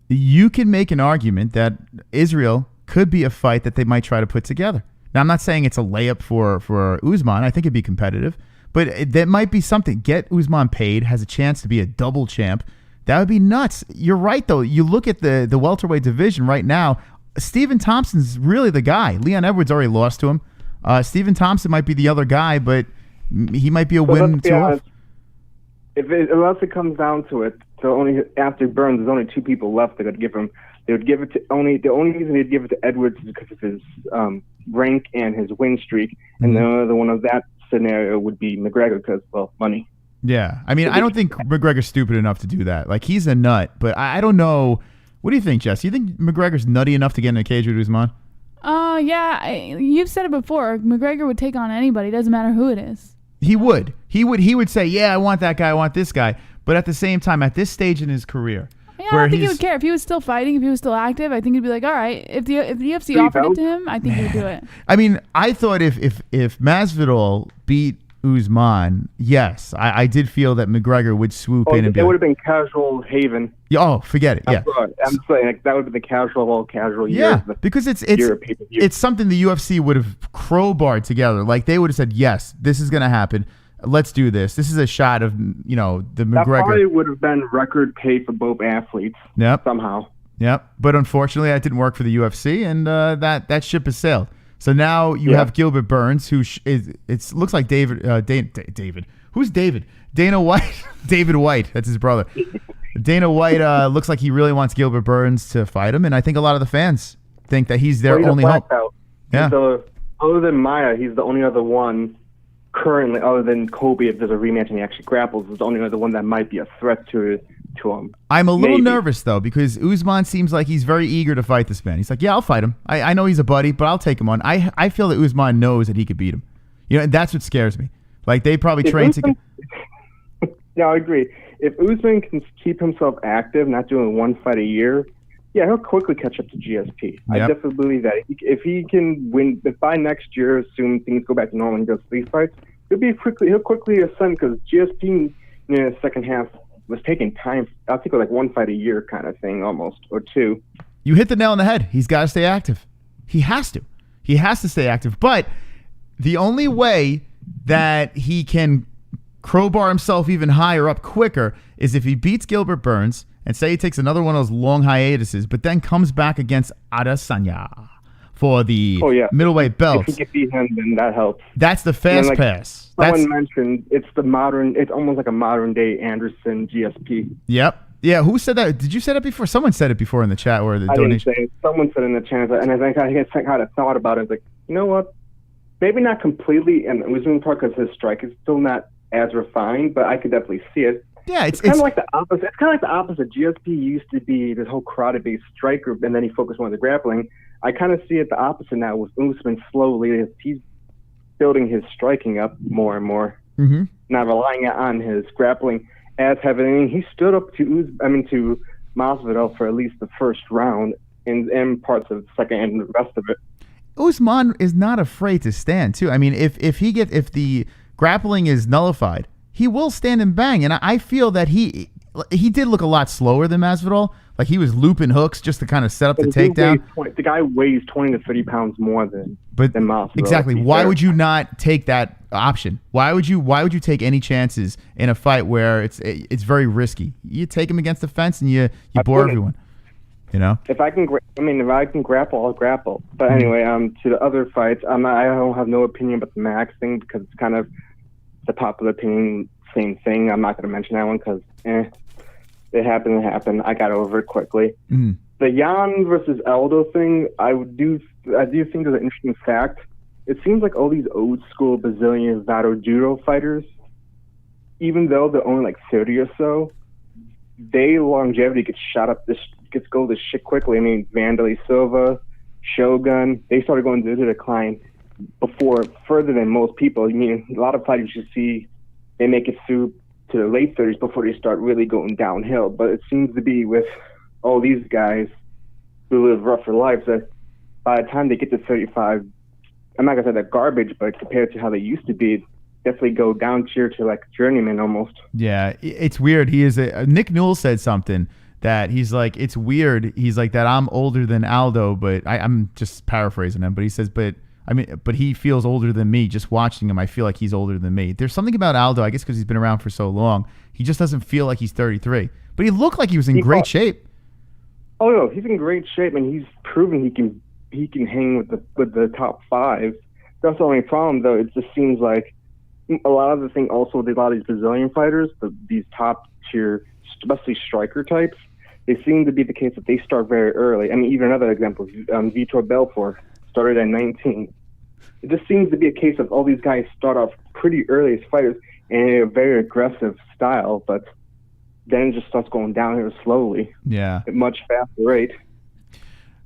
you can make an argument that Israel could be a fight that they might try to put together. Now, I'm not saying it's a layup for Usman. I think it'd be competitive, but that might be something. Get Usman paid, has a chance to be a double champ. That would be nuts. You're right, though. You look at the welterweight division right now. Stephen Thompson's really the guy. Leon Edwards already lost to him. Stephen Thompson might be the other guy, but he might be a win too off. Unless it comes down to it, so only after Burns, there's only 2 people left that could give him. They would give it to only the only reason they'd give it to Edwards is because of his rank and his win streak, and the other one of that scenario would be McGregor because, well, money. Yeah, I mean, I don't think McGregor's stupid enough to do that. Like, he's a nut, but I don't know. What do you think, Jess? You think McGregor's nutty enough to get in a cage with Usman? Yeah, you've said it before. McGregor would take on anybody. It doesn't matter who it is. He would say, yeah, I want that guy, I want this guy. But at the same time, at this stage in his career, yeah, I don't think he would care if he was still fighting, if he was still active. I think he'd be like, all right, if the UFC offered it to him, I think he would do it. I mean, I thought if Masvidal beat Usman, yes, I did feel that McGregor would swoop in and be. It would have been casual haven. Oh, forget it. Yeah, I'm saying like, that would have been the casual year. Yeah, because it's something the UFC would have crowbarred together. Like they would have said, yes, this is going to happen. Let's do this. This is a shot of the McGregor. That probably would have been record pay for both athletes. Yep. Somehow. Yep. But unfortunately, that didn't work for the UFC, and that ship has sailed. So now you have Gilbert Burns, who it looks like David. Who's David? Dana White. David White. That's his brother. Dana White looks like he really wants Gilbert Burns to fight him, and I think a lot of the fans think that he's their only hope. Yeah. Other than Maya, he's the only other one currently, other than Colby, if there's a rematch and he actually grapples, is the only other one that might be a threat to him. I'm a little nervous, though, because Usman seems like he's very eager to fight this man. He's like, yeah, I'll fight him. I know he's a buddy, but I'll take him on. I feel that Usman knows that he could beat him. And that's what scares me. Like, they probably train together. Yeah, I agree. If Usman can keep himself active, not doing one fight a year, yeah, he'll quickly catch up to GSP. I definitely believe that. If he can win, if by next year, assume things go back to normal and he does 3 fights, he'll quickly ascend because GSP in the second half was taking time. I think it was like 1 fight a year kind of thing, almost, or 2. You hit the nail on the head. He's got to stay active. He has to. He has to stay active. But the only way that he can crowbar himself even higher up quicker is if he beats Gilbert Burns and say he takes another one of those long hiatuses, but then comes back against Adesanya for the middleweight belt. If he can beat him, then that helps. That's the fast pass. Someone mentioned it's almost like a modern day Anderson GSP. Yep. Yeah, who said that? Did you say that before? Someone said it before in the chat or the donation. Didn't say it. Someone said it in the chat, and I think I kind of thought about it. It's like, you know what? Maybe not completely, and Usman part because his strike is still not as refined, but I could definitely see it. Yeah, it's kind of like the opposite. It's kind of like the opposite. GSP used to be this whole karate-based striker, and then he focused more on the grappling. I kind of see it the opposite now with Usman slowly. He's building his striking up more and more, not relying on his grappling as heavily. I mean, he stood up to Masvidal for at least the first round and parts of the second and the rest of it. Usman is not afraid to stand too. I mean, if the grappling is nullified, he will stand and bang. And I feel that he did look a lot slower than Masvidal, Like he was looping hooks just to kind of set up the takedown. The guy weighs 20 to 30 pounds more than Masvidal. Exactly. Why would you not take that option? Why would you take any chances in a fight where it's very risky? You take him against the fence and you bore everyone. You know. If I can grapple, I'll grapple. But anyway, to the other fights, I don't have no opinion about the Max thing because it's kind of the popular opinion, same thing. I'm not going to mention that one because it happened. I got over it quickly. Mm. The Jan versus Aldo thing, I do think there's an interesting fact. It seems like all these old school Brazilian Vado Judo fighters, even though they're only like 30 or so, their longevity gets go this shit quickly. I mean, Vanderlei Silva, Shogun, they started going through the decline further than most people. I mean, a lot of fighters you see, they make it through to the late 30s before they start really going downhill. But it seems to be with all these guys who live rougher lives that by the time they get to 35, I'm not gonna say they're garbage, but compared to how they used to be, definitely go down tier to like journeyman almost. Yeah, it's weird. Nick Newell said something that he's like, it's weird. He's like that I'm older than Aldo, but I'm just paraphrasing him. But he says, but he feels older than me. Just watching him, I feel like he's older than me. There's something about Aldo, I guess because he's been around for so long. He just doesn't feel like he's 33. But he looked like he was in great shape. Oh no, he's in great shape, and he's proven he can hang with the top 5. That's the only problem, though. It just seems like a lot of the thing also with a lot of these Brazilian fighters, these top tier, especially striker types, they seem to be the case that they start very early. I mean, even another example, Vitor Belfort started at 19. It just seems to be a case of all these guys start off pretty early as fighters in a very aggressive style, but then it just starts going downhill slowly. Yeah. At much faster rate.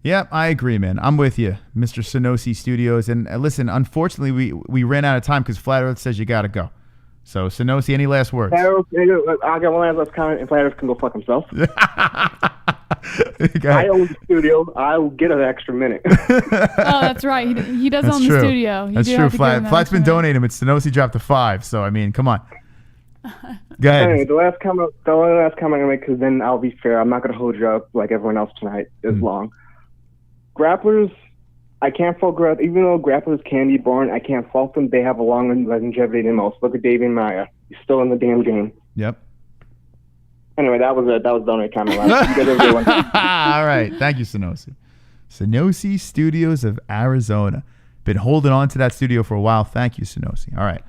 Yeah, I agree, man. I'm with you, Mr. Sonosi Studios. And listen, unfortunately, we ran out of time because Flat Earth says you got to go. So, Sonosi, any last words? I got one last comment, and Flat Earth can go fuck himself. I own the studio. I'll get an extra minute. Oh, that's right. He does own the studio. That's true. Flat's been donating, but Sonosi dropped to 5. So, I mean, come on. Go ahead. Anyway, the only last comment I'm going to make, because then I'll be fair. I'm not going to hold you up like everyone else tonight is long. Grapplers, I can't fault grapplers. Even though grapplers can be born, I can't fault them. They have a longer longevity than most. Look at David Maya. He's still in the damn game. Yep. Anyway, that was it. That was the only comment. All right. Thank you, Sonosi. Sonosi Studios of Arizona. Been holding on to that studio for a while. Thank you, Sonosi. All right.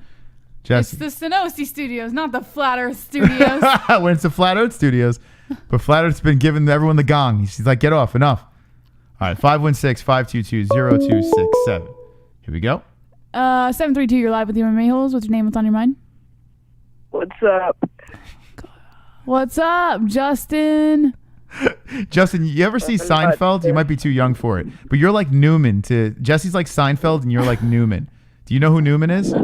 Jesse. It's the Sonosi Studios, not the Flat Earth Studios. When it's the Flat Earth Studios. But Flat Earth's been giving everyone the gong. He's like, get off. Enough. All right, 516-522-0267. Here we go. 732, you're live with the MMA-Holes. What's your name? What's on your mind? What's up? What's up, Justin? Justin, you ever see Seinfeld? You might be too young for it. But you're like Newman. Jesse's like Seinfeld, and you're like Newman. Do you know who Newman is?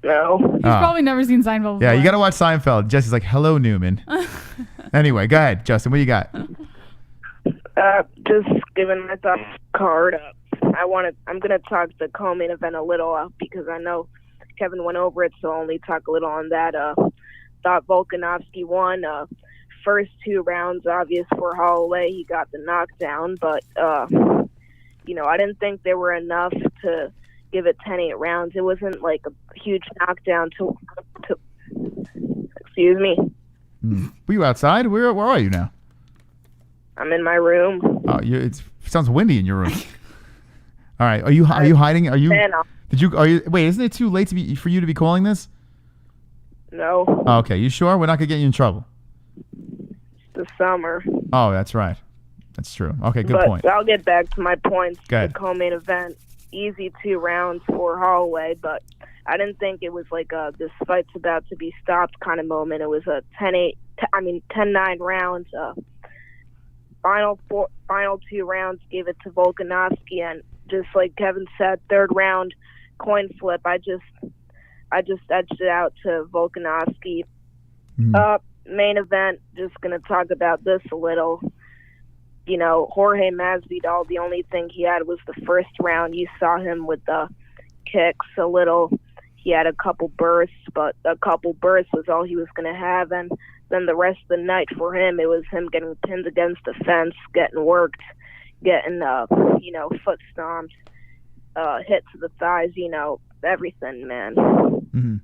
No. He's probably never seen Seinfeld before. Yeah, you got to watch Seinfeld. Jesse's like, hello, Newman. Anyway, go ahead, Justin. What do you got? Just giving my thoughts card up. I'm gonna talk the co-main event a little because I know Kevin went over it, so I'll only talk a little on that. Thought Volkanovski won. First 2 rounds, obvious for Holloway. He got the knockdown, but I didn't think there were enough to give it 10-8 rounds. It wasn't like a huge knockdown to excuse me. Were you outside? Where are you now? I'm in my room. Oh, it sounds windy in your room. All right, are you hiding? Wait, isn't it too late for you to be calling this? No. Oh, okay, you sure? We're not gonna get you in trouble. It's the summer. Oh, that's right. That's true. Okay, good point. I'll get back to my points. Go ahead. The co-main event, easy 2 rounds for Holloway, but I didn't think it was like this fight's about to be stopped kind of moment. It was a 10-9 rounds. Final 2 rounds gave it to Volkanovski, and just like Kevin said, 3rd round coin flip. I just edged it out to Volkanovski. Main event, just gonna talk about this a little. Jorge Masvidal, the only thing he had was the first round. You saw him with the kicks a little. he had a couple bursts, but a couple bursts was all he was going to have. And then the rest of the night for him, it was him getting pinned against the fence, getting worked, getting, foot stomped, hit to the thighs, everything, man. Mm-hmm.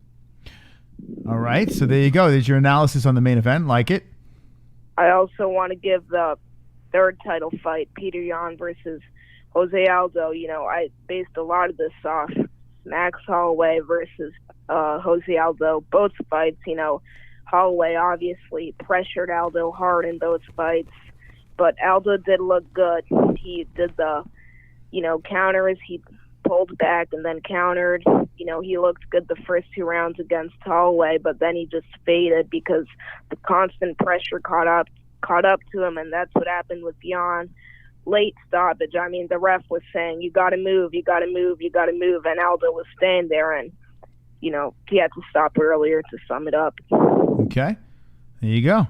All right, so there you go. There's your analysis on the main event. Like it? I also want to give the third title fight, Peter Yan versus Jose Aldo. I based a lot of this off Max Holloway versus Jose Aldo. Both fights, Holloway obviously pressured Aldo hard in those fights, but Aldo did look good. He did the, counters. He pulled back and then countered. He looked good the first 2 rounds against Holloway, but then he just faded because the constant pressure caught up to him, and that's what happened with Yan. Late stoppage. I mean, the ref was saying, you got to move, you got to move, you got to move, and Aldo was staying there, and, he had to stop earlier to sum it up. Okay. There you go.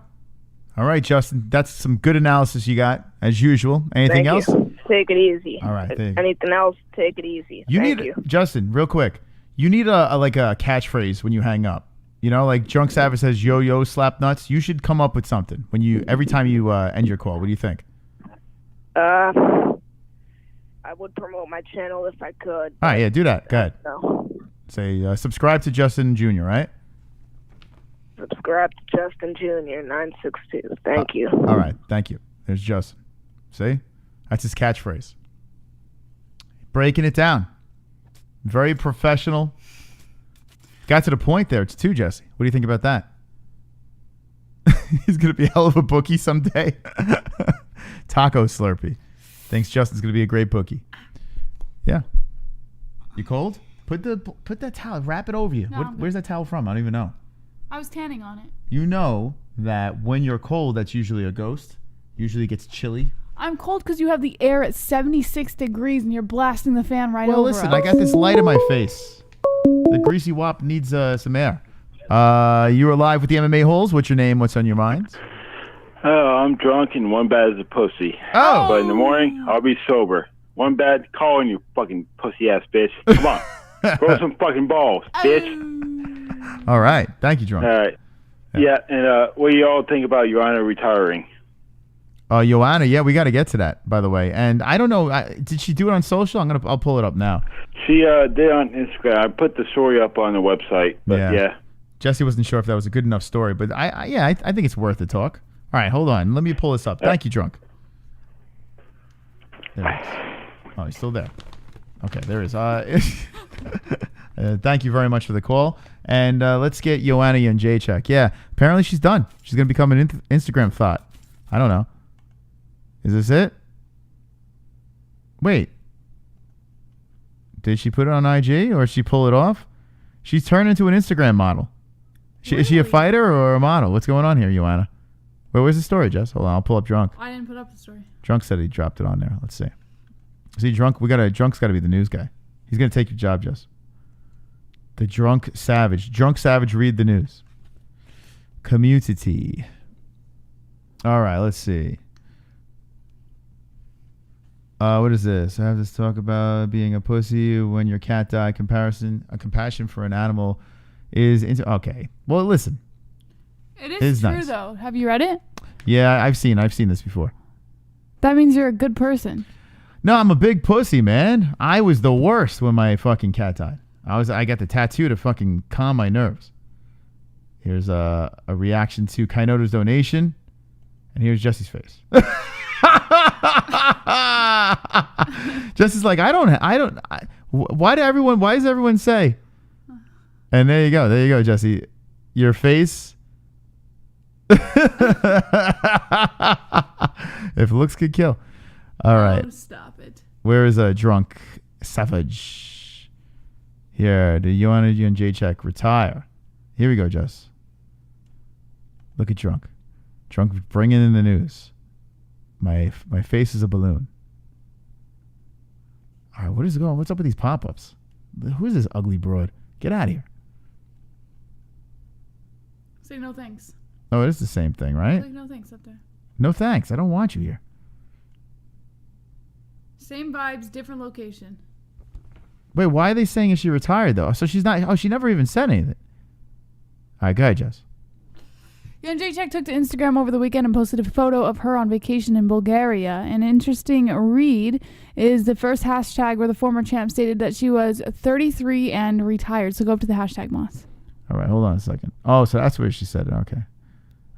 All right, Justin. That's some good analysis you got, as usual. Anything else? Take it easy. All right. Anything else, take it easy. Thank you. Justin, real quick. You need a catchphrase when you hang up. Like Drunk Savage says, yo, slap nuts. You should come up with something every time you end your call. What do you think? I would promote my channel if I could. All right, yeah, do that. Go ahead. No. Say, subscribe to Justin Jr., right? Subscribe to Justin Jr. 962. Thank you. All right, thank you. There's Justin. See? That's his catchphrase. Breaking it down. Very professional. Got to the point there. It's 2, Jesse. What do you think about that? He's going to be a hell of a bookie someday. Taco Slurpee. Thinks Justin's going to be a great bookie. Yeah. You cold? Put that towel, wrap it over you. No, Where's that towel from? I don't even know. I was tanning on it. You know that when you're cold, that's usually a ghost. Usually it gets chilly. I'm cold because you have the air at 76 degrees and you're blasting the fan right over us. Well, listen, I got this light in my face. The greasy wop needs some air. You are live with the MMA Holes. What's your name? What's on your mind? Oh, I'm drunk and one bad is a pussy. Oh. But in the morning, I'll be sober. One bad, calling you fucking pussy-ass bitch. Come on. Throw some fucking balls, bitch. All right. Thank you, drunk. All right. Yeah, and what do you all think about Joanna retiring? Joanna, yeah, we got to get to that, by the way. And I don't know, did she do it on social? I'll pull it up now. She did on Instagram. I put the story up on the website, but yeah. Jesse wasn't sure if that was a good enough story, but I think it's worth the talk. All right, hold on. Let me pull this up. Thank you, drunk. There it is. Oh, he's still there. Okay, there it is. Thank you very much for the call. And let's get Joanna Jedrzejczyk. Yeah, apparently she's done. She's going to become an Instagram thought. I don't know. Is this it? Wait. Did she put it on IG or did she pull it off? She's turned into an Instagram model. Is she a fighter or a model? What's going on here, Joanna? Where's the story, Jess? Hold on, I'll pull up Drunk. I didn't put up the story. Drunk said he dropped it on there. Let's see. See, Drunk's got to be the news guy. He's going to take your job, Jess. The Drunk Savage. Drunk Savage, read the news. Community. All right, let's see. What is this? I have this talk about being a pussy when your cat died. Compassion for an animal is okay. Well, listen. It is true, nice. though. Have you read it? Yeah, I've seen this before. That means you're a good person. No, I'm a big pussy, man. I was the worst when my fucking cat died. I got the tattoo to fucking calm my nerves. Here's a reaction to Kainota's donation, and here's Jesse's face. Jesse's like, why does everyone say? And there you go, Jesse. Your face. If looks could kill. All right. Oh, stop it. Where is a Drunk Savage? Here, the Joanna Jedrzejczyk retire. Here we go, Jess. Look at Drunk. Drunk bringing in the news. My face is a balloon. All right, what is going on? What's up with these pop-ups? Who is this ugly broad? Get out of here. Say no thanks. Oh, it is the same thing, right? Like no thanks up there. No thanks. I don't want you here. Same vibes, different location. Wait, why are they saying is she retired though? So she's not. Oh, she never even said anything. All right, go ahead, Jess. Jedrzejczyk took to Instagram over the weekend and posted a photo of her on vacation in Bulgaria. An interesting read is the first hashtag where the former champ stated that she was 33 and retired. So go up to the hashtag, Moss. All right, hold on a second. Oh, so that's where she said it. Okay.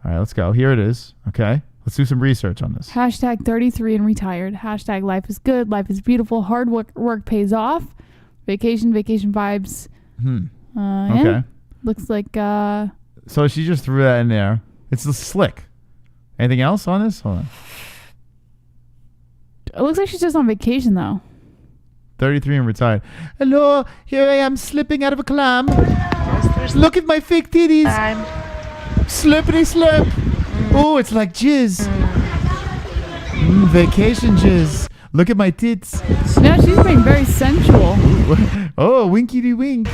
All right, let's go. Here it is. Okay. Let's do some research on this. Hashtag 33 and retired. Hashtag life is good. Life is beautiful. Hard work pays off. Vacation vibes. Okay. Yeah. Looks like... So she just threw that in there. It's slick. Anything else on this? Hold on. It looks like she's just on vacation, though. 33 and retired. Hello, here I am slipping out of a clam. Look at my fake titties. Slippity slip. Oh, it's like jizz. Vacation jizz. Look at my tits. Yeah, she's being very sensual. Oh, winky wink.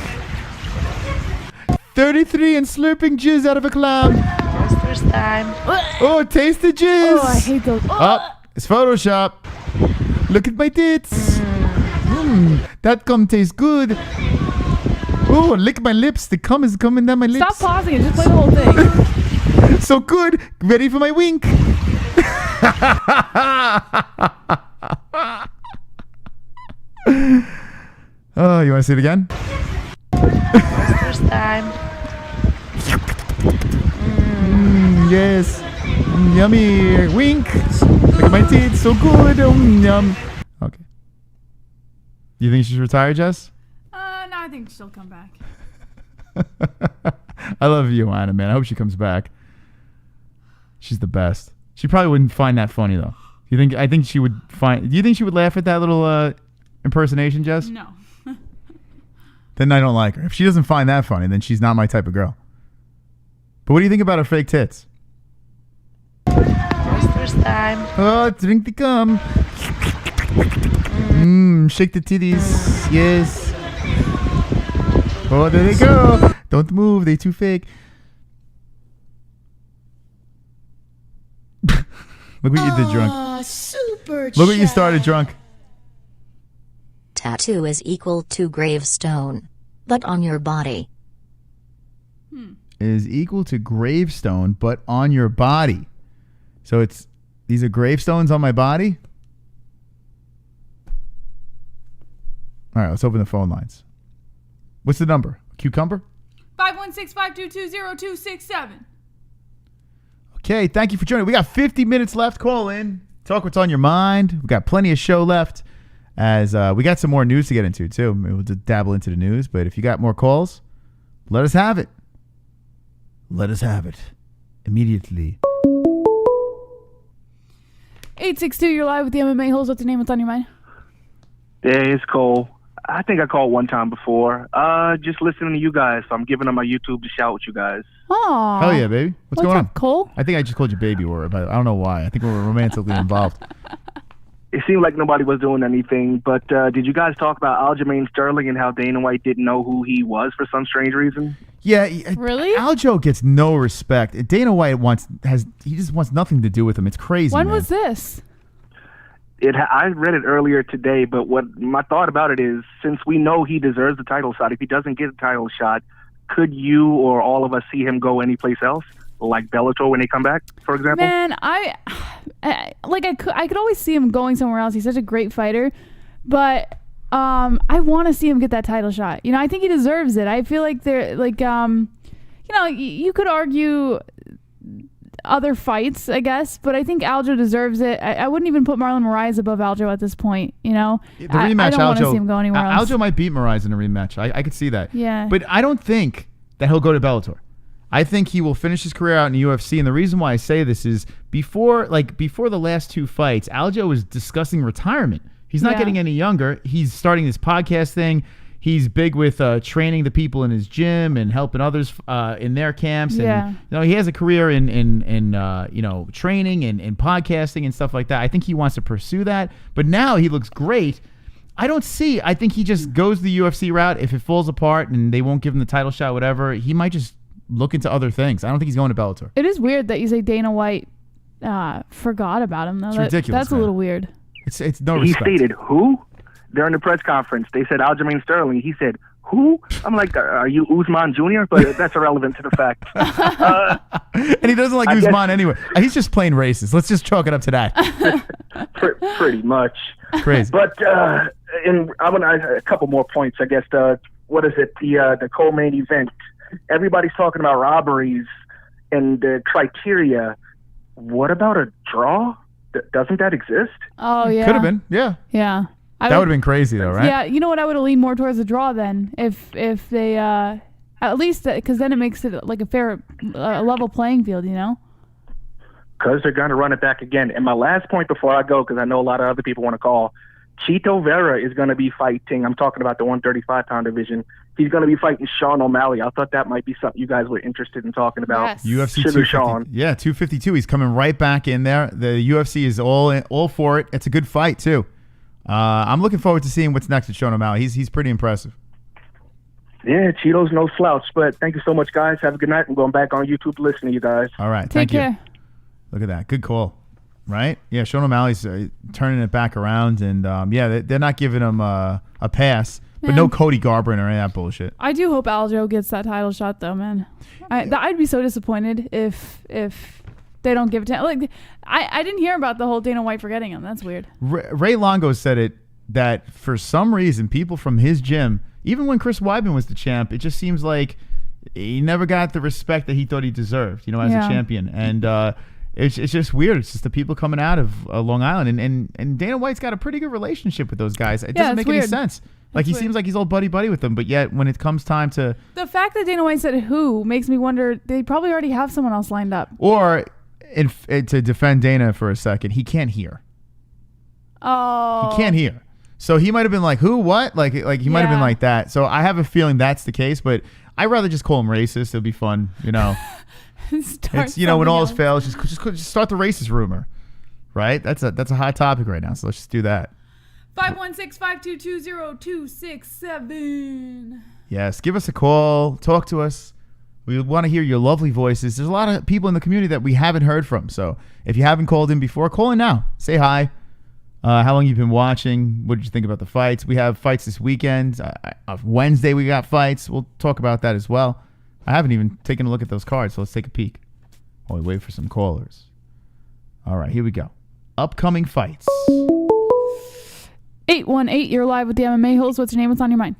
33 and slurping jizz out of a clam. First time. Oh, taste the jizz. Oh, I hate those. Oh, it's Photoshop. Look at my tits. That cum tastes good. Oh, lick my lips. The cum is coming down my lips. Stop pausing it. Just play the whole thing. So good. Ready for my wink. Oh, you want to see it again? First time. Yes. Yummy. Wink. Look at my teeth. So good. Yum. Okay. You think she's retired, Jess? No, I think she'll come back. I love Joanna, man. I hope she comes back. She's the best. She probably wouldn't find that funny though. Do you think she would find? Do you think she would laugh at that little impersonation, Jess? No. Then I don't like her. If she doesn't find that funny, then she's not my type of girl. But what do you think about her fake tits? First time. Oh, drink the cum. Shake the titties. Yes. Oh, there they go. Don't move. They too fake. Look what you did drunk. Super Look what you started drunk. Tattoo is equal to gravestone, but on your body. Is equal to gravestone, but on your body. So these are gravestones on my body? All right, let's open the phone lines. What's the number? Cucumber? 516-522-0267. Okay, thank you for joining. We got 50 minutes left. Call in. Talk what's on your mind. We got plenty of show left. As we got some more news to get into, too. Maybe we'll just dabble into the news. But if you got more calls, let us have it. Let us have it. Immediately. 862, you're live with the MMA Holes. What's your name? What's on your mind? Hey, it's Cole. I think I called one time before. Just listening to you guys. So I'm giving on my YouTube to shout with you guys. Oh. Hell yeah, baby. What's going on? Cole? I think I just called you baby, but I don't know why. I think we're romantically involved. It seemed like nobody was doing anything, but did you guys talk about Aljamain Sterling and how Dana White didn't know who he was for some strange reason? Yeah. Really? Aljo gets no respect. Dana White he just wants nothing to do with him. It's crazy, When man. was this? I read it earlier today, but what my thought about it is, since we know he deserves the title shot, if he doesn't get a title shot, could you or all of us see him go anyplace else, like Bellator when they come back, for example? Man, I could always see him going somewhere else. He's such a great fighter, but I want to see him get that title shot. You know, I think he deserves it. I feel like you could argue other fights, I guess, but I think Aljo deserves it. I wouldn't even put Marlon Moraes above Aljo at this point, you know? The rematch, I don't want to see him go anywhere else. Aljo might beat Moraes in a rematch. I could see that. Yeah. But I don't think that he'll go to Bellator. I think he will finish his career out in the UFC, and the reason why I say this is before the last two fights, Aljo was discussing retirement. He's not getting any younger. He's starting this podcast thing. He's big with training the people in his gym and helping others in their camps. And he has a career in training and podcasting and stuff like that. I think he wants to pursue that. But now he looks great. I think he just goes the UFC route. If it falls apart and they won't give him the title shot, whatever, he might just look into other things. I don't think he's going to Bellator. It is weird that you say Dana White forgot about him, though. It's ridiculous. That's a little weird. It's no respect. He stated who? during the press conference, they said Aljamain Sterling. He said, who? I'm like, are you Usman Jr.? But that's irrelevant to the fact. And he doesn't like Usman anyway. He's just plain racist. Let's just chalk it up to that. Pretty much. Crazy. But and I'm gonna a couple more points. I guess what is it? The co-main event. Everybody's talking about robberies and the criteria. What about a draw? Doesn't that exist? Oh yeah, could have been. Yeah. Yeah. That would have been crazy though, right? Yeah, you know what? I would have leaned more towards a draw then, if they at least because then it makes it like a fair, level playing field, you know. Because they're going to run it back again. And my last point before I go, because I know a lot of other people want to call, Chito Vera is going to be fighting. I'm talking about the 135-pound division. He's going to be fighting Sean O'Malley. I thought that might be something you guys were interested in talking about. Yes. UFC 250. Sean. Yeah, 252. He's coming right back in there. The UFC is all for it. It's a good fight too. I'm looking forward to seeing what's next with Sean O'Malley. He's pretty impressive. Yeah, Cheeto's no slouch. But thank you so much, guys. Have a good night. I'm going back on YouTube to listen to you guys. All right. Take care. Look at that. Good call. Right? Yeah, Sean O'Malley's turning it back around. And, yeah, they're not giving him a pass. But no Cody Garbrandt or any of that bullshit. I do hope Aldo gets that title shot, though, man. I'd be so disappointed if they don't give it to him. Like, I didn't hear about the whole Dana White forgetting him. That's weird. Ray Longo said it that for some reason, people from his gym, even when Chris Weidman was the champ, it just seems like he never got the respect that he thought he deserved, as a champion. And it's just weird. It's just the people coming out of Long Island. And Dana White's got a pretty good relationship with those guys. It doesn't make any sense. Like, he seems like he's all buddy-buddy with them, but yet when it comes time to... The fact that Dana White said who makes me wonder, they probably already have someone else lined up. Or, to defend Dana for a second, he can't hear. Oh. He can't hear. So he might have been like, who, what? Like he might have been like that. So I have a feeling that's the case, but I'd rather just call him racist. It'll be fun, It's, when all else fails, just start the racist rumor, right? That's a hot topic right now, so let's just do that. 516-522-0267. Yes, give us a call. Talk to us. We want to hear your lovely voices. There's a lot of people in the community that we haven't heard from. So if you haven't called in before, call in now. Say hi. How long you've been watching. What did you think about the fights? We have fights this weekend. Wednesday we got fights. We'll talk about that as well. I haven't even taken a look at those cards, so let's take a peek while we wait for some callers. All right, here we go. Upcoming fights. 818, you're live with the MMA Holes. What's your name? What's on your mind?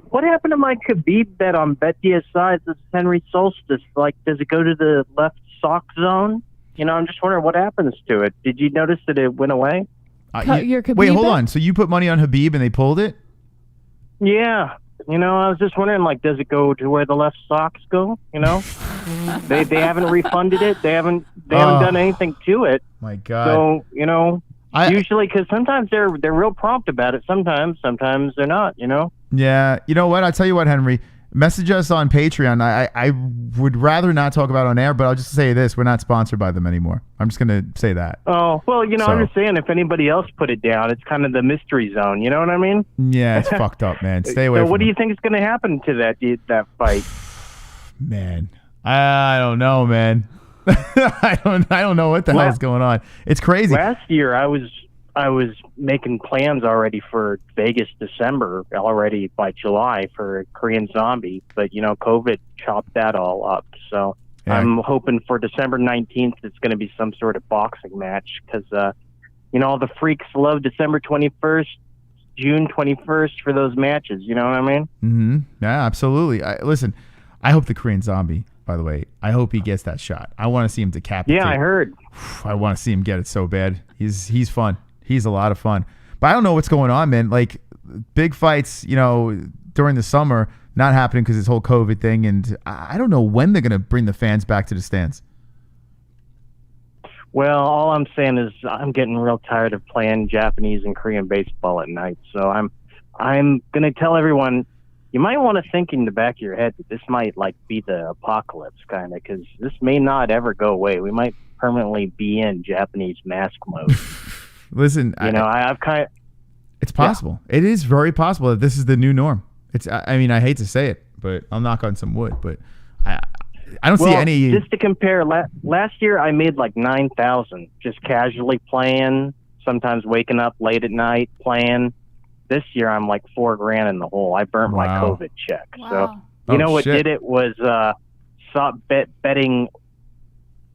What happened to my Khabib bet on Bet DSI? This Henry Solstice. Like, does it go to the left sock zone? I'm just wondering what happens to it. Did you notice that it went away? Your Khabib wait, hold bet? on. So you put money on Khabib and they pulled it? Yeah. I was just wondering, like, does it go to where the left socks go? They haven't refunded it. They haven't done anything to it. My God. So, usually, because sometimes they're real prompt about it. Sometimes they're not. Yeah. You know what? I'll tell you what, Henry. Message us on Patreon. I would rather not talk about it on air, but I'll just say this. We're not sponsored by them anymore. I'm just going to say that. Oh, well, I'm just saying if anybody else put it down, it's kind of the mystery zone. You know what I mean? Yeah, it's fucked up, man. Stay away from what do you think is going to happen to that fight? Man, I don't know, man. I don't know what the hell is going on. It's crazy. Last year, I was making plans already for Vegas December, already by July for Korean Zombie, but COVID chopped that all up. So yeah. I'm hoping for December 19th it's going to be some sort of boxing match because all the freaks love December 21st, June 21st for those matches. You know what I mean? Mm-hmm. Yeah, absolutely. Listen, I hope the Korean Zombie. By the way, I hope he gets that shot. I want to see him decapitate. Yeah, I heard. I want to see him get it so bad. He's fun. He's a lot of fun. But I don't know what's going on, man. Like, big fights, during the summer, not happening because this whole COVID thing. And I don't know when they're going to bring the fans back to the stands. Well, all I'm saying is I'm getting real tired of playing Japanese and Korean baseball at night. So I'm going to tell everyone, you might want to think in the back of your head that this might be the apocalypse kind of, because this may not ever go away. We might permanently be in Japanese mask mode. Listen, it's possible. Yeah. It is very possible that this is the new norm. I hate to say it, but I'll knock on some wood, but I don't see any. Just to compare, last year I made like 9,000 just casually playing, sometimes waking up late at night playing. This year, I'm like $4,000 in the hole. I burnt my COVID check. So, you know what did it was betting,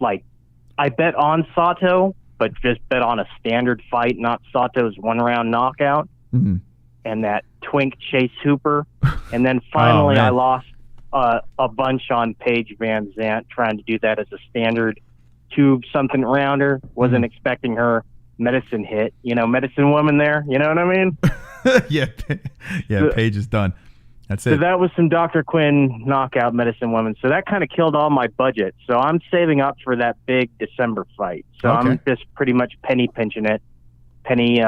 like, I bet on Sato, but just bet on a standard fight, not Sato's one-round knockout, and that twink Chase Hooper. And then finally, I lost a bunch on Paige Van Zant, trying to do that as a standard tube-something rounder. Wasn't expecting her. Medicine hit. You know, medicine woman there. You know what I mean? yeah, Paige is done. That's it. So that was some Dr. Quinn knockout medicine woman. So that kind of killed all my budget. So I'm saving up for that big December fight. So I'm just pretty much penny pinching it, penny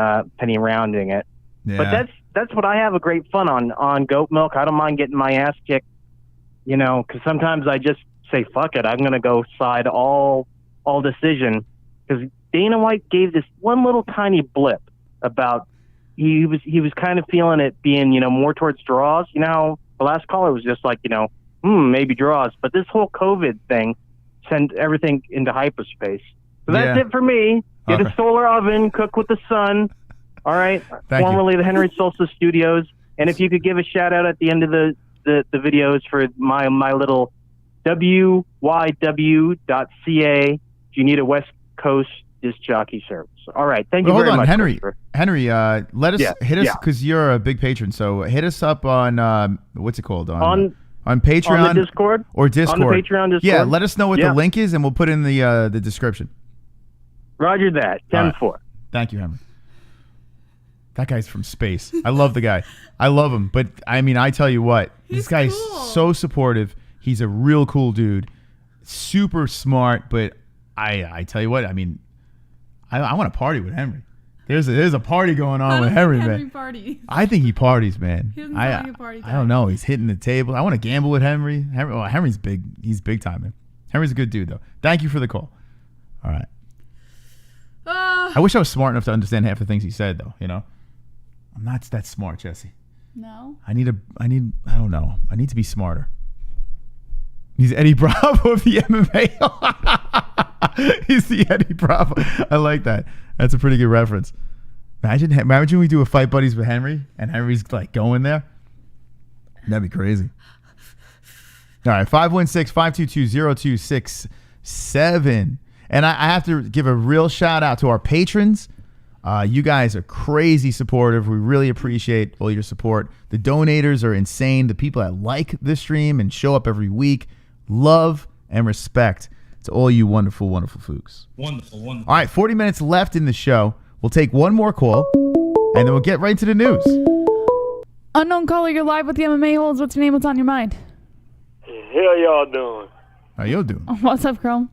rounding it. Yeah. But that's what I have a great fun on goat milk. I don't mind getting my ass kicked, you know, because sometimes I just say fuck it. I'm gonna go side all decision, because Dana White gave this one little tiny blip about. He was kind of feeling it being, you know, more towards draws. You know how the last caller was just like, you know, maybe draws. But this whole COVID thing sent everything into hyperspace. So that's it for me. Get a solar oven, cook with the sun. All right. Formerly the Henry Solstice Studios. And if you could give a shout out at the end of the videos for my little wyw.ca if you need a West Coast disc jockey service. All right, thank you very much. Henry, let us hit us, because you're a big patron. So hit us up on what's it called on Patreon, on the Discord, or Discord. On the Patreon Discord. Yeah, let us know what the link is, and we'll put in the description. Roger that. 10-4. Thank you, Henry. That guy's from space. I love the guy. I love him. But I mean, I tell you what, this guy's so supportive. He's a real cool dude, super smart. But I tell you what, I mean. I want to party with Henry. There's a party going on with Henry, man. I think he parties, man. He doesn't sound like a party guy. I don't know. He's hitting the table. I want to gamble with Henry. Henry's big. He's big time, man. Henry's a good dude, though. Thank you for the call. All right. I wish I was smart enough to understand half the things he said, though. You know, I'm not that smart, Jesse. No. I don't know. I need to be smarter. He's Eddie Bravo of the MMA. He's the Eddie Bravo. I like that. That's a pretty good reference. Imagine we do a Fight Buddies with Henry, and Henry's like going there. That'd be crazy. All right, 516-522-0267. And I have to give a real shout out to our patrons. You guys are crazy supportive. We really appreciate all your support. The donators are insane. The people that like the stream and show up every week, love and respect to all you wonderful, wonderful folks. Wonderful. All right, 40 minutes left in the show. We'll take one more call, and then we'll get right into the news. Unknown caller, you're live with the MMA Holds. What's your name? What's on your mind? Hell y'all doing? How you doing? What's up, Chrome?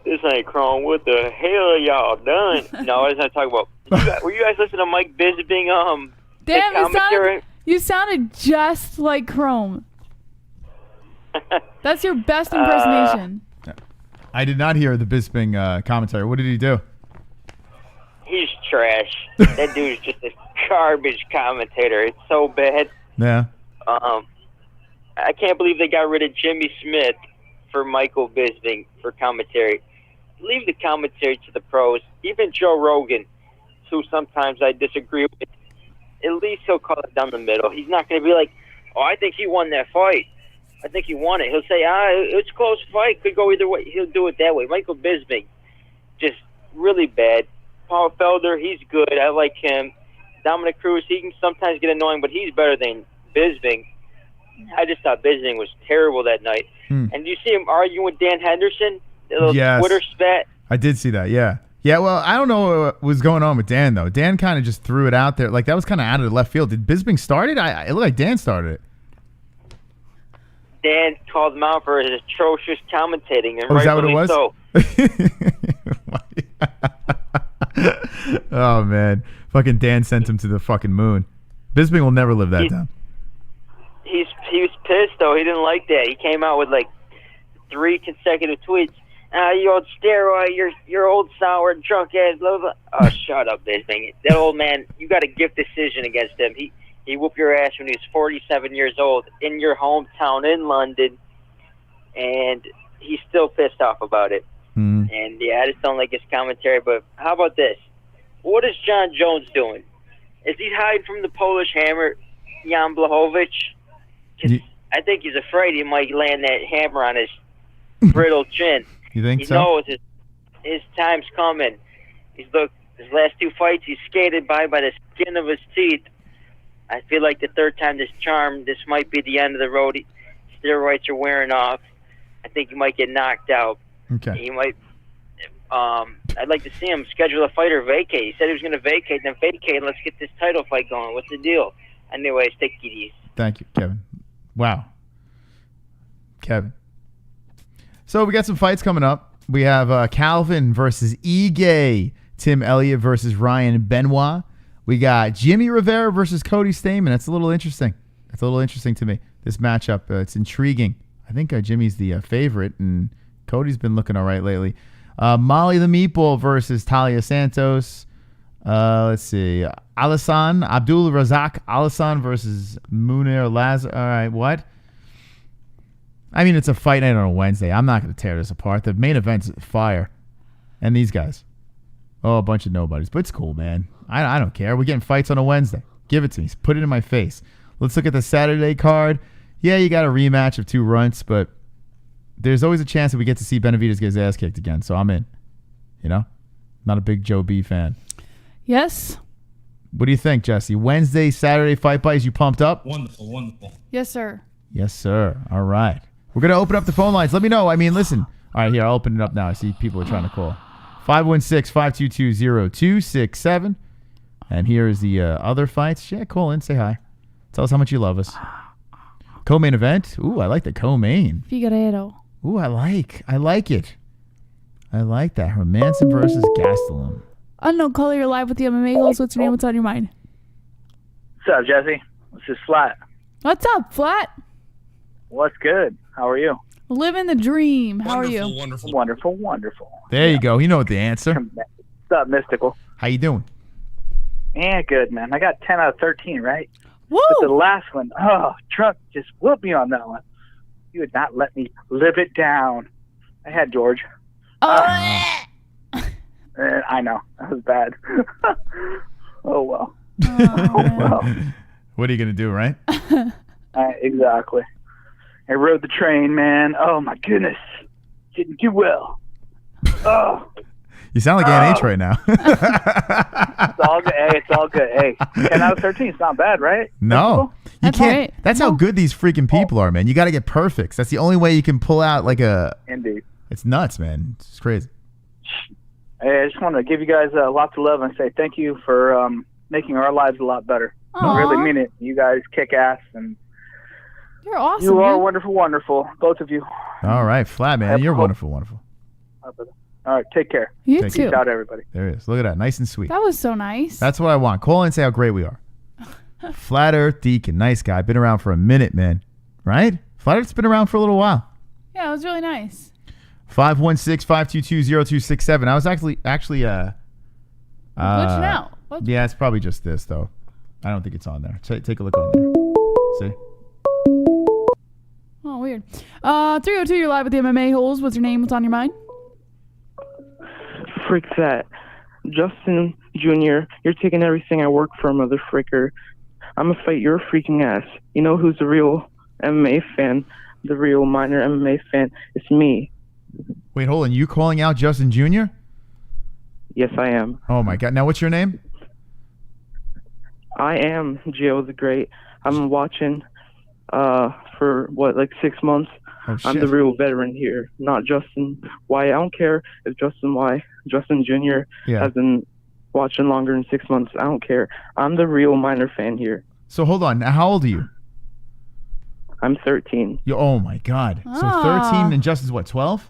This ain't Chrome. What the hell y'all done? No, I was not talking about. Were you guys listening to Mike Bisping? Damn, you sounded just like Chrome. That's your best impersonation. I did not hear the Bisping commentary. What did he do? He's trash. That dude's just a garbage commentator. It's so bad. Yeah. I can't believe they got rid of Jimmy Smith for Michael Bisping for commentary. Leave the commentary to the pros. Even Joe Rogan, who sometimes I disagree with, at least he'll call it down the middle. He's not going to be like, oh, I think he won that fight. I think he won it. He'll say, it's a close fight. Could go either way. He'll do it that way. Michael Bisping, just really bad. Paul Felder, he's good. I like him. Dominic Cruz, he can sometimes get annoying, but he's better than Bisping. I just thought Bisping was terrible that night. And you see him arguing with Dan Henderson? The little Twitter spat. I did see that, yeah. Yeah, well, I don't know what was going on with Dan, though. Dan kind of just threw it out there. Like, that was kind of out of the left field. Did Bisping start it? It looked like Dan started it. Dan called him out for his atrocious commentating. And is that what it was? So. Oh, man. Fucking Dan sent him to the fucking moon. Bisping will never live that down. He was pissed, though. He didn't like that. He came out with, like, 3 consecutive tweets. You old steroid, you're old sour, drunk ass, blah, blah. Oh, shut up, Bisping. That old man, you got a gift decision against him. He whooped your ass when he was 47 years old in your hometown in London, and he's still pissed off about it. And, yeah, I just don't like his commentary. But how about this? What is John Jones doing? Is he hiding from the Polish hammer, Jan Blachowicz? I think he's afraid he might land that hammer on his brittle chin. You think he so? knows his time's coming. His last 2 fights, he's skated by the skin of his teeth. I feel like the third time this charm, this might be the end of the road. Steroids are wearing off. I think he might get knocked out. Okay. He might. I'd like to see him schedule a fight or vacate. He said he was going to vacate, then vacate, and let's get this title fight going. What's the deal? Anyways, take it easy. Thank you, Kevin. Wow. Kevin. So we got some fights coming up. We have Calvin versus Ige. Tim Elliott versus Ryan Benoit. We got Jimmy Rivera versus Cody Stamann. That's a little interesting. That's a little interesting to me, this matchup. It's intriguing. I think Jimmy's the favorite, and Cody's been looking all right lately. Molly the Meatball versus Talia Santos. Let's see. Alassane, Abdul Razak Alassane versus Munir Lazar. All right, what? I mean, it's a fight night on a Wednesday. I'm not going to tear this apart. The main event's fire. And these guys. Oh, a bunch of nobodies. But it's cool, man. I don't care. We're getting fights on a Wednesday. Give it to me. Put it in my face. Let's look at the Saturday card. Yeah, you got a rematch of 2 runts, but there's always a chance that we get to see Benavidez get his ass kicked again, so I'm in. You know? Not a big Joe B fan. Yes. What do you think, Jesse? Wednesday, Saturday fight bites, you pumped up? Wonderful, wonderful. Yes, sir. Yes, sir. All right. We're going to open up the phone lines. Let me know. I mean, listen. All right, here, I'll open it up now. I see people are trying to call. 516-522-0267. And here is the other fights. Yeah, call in. Say hi. Tell us how much you love us. Co-main event. Ooh, I like the co-main. Figueiredo. Ooh, I like it. I like that. Hermanson versus Gastelum. Unknown caller, you're live with the MMA-Holes. What's your name? What's on your mind? What's up, Jesse? This is Flat. What's up, Flat? What's good? How are you? Living the dream. How are you? Wonderful, wonderful, wonderful. There you go. You know what the answer. What's up, Mystical? How you doing? Yeah, good, man. I got 10 out of 13, right? Woo! But the last one, Trump just whooped me on that one. He would not let me live it down. I had George. I know. That was bad. Oh, well. Oh, well. What are you going to do, right? Exactly. I rode the train, man. Oh, my goodness. Didn't do well. Oh. You sound like NH right now. It's all good. Hey, it's all good. Hey, 10 out of 13 is not bad, right? No. You can't. Right. That's how good these freaking people are, man. You got to get perfects. That's the only way you can pull out like a... Indeed. It's nuts, man. It's crazy. Hey, I just want to give you guys lots of love and say thank you for making our lives a lot better. I really mean it. You guys kick ass, and you're awesome. You are man. wonderful, wonderful. Both of you. All right, Flat, man. You're wonderful, wonderful. All right, take care. You Peace too. out, everybody. There it is. Look at that. Nice and sweet. That was so nice. That's what I want. Call in and say how great we are. Flat Earth Deacon. Nice guy. Been around for a minute, man. Right? Flat Earth's been around for a little while. Yeah, it was really nice. 516-522-0267. I was actually glitching out. What? Yeah, it's probably just this, though. I don't think it's on there. Take a look on there. See? Oh, weird. 302, you're live with the MMA Holes. What's your name? What's on your mind? Freak that. Justin Jr., you're taking everything I work for, mother fricker. I'm gonna fight your freaking ass. You know who's the real MMA fan? The real minor MMA fan? It's me. Wait, hold on. You calling out Justin Jr.? Yes, I am. Oh, my God. Now, what's your name? I am Gio the Great. I'm watching for, like 6 months. Oh, shit. I'm the real veteran here, not Justin Y. I don't care if Justin Jr. has been watching longer than 6 months. I don't care. I'm the real minor fan here. So, hold on. Now, how old are you? I'm 13. Oh, my God. So, 13 and Justin's what, 12?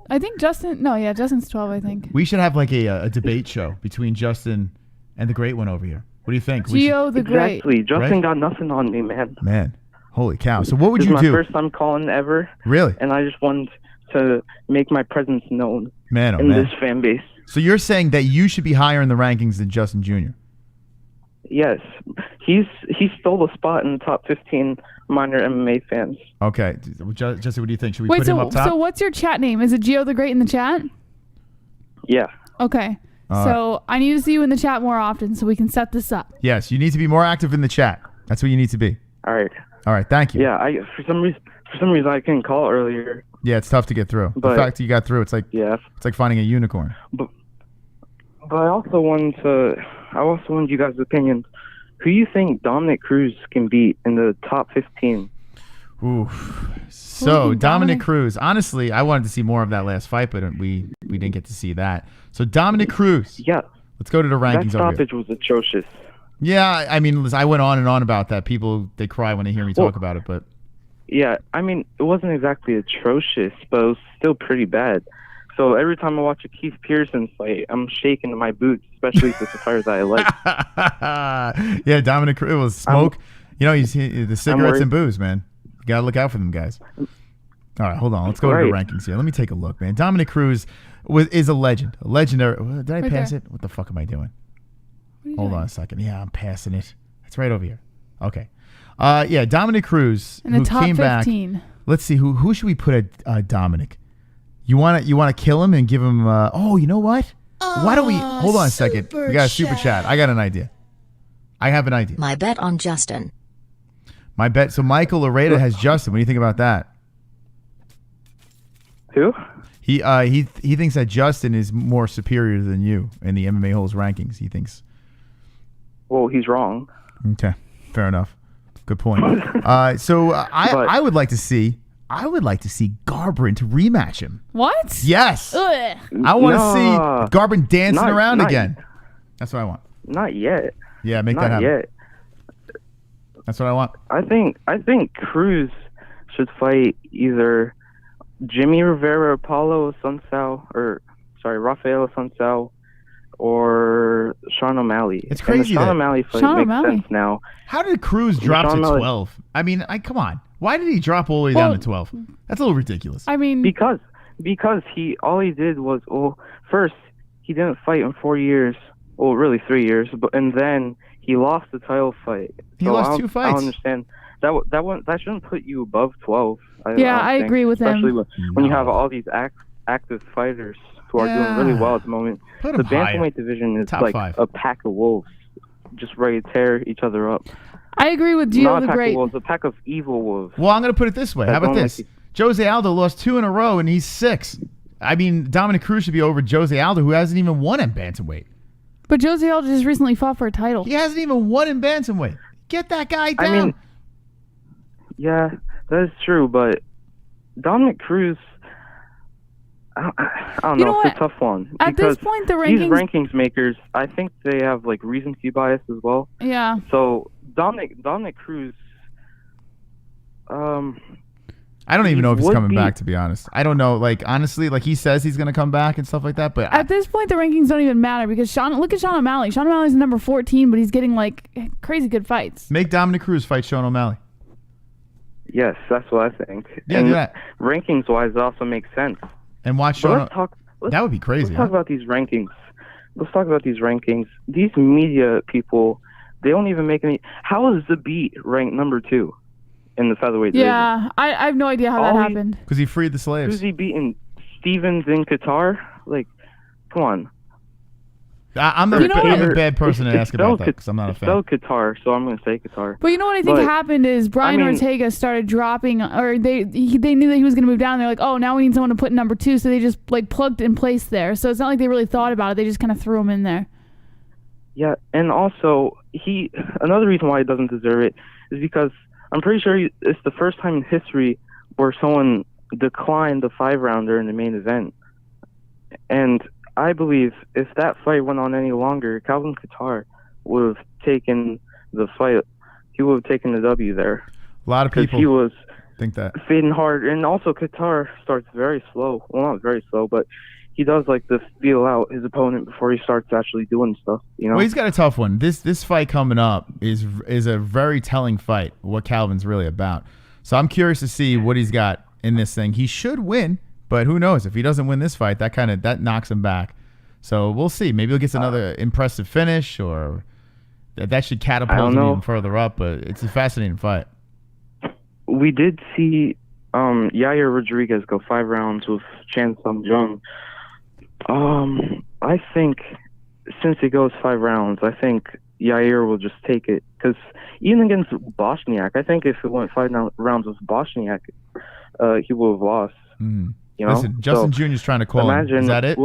I think Justin... No, yeah, Justin's 12, I think. We should have like a debate show between Justin and the great one over here. What do you think? Gio the Great. Exactly. Justin got nothing on me, man. Man, holy cow. So what would you do? This is my first time calling ever. Really? And I just wanted to make my presence known in this fan base. So you're saying that you should be higher in the rankings than Justin Jr.? Yes. He stole the spot in the top 15 minor MMA fans. Okay. Jesse, what do you think? Should we put him up top? So what's your chat name? Is it Gio the Great in the chat? Yeah. Okay. So I need to see you in the chat more often so we can set this up. Yes, you need to be more active in the chat. That's what you need to be. All right. All right, thank you. Yeah, for some reason I couldn't call earlier. Yeah, it's tough to get through. But, the fact that you got through, it's like finding a unicorn. But I also wanted you guys' opinions. Who you think Dominic Cruz can beat in the top 15? Ooh. So Dominic Cruz. Honestly, I wanted to see more of that last fight, but we didn't get to see that. So Dominic Cruz. Yeah. Let's go to the rankings. That stoppage was atrocious. Yeah, I mean, listen, I went on and on about that. People, they cry when they hear me talk about it, but. Yeah, I mean, it wasn't exactly atrocious, but it was still pretty bad. So every time I watch a Keith Pearson fight, I'm shaking in my boots, especially if it's a fighter that I like. Yeah, Dominic Cruz was smoke. He's the cigarettes and booze, man. You got to look out for them guys. All right, hold on. Let's go to the rankings here. Let me take a look, man. Dominic Cruz is a legend. A legendary. Did I pass it? What the fuck am I doing? Hold on a second. Yeah, I'm passing it. It's right over here. Okay. Yeah, Dominic Cruz, in the who top came 15. back. Let's see, who should we put at Dominic? You want to kill him and give him? You know what? Why don't we hold on a second? We got a super chat. I got an idea. I have an idea. My bet on Justin. My bet. So Michael Ortega has Justin. What do you think about that? Who? He thinks that Justin is more superior than you in the MMA Holes rankings. He thinks. Well, he's wrong. Okay, fair enough. Good point. So I would like to see Garbrandt rematch him. What? Yes. Ugh. I want to see Garbrandt dancing around again. That's what I want. Not yet. Yeah, make that happen. Not yet. That's what I want. I think Cruz should fight either Jimmy Rivera, Rafael Assunção, or Sean O'Malley. It's crazy. And the Sean O'Malley fight makes sense now. How did Cruz drop to 12? I mean, come on. Why did he drop all the way down to 12? That's a little ridiculous. I mean, because all he did was first he didn't fight in 4 years. Well, really 3 years, and then he lost the title fight. He lost 2 fights. I don't understand that shouldn't put you above 12. I agree with him. Especially when you have all these active fighters who are doing really well at the moment. The bantamweight division is like a pack of wolves, just ready to tear each other up. I agree with Gio the Great. Wolves, a pack of evil wolves. Well, I'm going to put it this way. How about this? Jose Aldo lost 2 in a row, and he's 6. I mean, Dominic Cruz should be over Jose Aldo, who hasn't even won in bantamweight. But Jose Aldo just recently fought for a title. He hasn't even won in bantamweight. Get that guy down. I mean, yeah, that is true, but Dominic Cruz, I don't know. It's a tough one. At this point, these rankings makers, I think they have like recency bias as well. Yeah. So Dominic Cruz, I don't even know if he's coming back, to be honest. I don't know. Like, honestly, like he says he's going to come back and stuff like that. But at this point, the rankings don't even matter because look at Sean O'Malley. Sean O'Malley's number 14, but he's getting like crazy good fights. Make Dominic Cruz fight Sean O'Malley. Yes, that's what I think. Yeah, do that. Rankings-wise, it also makes sense. And watch Sean. That would be crazy. Let's talk about these rankings. These media people, they don't even make any. How is Zabit ranked number 2 in the featherweight division? Yeah, I have no idea how that happened. Because he freed the slaves. Who's he beating? Stevens in Qatar? Like, come on. I'm a bad person to ask about that because I'm not a fan. It's spelled Qatar, so I'm going to say Qatar. But you know what I think happened is Brian Ortega started dropping, or they knew that he was going to move down. They're like, oh, now we need someone to put number 2, so they just like plugged in place there. So it's not like they really thought about it. They just kind of threw him in there. Yeah, and also another reason why he doesn't deserve it is because I'm pretty sure it's the first time in history where someone declined the 5-rounder in the main event, and I believe if that fight went on any longer, Calvin Kattar would have taken the fight. He would have taken the W there. A lot of people he was think that. Fading hard. And also Kattar starts very slow. Well, not very slow, but he does like to feel out his opponent before he starts actually doing stuff. You know? Well, he's got a tough one. This fight coming up is a very telling fight, what Calvin's really about. So I'm curious to see what he's got in this thing. He should win. But who knows? If he doesn't win this fight, that knocks him back. So we'll see. Maybe he'll get another impressive finish, or that should catapult him even further up. But it's a fascinating fight. We did see Yair Rodriguez go 5 rounds with Chan Sung Jung. I think since it goes 5 rounds, I think Yair will just take it. Because even against Bosniak, I think if it went 5 rounds with Bosniak, he would have lost. Mm. You know? Listen, Justin Jr.'s trying to call him. Is that it?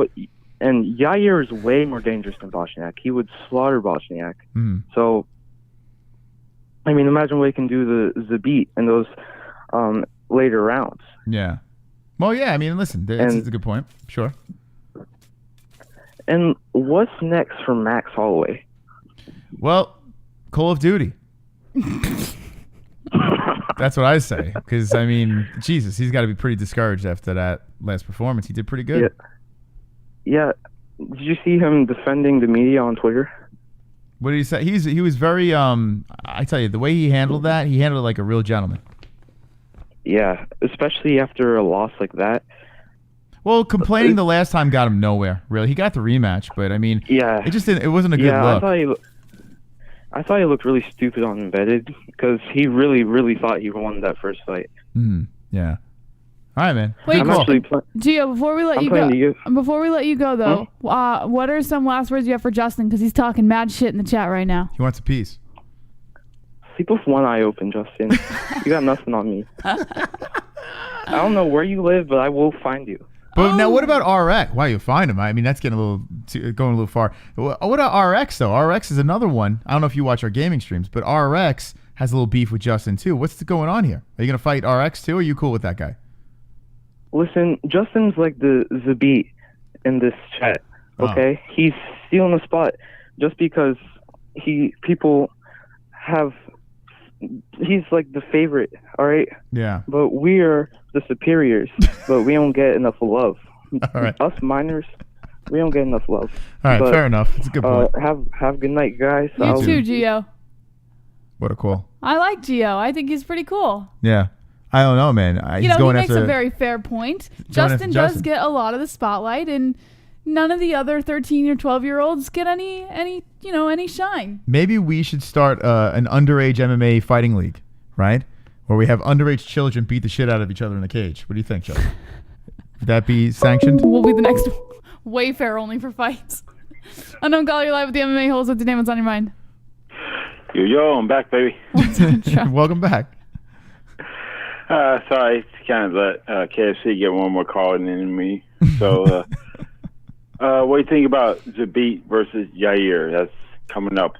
And Yair is way more dangerous than Bosniak. He would slaughter Bosniak. Mm. So, I mean, imagine what he can do the beat in those later rounds. Yeah. Well, yeah. I mean, listen, that's a good point. Sure. And what's next for Max Holloway? Well, Call of Duty. That's what I say. Because, I mean, Jesus, he's got to be pretty discouraged after that last performance. He did pretty good. Yeah. Did you see him defending the media on Twitter? What did he say? He was very, I tell you, the way he handled that, he handled it like a real gentleman. Yeah, especially after a loss like that. Well, complaining the last time got him nowhere, really. He got the rematch, but, I mean, yeah, it just didn't, it wasn't a good look. I thought he looked really stupid on Embedded because he really, really thought he won that first fight. Yeah. All right, man. Wait, good call. Gio, before we let you go, though, what are some last words you have for Justin? Because he's talking mad shit in the chat right now. He wants a piece. Sleep with one eye open, Justin. You got nothing on me. I don't know where you live, but I will find you. But now, what about RX? Wow, you find him. I mean, that's getting going a little far. What about RX, though? RX is another one. I don't know if you watch our gaming streams, but RX has a little beef with Justin, too. What's going on here? Are you going to fight RX, too, or are you cool with that guy? Listen, Justin's like the beat in this chat, okay? He's stealing the spot just because people have... He's like the favorite, all right? Yeah. But we're the superiors, but we don't get enough love. All right. Us minors, we don't get enough love. All right, fair enough. It's a good point. Have a good night, guys. You too, Gio. What a call. I like Gio. I think he's pretty cool. Yeah. I don't know, man. He makes a very fair point. Justin does get a lot of the spotlight, and none of the other 13 or 12-year-olds get any shine. Maybe we should start an underage MMA fighting league, right? Where we have underage children beat the shit out of each other in a cage. What do you think, Joe? Would that be sanctioned? We'll be the next Wayfair only for fights. Unknown caller, you're live with the MMA Holes. What's your name? What's on your mind? Yo, I'm back, baby. Welcome back. Sorry, it's kind of let KFC get one more call in me. So, what do you think about Zabit versus Yair? That's coming up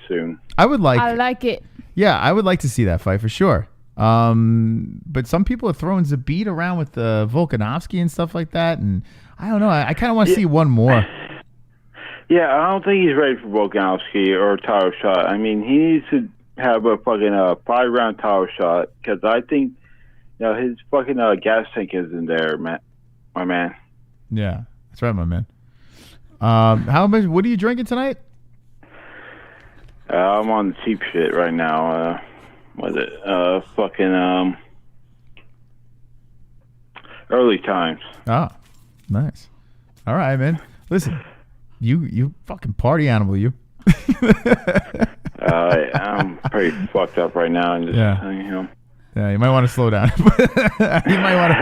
soon. I like it. Yeah, I would like to see that fight for sure. But some people are throwing Zabit around with Volkanovski and stuff like that, and I don't know. I kind of want to see one more. Yeah, I don't think he's ready for Volkanovski or title shot. I mean, he needs to have a fucking 5-round title shot because I think his fucking gas tank isn't there, man. My man. Yeah, that's right, my man. How much? What are you drinking tonight? I'm on the cheap shit right now. What is it? Fucking early times. Ah, nice. All right, man. Listen, you fucking party animal, you. I'm pretty fucked up right now, and just Yeah, you might want to slow down. You might want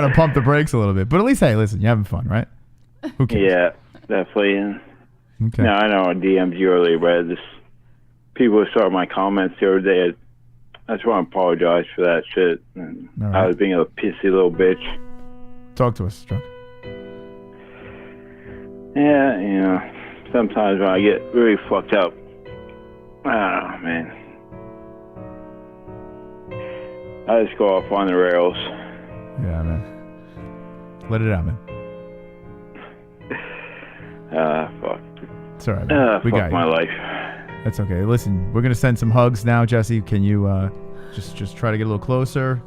to pump the brakes a little bit. But at least, hey, listen, you're having fun, right? Who cares? Yeah, definitely. And okay. No, I know I DM'd you earlier, but just people saw my comments the other day. I just want to apologize for that shit. And right. I was being a pissy little bitch. Talk to us, Drunk. Yeah, sometimes when I get really fucked up, oh, man. I just go off on the rails. Yeah, man. Let it out, man. Fuck. It's all right, man. We fuck got my you. life. That's okay. Listen, we're gonna send some hugs now, Jesse. Can you just try to get a little closer?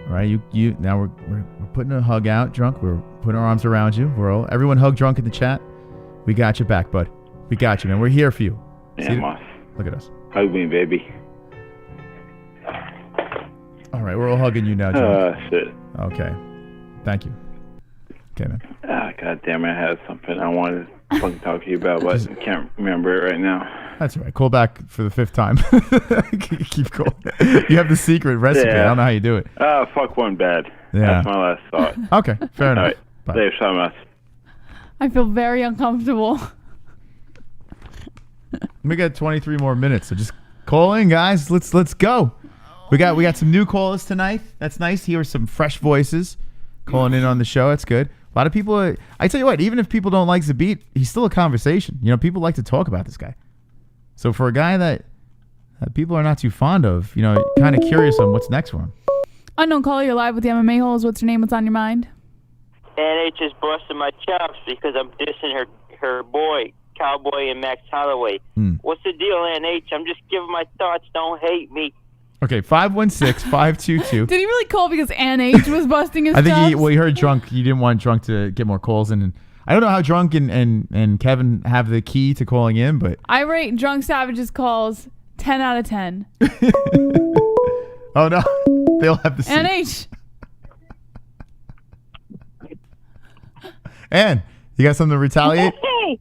All right, you. Now we're putting a hug out, Drunk. We're putting our arms around you. Everyone hug Drunk in the chat. We got you back, bud. We got you, man. We're here for you. Yeah, Moss. Look at us. Hug me, baby. All right, we're all hugging you now, Drunk. Shit. Okay. Thank you. Okay, man. God damn it, I had something I wanted to fucking talk to you about, but I can't remember it right now. That's all right. Call back for the 5th time. Keep calling. You have the secret recipe. Yeah. I don't know how you do it. Fuck one bad. Yeah. That's my last thought. Okay, fair enough. All right. Thanks so much. I feel very uncomfortable. We got 23 more minutes, so just call in, guys. Let's go. We got some new callers tonight. That's nice to hear some fresh voices calling in on the show. That's good. A lot of people. I tell you what, even if people don't like Zabit, he's still a conversation. You know, people like to talk about this guy. So for a guy that people are not too fond of, you know, kind of curious on what's next for him. Unknown caller, you're live with the MMA Holes. What's your name? What's on your mind? NH is busting my chops because I'm dissing her boy, Cowboy and Max Holloway. What's the deal, NH? I'm just giving my thoughts. Don't hate me. Okay, 516-522. Did he really call because NH was busting his chops? I think he heard drunk. He didn't want drunk to get more calls in. And I don't know how drunk and Kevin have the key to calling in, but I rate Drunk Savage's calls 10 out of 10. Oh no, they'll have the same. NH. Ann, you got something to retaliate? Hey,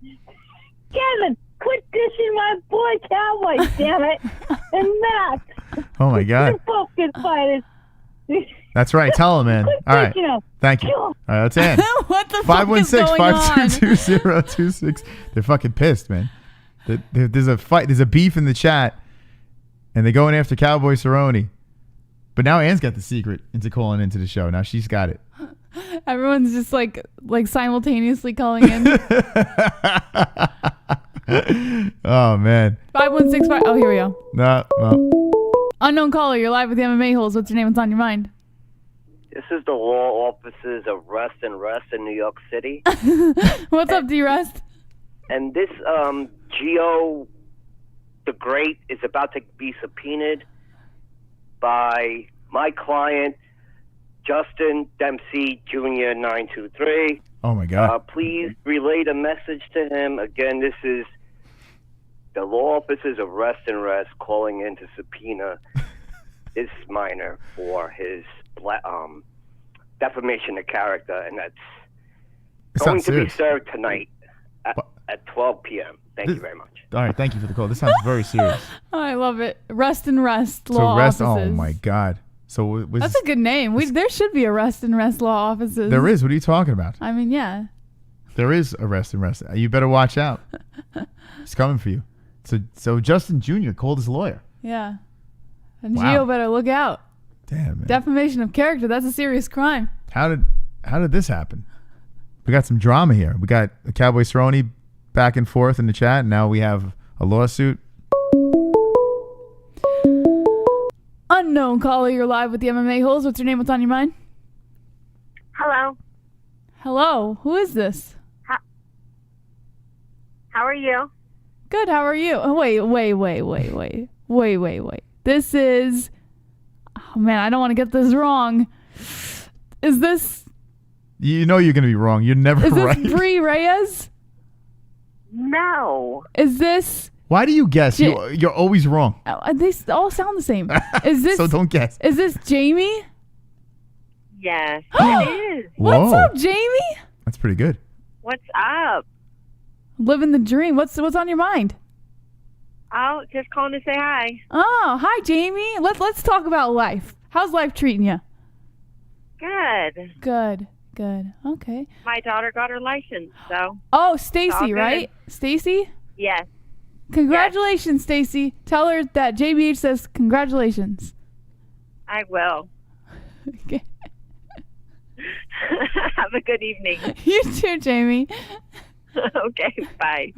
Kevin, quit dishing my boy Cowboy, damn it. And Max. Oh my God. You're both good fighters. That's right. Tell him, man. All right. Thank you. All right, that's Ann. What the fuck is going on? 516-522-0026. They're fucking pissed, man. There's a fight. There's a beef in the chat, and they're going after Cowboy Cerrone. But now Ann's got the secret into calling into the show. Now she's got it. Everyone's just like simultaneously calling in. Oh man. 5165. Oh, here we go. No. Unknown caller, you're live with the MMA Holes. What's your name? What's on your mind? This is the law offices of Rust in New York City. What's up, D-Rust? And this Geo the Great is about to be subpoenaed by my client, Justin Dempsey Jr. 923. Oh my God. Please relay the message to him. Again, this is the law offices of Rest calling in to subpoena this minor for his defamation of character, and that's going to be served tonight at 12 p.m. Thank you very much. All right, thank you for the call. This sounds very serious. Oh, I love it. Rest law Rest. offices. Oh my God. So that's a good name. There should be a Rest law offices. There is. What are you talking about? I mean, yeah. There is a Rest. You better watch out. He's coming for you. So Justin Jr. called his lawyer. Yeah. And Wow. Gio better look out. Damn, man. Defamation of character. That's a serious crime. How did this happen? We got some drama here. We got the Cowboy Cerrone back and forth in the chat. And now we have a lawsuit. Unknown caller, you're live with the MMA Holes. What's your name? What's on your mind? Hello. Hello. Who is this? How are you? Good. How are you? Oh, wait. This is... Oh, man, I don't want to get this wrong. Is this... You know you're going to be wrong. You're never right. Is this Bree Reyes? No. Is this... Why do you guess? You're always wrong. They all sound the same. Is this... So don't guess. Is this Jamie? Yes, it is. What's up, Jamie? That's pretty good. What's up? Living the dream. What's on your mind? Oh, just calling to say hi. Oh, hi, Jamie. Let's talk about life. How's life treating you? Good. Good. Okay. My daughter got her license, so. Oh, It's all Stacy, good. right? Stacy? Yes. Congratulations, Stacy. Tell her that JBH says congratulations. I will. Okay. Have a good evening. You too, Jamie. Okay, bye.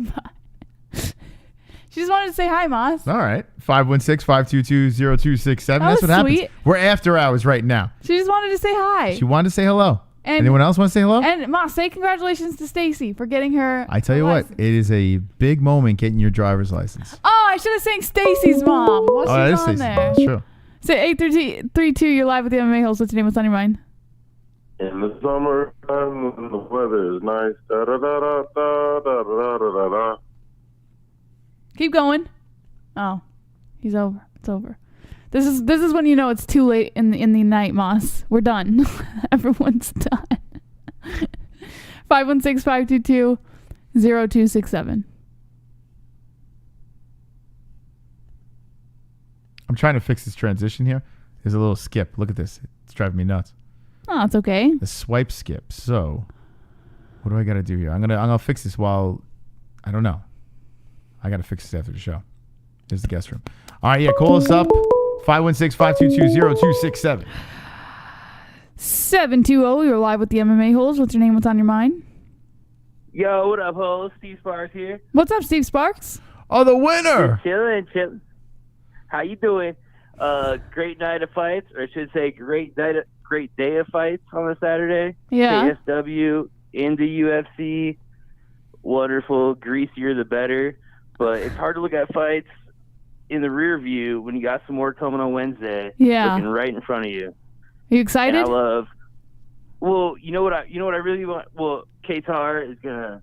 She just wanted to say hi, Moss. All right. 516-522-0267. That That's was what happens. sweet. We're after hours right now. She just wanted to say hi. She wanted to say hello. And- Anyone else want to say hello? And Moss, say congratulations to Stacy for getting her. I tell you what, it is a big moment getting your driver's license. Oh, I should have sang Stacy's mom. Well, that she's is on Stacy's there. mom. That's true. Say 832. You're live with the MMA Holes. What's your name? What's on your mind? In the summertime when the weather is nice. Da da da da da da da da da. Keep going. Oh, he's over. It's over. This is when you know it's too late in the night, Moss. We're done. Everyone's done. 516-522-0267. I'm trying to fix this transition here. There's a little skip. Look at this. It's driving me nuts. Oh, it's okay. The swipe skip. So, what do I got to do here? I'm gonna fix this while I don't know. I got to fix this after the show. There's the guest room. All right, yeah, call us up. 516-522-0267. 720, you're live with the MMA Holes. What's your name? What's on your mind? Yo, what up, hoes? Steve Sparks here. What's up, Steve Sparks? Oh, the winner. Chilling. How you doing? Great night of fights, or I should say great day of fights on a Saturday. Yeah. KSW, into UFC. Wonderful. Greasier the better. But it's hard to look at fights in the rear view when you got some more coming on Wednesday. Yeah. Looking right in front of you. Are you excited? And I love. Well, you know what I really want. Well, Qatar is gonna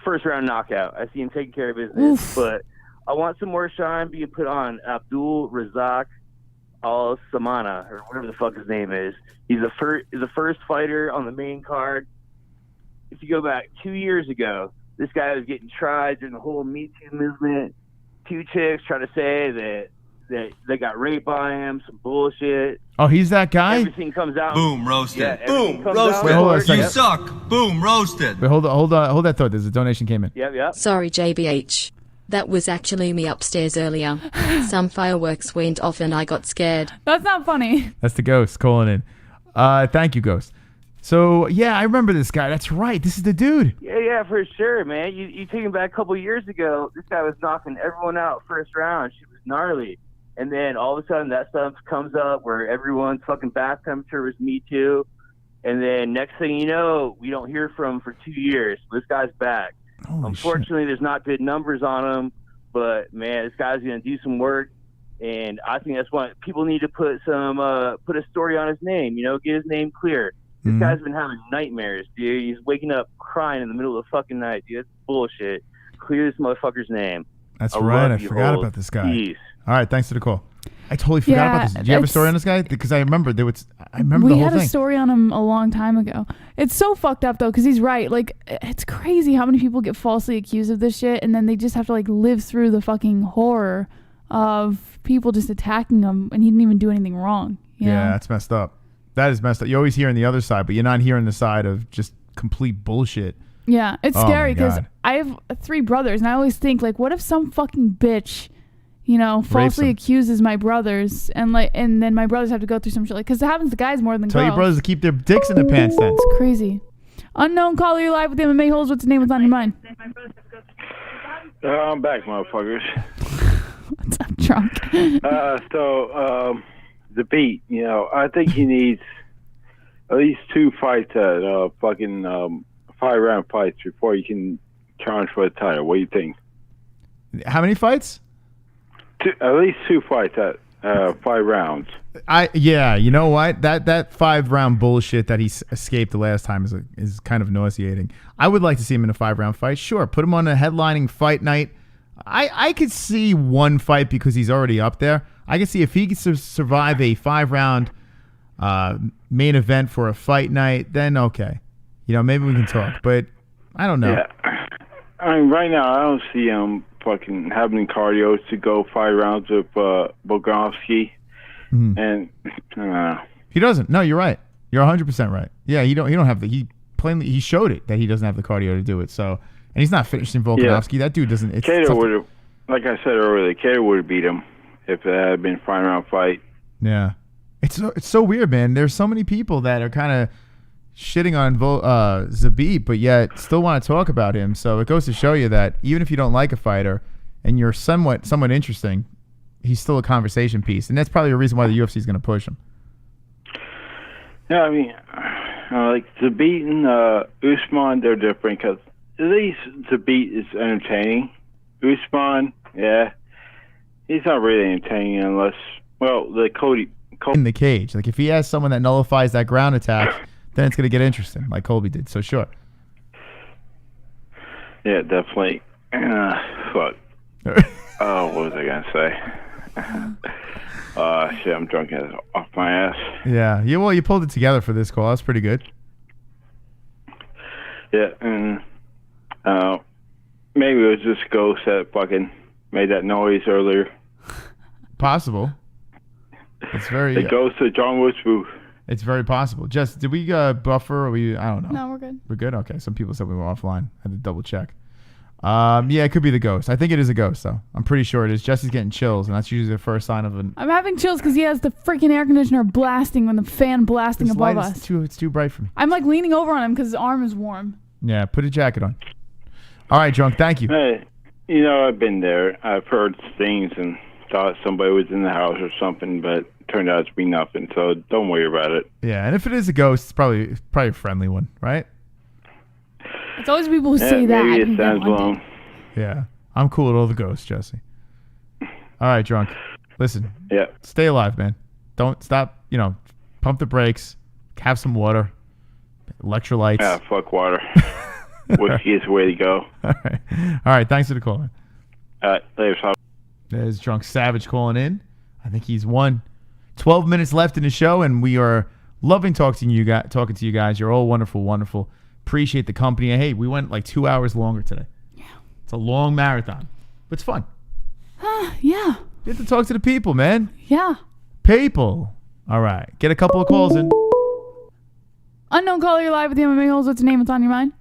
first round knockout. I see him taking care of business, but I want some more shine being put on Abdul Razak Al Samana, or whatever the fuck his name is. He's the first fighter on the main card. If you go back 2 years ago, this guy was getting tried during the whole Me Too movement. 2 chicks trying to say that they got raped by him, some bullshit. Oh, he's that guy? Everything comes out. Boom, roasted. Yeah, Boom, comes roasted. out. Wait, hold on a second. You suck. Boom, roasted. Wait, hold that thought. There's a donation came in. Yep. Sorry, JBH. That was actually me upstairs earlier. Some fireworks went off and I got scared. That's not funny. That's the Ghost calling in. Thank you, Ghost. So, yeah, I remember this guy. That's right. This is the dude. Yeah, for sure, man. You take him back a couple years ago, this guy was knocking everyone out first round. She was gnarly. And then all of a sudden that stuff comes up where everyone's fucking bath temperature was Me Too. And then next thing you know, we don't hear from him for 2 years. This guy's back. Unfortunately, there's not good numbers on him. But, man, this guy's going to do some work. And I think that's why people need to put a story on his name, get his name clear. This guy's been having nightmares, dude. He's waking up crying in the middle of the fucking night, dude. That's bullshit. Clear this motherfucker's name. That's right. I forgot about this guy. Peace. All right, thanks for the call. I totally forgot about this. Did you have a story on this guy? Because I remember the whole thing. We had a story on him a long time ago. It's so fucked up though, because he's right. Like, it's crazy how many people get falsely accused of this shit, and then they just have to live through the fucking horror of people just attacking him, and he didn't even do anything wrong. Yeah, that's messed up. That is messed up. You're always hearing the other side, but you're not hearing the side of just complete bullshit. Yeah, it's scary because I have 3 brothers, and I always think, what if some fucking bitch, falsely accuses my brothers, and then my brothers have to go through some shit, because it happens to guys more than girls. Tell your brothers to keep their dicks in their pants then. It's crazy. Unknown caller, you're live with the MMA Holes. What's your name? What's on your mind? I'm back, motherfuckers. What's up, drunk? The beat, I think he needs at least 2 fights at 5-round fights before you can challenge for the title. What do you think? How many fights? At least 2 fights at 5 rounds. You know what? That 5-round bullshit that he escaped the last time is kind of nauseating. I would like to see him in a 5-round fight. Sure, put him on a headlining fight night. I could see 1 fight because he's already up there. I can see if he could survive a 5-round main event for a fight night, then okay. Maybe we can talk. But I don't know. Yeah. I mean, right now I don't see him fucking having cardio to go 5 rounds with Volkanovski. And he doesn't. No, you're right. You're 100% right. Yeah, he don't have the. He showed it that he doesn't have the cardio to do it. So, and he's not finishing Volkanovski. That dude doesn't. Cater would have, like I said earlier, Cater would have beat him if it had been a 5-round fight. Yeah, it's so weird, man. There's so many people that are kind of shitting on Zabit, but yet still want to talk about him. So it goes to show you that even if you don't like a fighter and you're somewhat interesting, he's still a conversation piece, and that's probably the reason why the UFC is going to push him. Yeah, I mean, like Zabit and Usman, they're different because at least Zabit is entertaining. Usman, yeah, he's not really entertaining unless, Cody in the cage. Like if he has someone that nullifies that ground attack, then it's going to get interesting, like Colby did. So sure. Yeah, definitely. Fuck. What was I gonna say? Shit, I'm drunk as off my ass. Yeah. Well, you pulled it together for this call. That's pretty good. Yeah, and maybe it was just Ghost that fucking made that noise earlier. Possible. It's very. The Ghost of John Woods booth. It's very possible. Jess, did we buffer? Or I don't know. No, we're good. We're good? Okay. Some people said we were offline. I had to double check. Yeah, it could be the ghost. I think it is a ghost, though. I'm pretty sure it is. Jesse's getting chills, and that's usually the first sign of an... I'm having chills because he has the freaking air conditioner blasting when the fan blasting This above light us. it's too bright for me. I'm like leaning over on him because his arm is warm. Yeah, put a jacket on. All right, Drunk, thank you. Hey, you know, I've been there. I've heard things and thought somebody was in the house or something, but it turned out to be nothing, so don't worry about it. Yeah, and if it is a ghost, it's probably a friendly one, right? It's always people who say that. Maybe who it get sounds haunted. long. Yeah, I'm cool with all the ghosts, Jesse. All right, Drunk. Listen. Yeah. Stay alive, man. Don't stop. Pump the brakes. Have some water. Electrolytes. Yeah, fuck water. Whiskey is the way to go. All right. Thanks for the call, man. Later. There's Drunk Savage calling in. I think he's won. 12 minutes left in the show, and we are loving talking to you guys. You're all wonderful, wonderful. Appreciate the company. Hey, we went like 2 hours longer today. Yeah. It's a long marathon, but it's fun. Yeah. You have to talk to the people, man. Yeah. People. All right. Get a couple of calls in. Unknown caller, you're live with the MMA Holes. What's your name? What's on your mind?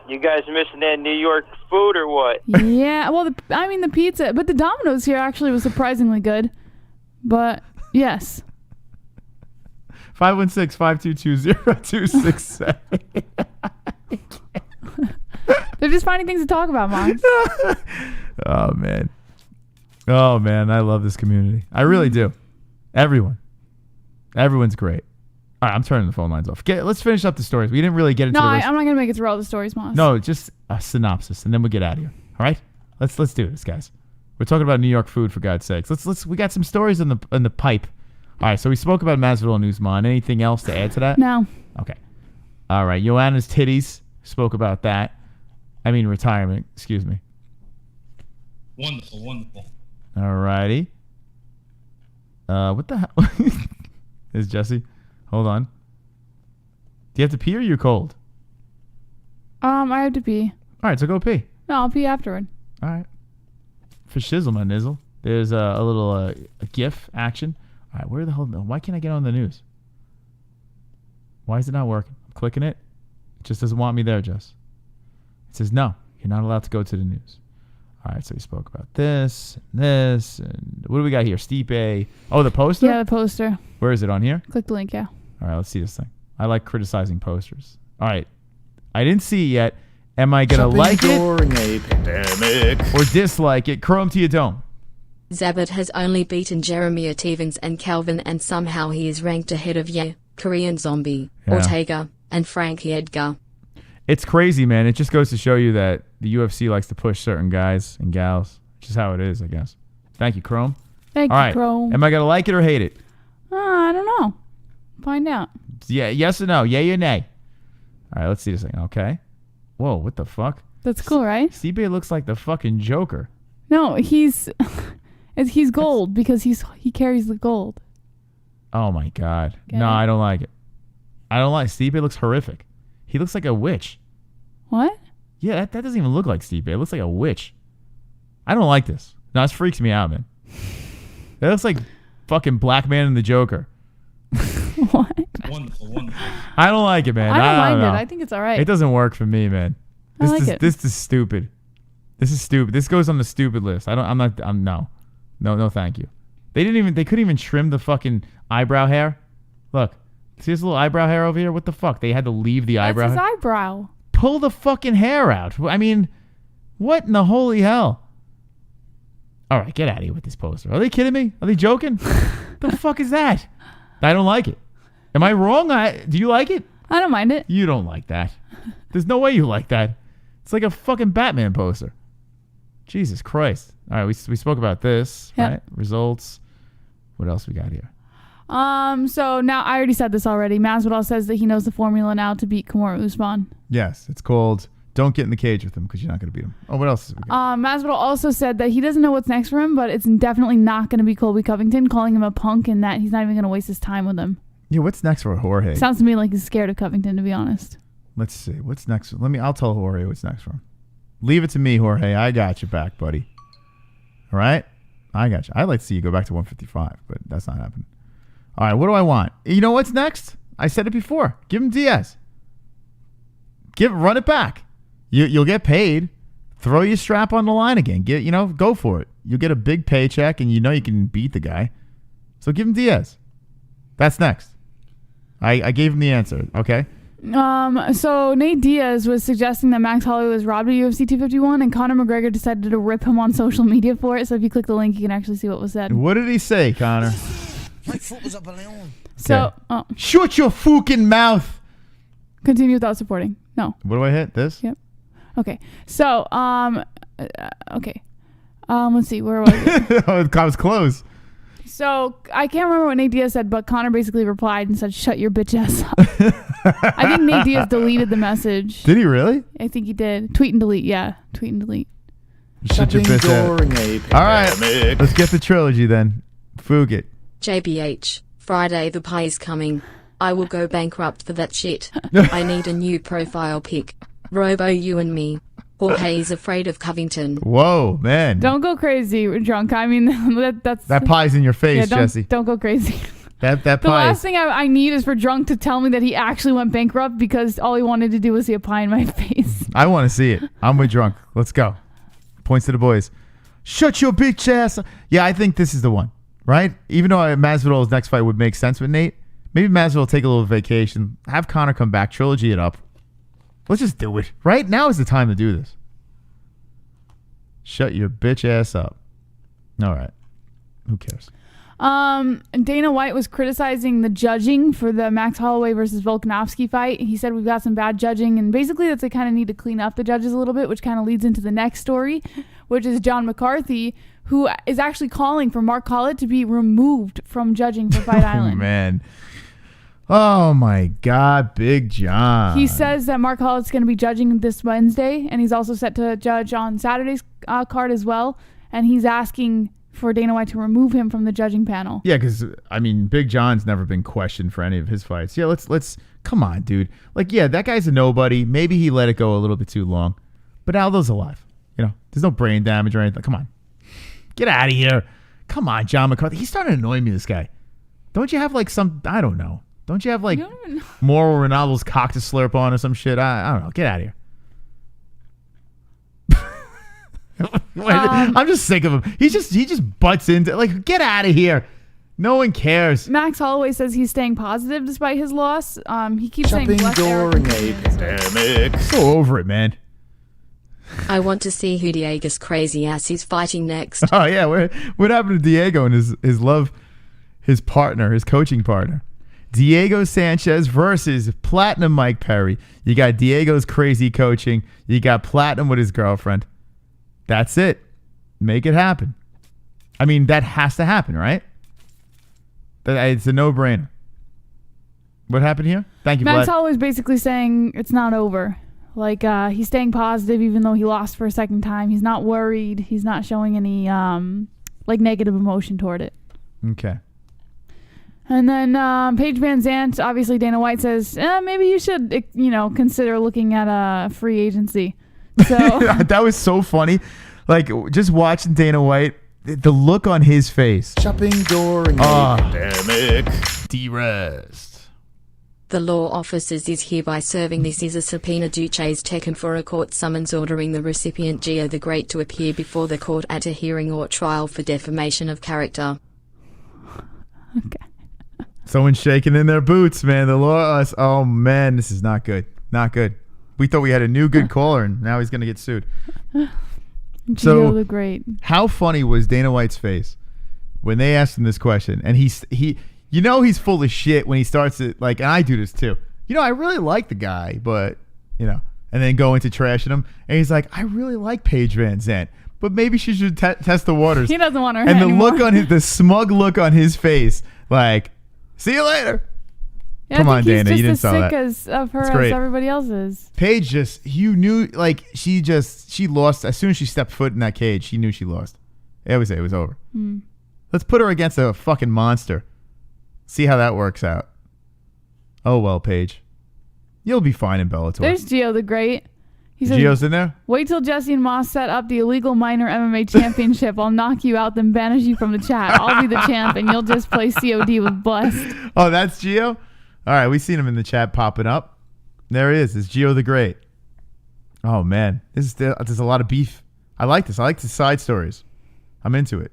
You guys missing that New York food or what? Yeah. Well, the pizza, but the Domino's here actually was surprisingly good. But yes. 516-522-0267. They're just finding things to talk about, Mom. Oh, man. I love this community. I really do. Everyone's great. All right, I'm turning the phone lines off. Let's finish up the stories. We didn't really get into No, the I'm not going to make it through all the stories, Moss. No, just a synopsis, and then we'll get out of here. All right? Let's do this, guys. We're talking about New York food, for God's sakes. We got some stories in the pipe. All right, so we spoke about Masvidal and Usman. Anything else to add to that? No. Okay. All right, Joanna's titties. Spoke about that. I mean retirement. Excuse me. Wonderful, wonderful. All righty. What the hell? Is Jesse? Hold on. Do you have to pee or are you cold? I have to pee. All right, so go pee. No, I'll pee afterward. All right. For shizzle, my nizzle. There's a little a GIF action. All right, where the hell? Why can't I get on the news? Why is it not working? I'm clicking it. It just doesn't want me there, Jess. It says, no, you're not allowed to go to the news. All right, so we spoke about this, and what do we got here? Stipe. Oh, the poster? Yeah, the poster. Where is it, on here? Click the link, yeah. All right, let's see this thing. I like criticizing posters. All right. I didn't see it yet. Am I going to like it during a pandemic or dislike it? Chrome to your dome. Zabit has only beaten Jeremy Otevans and Calvin, and somehow he is ranked ahead of Korean Zombie, Yeah. Ortega, and Frankie Edgar. It's crazy, man. It just goes to show you that the UFC likes to push certain guys and gals. Which is how it is, I guess. Thank you, Chrome. Thank All you, right. Chrome. Am I going to like it or hate it? I don't know. Find out. Yeah, yes or no? Yay or nay? All right, let's see this thing. Okay. Whoa, what the fuck? That's cool, right? Stipe looks like the fucking Joker. No, he's gold because he carries the gold. Oh my God. Get No, it? I don't like it. I don't like Stipe. Looks horrific. He looks like a witch. What? Yeah, that doesn't even look like Stipe. It looks like a witch. I don't like this. No, this freaks me out, man. It looks like fucking Black Man and the Joker. Wonderful, wonderful. I don't like it, man. I don't mind know. it. I think it's all right. It doesn't work for me, man. I like it. This is stupid. This is stupid. This goes on the stupid list. No, thank you. They couldn't even trim the fucking eyebrow hair. Look, see this little eyebrow hair over here? What the fuck? They had to leave the eyebrow That's his hair. eyebrow. Pull the fucking hair out. I mean, what in the holy hell? All right, get out of here with this poster. Are they kidding me? Are they joking? The fuck is that? I don't like it. Am I wrong? Do you like it? I don't mind it. You don't like that. There's no way you like that. It's like a fucking Batman poster. Jesus Christ. All right, we spoke about this, Yep. right? Results. What else we got here? So now I already said this already. Masvidal says that he knows the formula now to beat Kamaru Usman. Yes, it's called Don't Get in the Cage with Him because you're not going to beat him. Oh, what else? Is we got? Masvidal also said that he doesn't know what's next for him, but it's definitely not going to be Colby Covington, calling him a punk and that he's not even going to waste his time with him. Yeah, what's next for Jorge? Sounds to me like he's scared of Covington, to be honest. Let's see. What's next? I'll tell Jorge what's next for him. Leave it to me, Jorge. I got your back, buddy. All right? I got you. I'd like to see you go back to 155, but that's not happening. All right, what do I want? You know what's next? I said it before. Give him Diaz. Run it back. You'll get paid. throw your strap on the line again. Go for it. You'll get a big paycheck, and you can beat the guy. So give him Diaz. That's next. I gave him the answer. Okay. So Nate Diaz was suggesting that Max Holloway was robbed of UFC 251, and Conor McGregor decided to rip him on social media for it. So if you click the link, you can actually see what was said. What did he say, Conor? So, shut your fucking mouth. Continue without supporting. No. What do I hit? This? Yep. Okay. So, okay. Let's see. Where was it? I was close. So, I can't remember what Nate Diaz said, but Conor basically replied and said, shut your bitch ass up. I think Nate Diaz deleted the message. Did he really? I think he did. Tweet and delete. Yeah. Tweet and delete. Shut your bitch ass. All right. Let's get the trilogy then. Fugit. JBH, Friday the pie is coming. I will go bankrupt for that shit. I need a new profile pic. Robo, you and me. Jorge's afraid of Covington. Whoa, man. Don't go crazy, drunk. I mean, that pie's in your face, Jesse. Don't go crazy. That The pie. last thing I need is for drunk to tell me that he actually went bankrupt because all he wanted to do was see a pie in my face. I want to see it. I'm with drunk. Let's go. Points to the boys. Shut your bitch ass. Yeah, I think this is the one. Right? Even though Masvidal's next fight would make sense with Nate, maybe Masvidal will take a little vacation, have Conor come back, trilogy it up. Let's just do it. Right? Now is the time to do this. Shut your bitch ass up. All right. Who cares? Dana White was criticizing the judging for the Max Holloway versus Volkanovski fight. He said we've got some bad judging, and basically that they kind of need to clean up the judges a little bit, which kind of leads into the next story, which is John McCarthy, who is actually calling for Mark Collett to be removed from judging for Fight Island. Oh, man. Oh, my God. Big John. He says that Mark Collett's going to be judging this Wednesday, and he's also set to judge on Saturday's card as well, and he's asking for Dana White to remove him from the judging panel. Yeah, because, I mean, Big John's never been questioned for any of his fights. Yeah, let's come on, dude. Like, yeah, that guy's a nobody. Maybe he let it go a little bit too long, but Aldo's alive. There's no brain damage or anything. Come on. Get out of here. Come on, John McCarthy. He's starting to annoy me, this guy. Don't you have, like, I don't know. Don't you have, like, Moral Ronaldo's cock to slurp on or some shit? I don't know. Get out of here. I'm just sick of him. He just butts into, like, get out of here. No one cares. Max Holloway says he's staying positive despite his loss. He keeps saying bless during a pandemic. So over it, man. I want to see who Diego's crazy ass is fighting next. Oh yeah, what happened to Diego and his partner, his coaching partner? Diego Sanchez versus Platinum Mike Perry. You got Diego's crazy coaching. You got Platinum with his girlfriend. That's it. Make it happen. I mean, that has to happen, right? It's a no-brainer. What happened here? Thank you, Max Vlad. Holloway's basically saying it's not over. Like, he's staying positive even though he lost for a second time. He's not worried. He's not showing any, negative emotion toward it. Okay. And then Paige Van Zandt, obviously Dana White says, maybe you should, consider looking at a free agency. So that was so funny. Like, just watching Dana White, the look on his face. Shopping during a pandemic. De-rest. The law officers is hereby serving this is a subpoena duces taken for a court summons ordering the recipient Gio the Great to appear before the court at a hearing or trial for defamation of character. Okay. Someone's shaking in their boots, man. The law, oh man, this is not good. Not good. We thought we had a new good caller, and now he's going to get sued. Gio the Great. How funny was Dana White's face when they asked him this question? And he's full of shit when he starts it, like, and I do this too. I really like the guy, but, and then go into trashing him. And he's like, I really like Paige Van Zandt, but maybe she should test the waters. He doesn't want her And the anymore. look on the smug look on his face, like, see you later. Yeah, Come I on, think Dana, you didn't he's just saw as that. sick of her It's as great. everybody else is. Paige you knew, like, she lost. As soon as she stepped foot in that cage, she knew she lost. It was over. Hmm. Let's put her against a fucking monster. See how that works out. Oh, well, Paige. You'll be fine in Bellator. There's Gio the Great. He says, Gio's in there? wait till Jesse and Moss set up the illegal minor MMA championship. I'll knock you out, then banish you from the chat. I'll be the champ, and you'll just play COD with Blessed. Oh, that's Gio? All right, we've seen him in the chat popping up. There he is. It's Gio the Great. Oh man, there's a lot of beef. I like this. I like the side stories. I'm into it.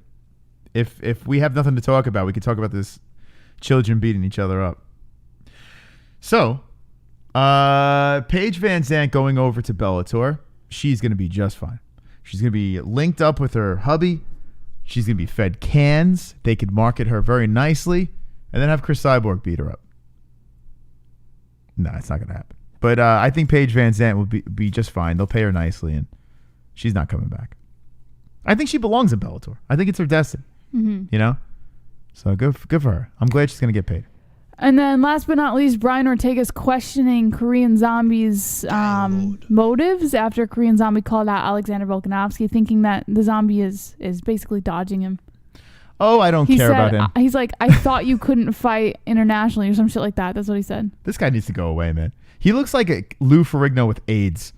If we have nothing to talk about, we could talk about this children beating each other up. So, Paige Van Zandt going over to Bellator. She's going to be just fine. She's going to be linked up with her hubby. She's going to be fed cans. They could market her very nicely and then have Chris Cyborg beat her up. No, it's not going to happen. But I think Paige Van Zandt will be just fine. They'll pay her nicely, and she's not coming back. I think she belongs in Bellator. I think it's her destiny. Mm-hmm. You know? So good for her. I'm glad she's going to get paid. And then last but not least, Brian Ortega's questioning Korean Zombie's motives after Korean Zombie called out Alexander Volkanovski, thinking that the Zombie is basically dodging him. Oh, I don't care about him. He's like, I thought you couldn't fight internationally or some shit like that. That's what he said. This guy needs to go away, man. He looks like a Lou Ferrigno with AIDS,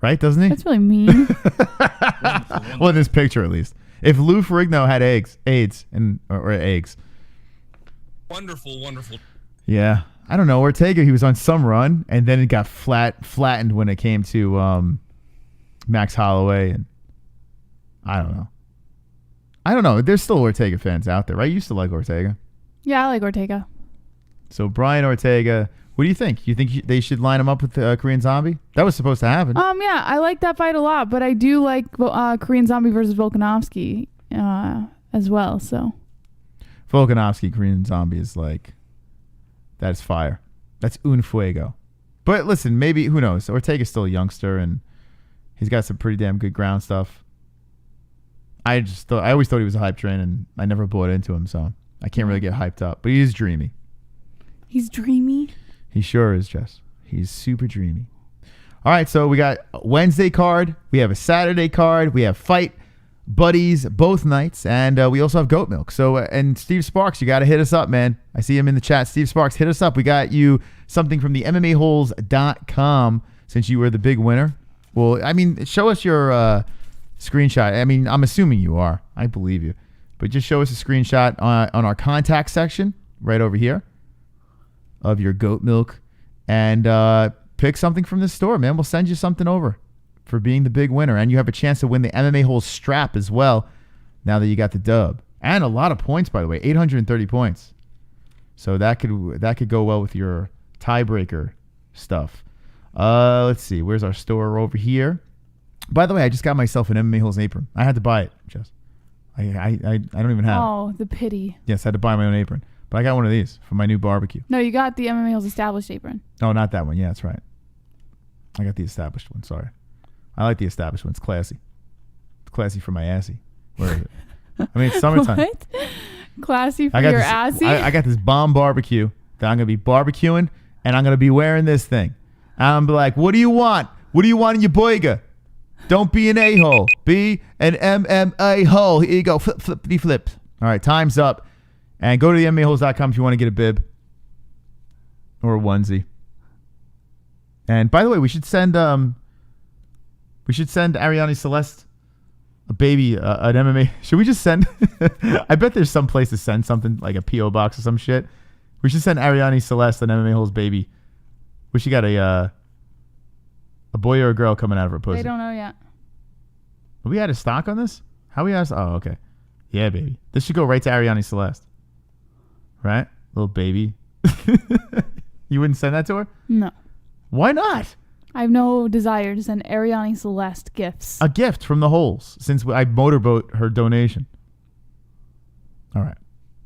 right? Doesn't he? That's really mean. Well, in this picture, at least. If Lou Ferrigno had AIDS, or eggs. Wonderful, wonderful. Yeah. I don't know. Ortega, he was on some run, and then it got flattened when it came to Max Holloway. And I don't know. There's still Ortega fans out there, right? You used to like Ortega. Yeah, I like Ortega. So Brian Ortega, what do you think? You think they should line him up with the Korean Zombie? That was supposed to happen. Yeah, I like that fight a lot, but I do like Korean Zombie versus Volkanovski as well. So Volkanovski, Korean Zombie is like, that's fire. That's un fuego. But listen, maybe, who knows? Ortega's still a youngster, and he's got some pretty damn good ground stuff. I always thought he was a hype train, and I never bought into him, so I can't really get hyped up. But he is dreamy. He's dreamy? He sure is, Jess. He's super dreamy. All right, so we got a Wednesday card. We have a Saturday card. We have Fight Buddies both nights, and we also have Goat Milk. So, and Steve Sparks, you got to hit us up, man. I see him in the chat. Steve Sparks, hit us up. We got you something from the MMA-Holes.com since you were the big winner. Well, I mean, show us your screenshot. I mean, I'm assuming you are. I believe you. But just show us a screenshot on our contact section right over here of your Goat Milk, and pick something from the store, man. We'll send you something over for being the big winner, and you have a chance to win the MMA Holes strap as well now that you got the dub. And a lot of points, by the way, 830 points. So that could go well with your tiebreaker stuff. Let's see. Where's our store over here? By the way, I just got myself an MMA Holes apron. I had to buy it, Jess. I don't even have it. Oh, the pity. Yes, I had to buy my own apron. But I got one of these for my new barbecue. No, you got the MMA Holes established apron. Oh, not that one. Yeah, that's right. I got the established one. Sorry. I like the established one. It's classy. It's classy for my assy. Where is it? I mean, it's summertime. What? Classy for your assy? I got this bomb barbecue that I'm going to be barbecuing, and I'm going to be wearing this thing. And I'm like, what do you want? What do you want in your boiga? Don't be an a-hole. Be an MMA hole. Here you go. Flip, flippity flip. All right, time's up. And go to the MMAHoles.com if you want to get a bib or a onesie. And by the way, we should send Ariane Celeste a baby, an MMA. Should we just send? I bet there's some place to send something like a PO box or some shit. We should send Ariane Celeste an MMA Holes baby. We should got a boy or a girl coming out of her pussy. They don't know yet. Have we had a stock on this? How we asked? Oh, okay. Yeah, baby. This should go right to Ariane Celeste. Right? Little baby. You wouldn't send that to her? No. Why not? I have no desire to send Ariane Celeste gifts. A gift from the Holes, since I motorboat her donation. All right.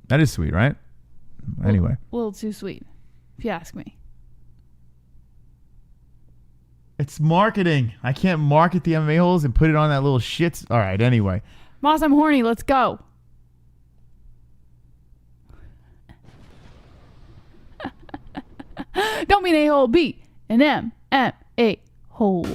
That is sweet, right? Anyway. A little too sweet, if you ask me. It's marketing. I can't market the MMA Holes and put it on that little shit. All right, anyway. Moss, I'm horny. Let's go. Don't be an a-hole. Be an MMA hole.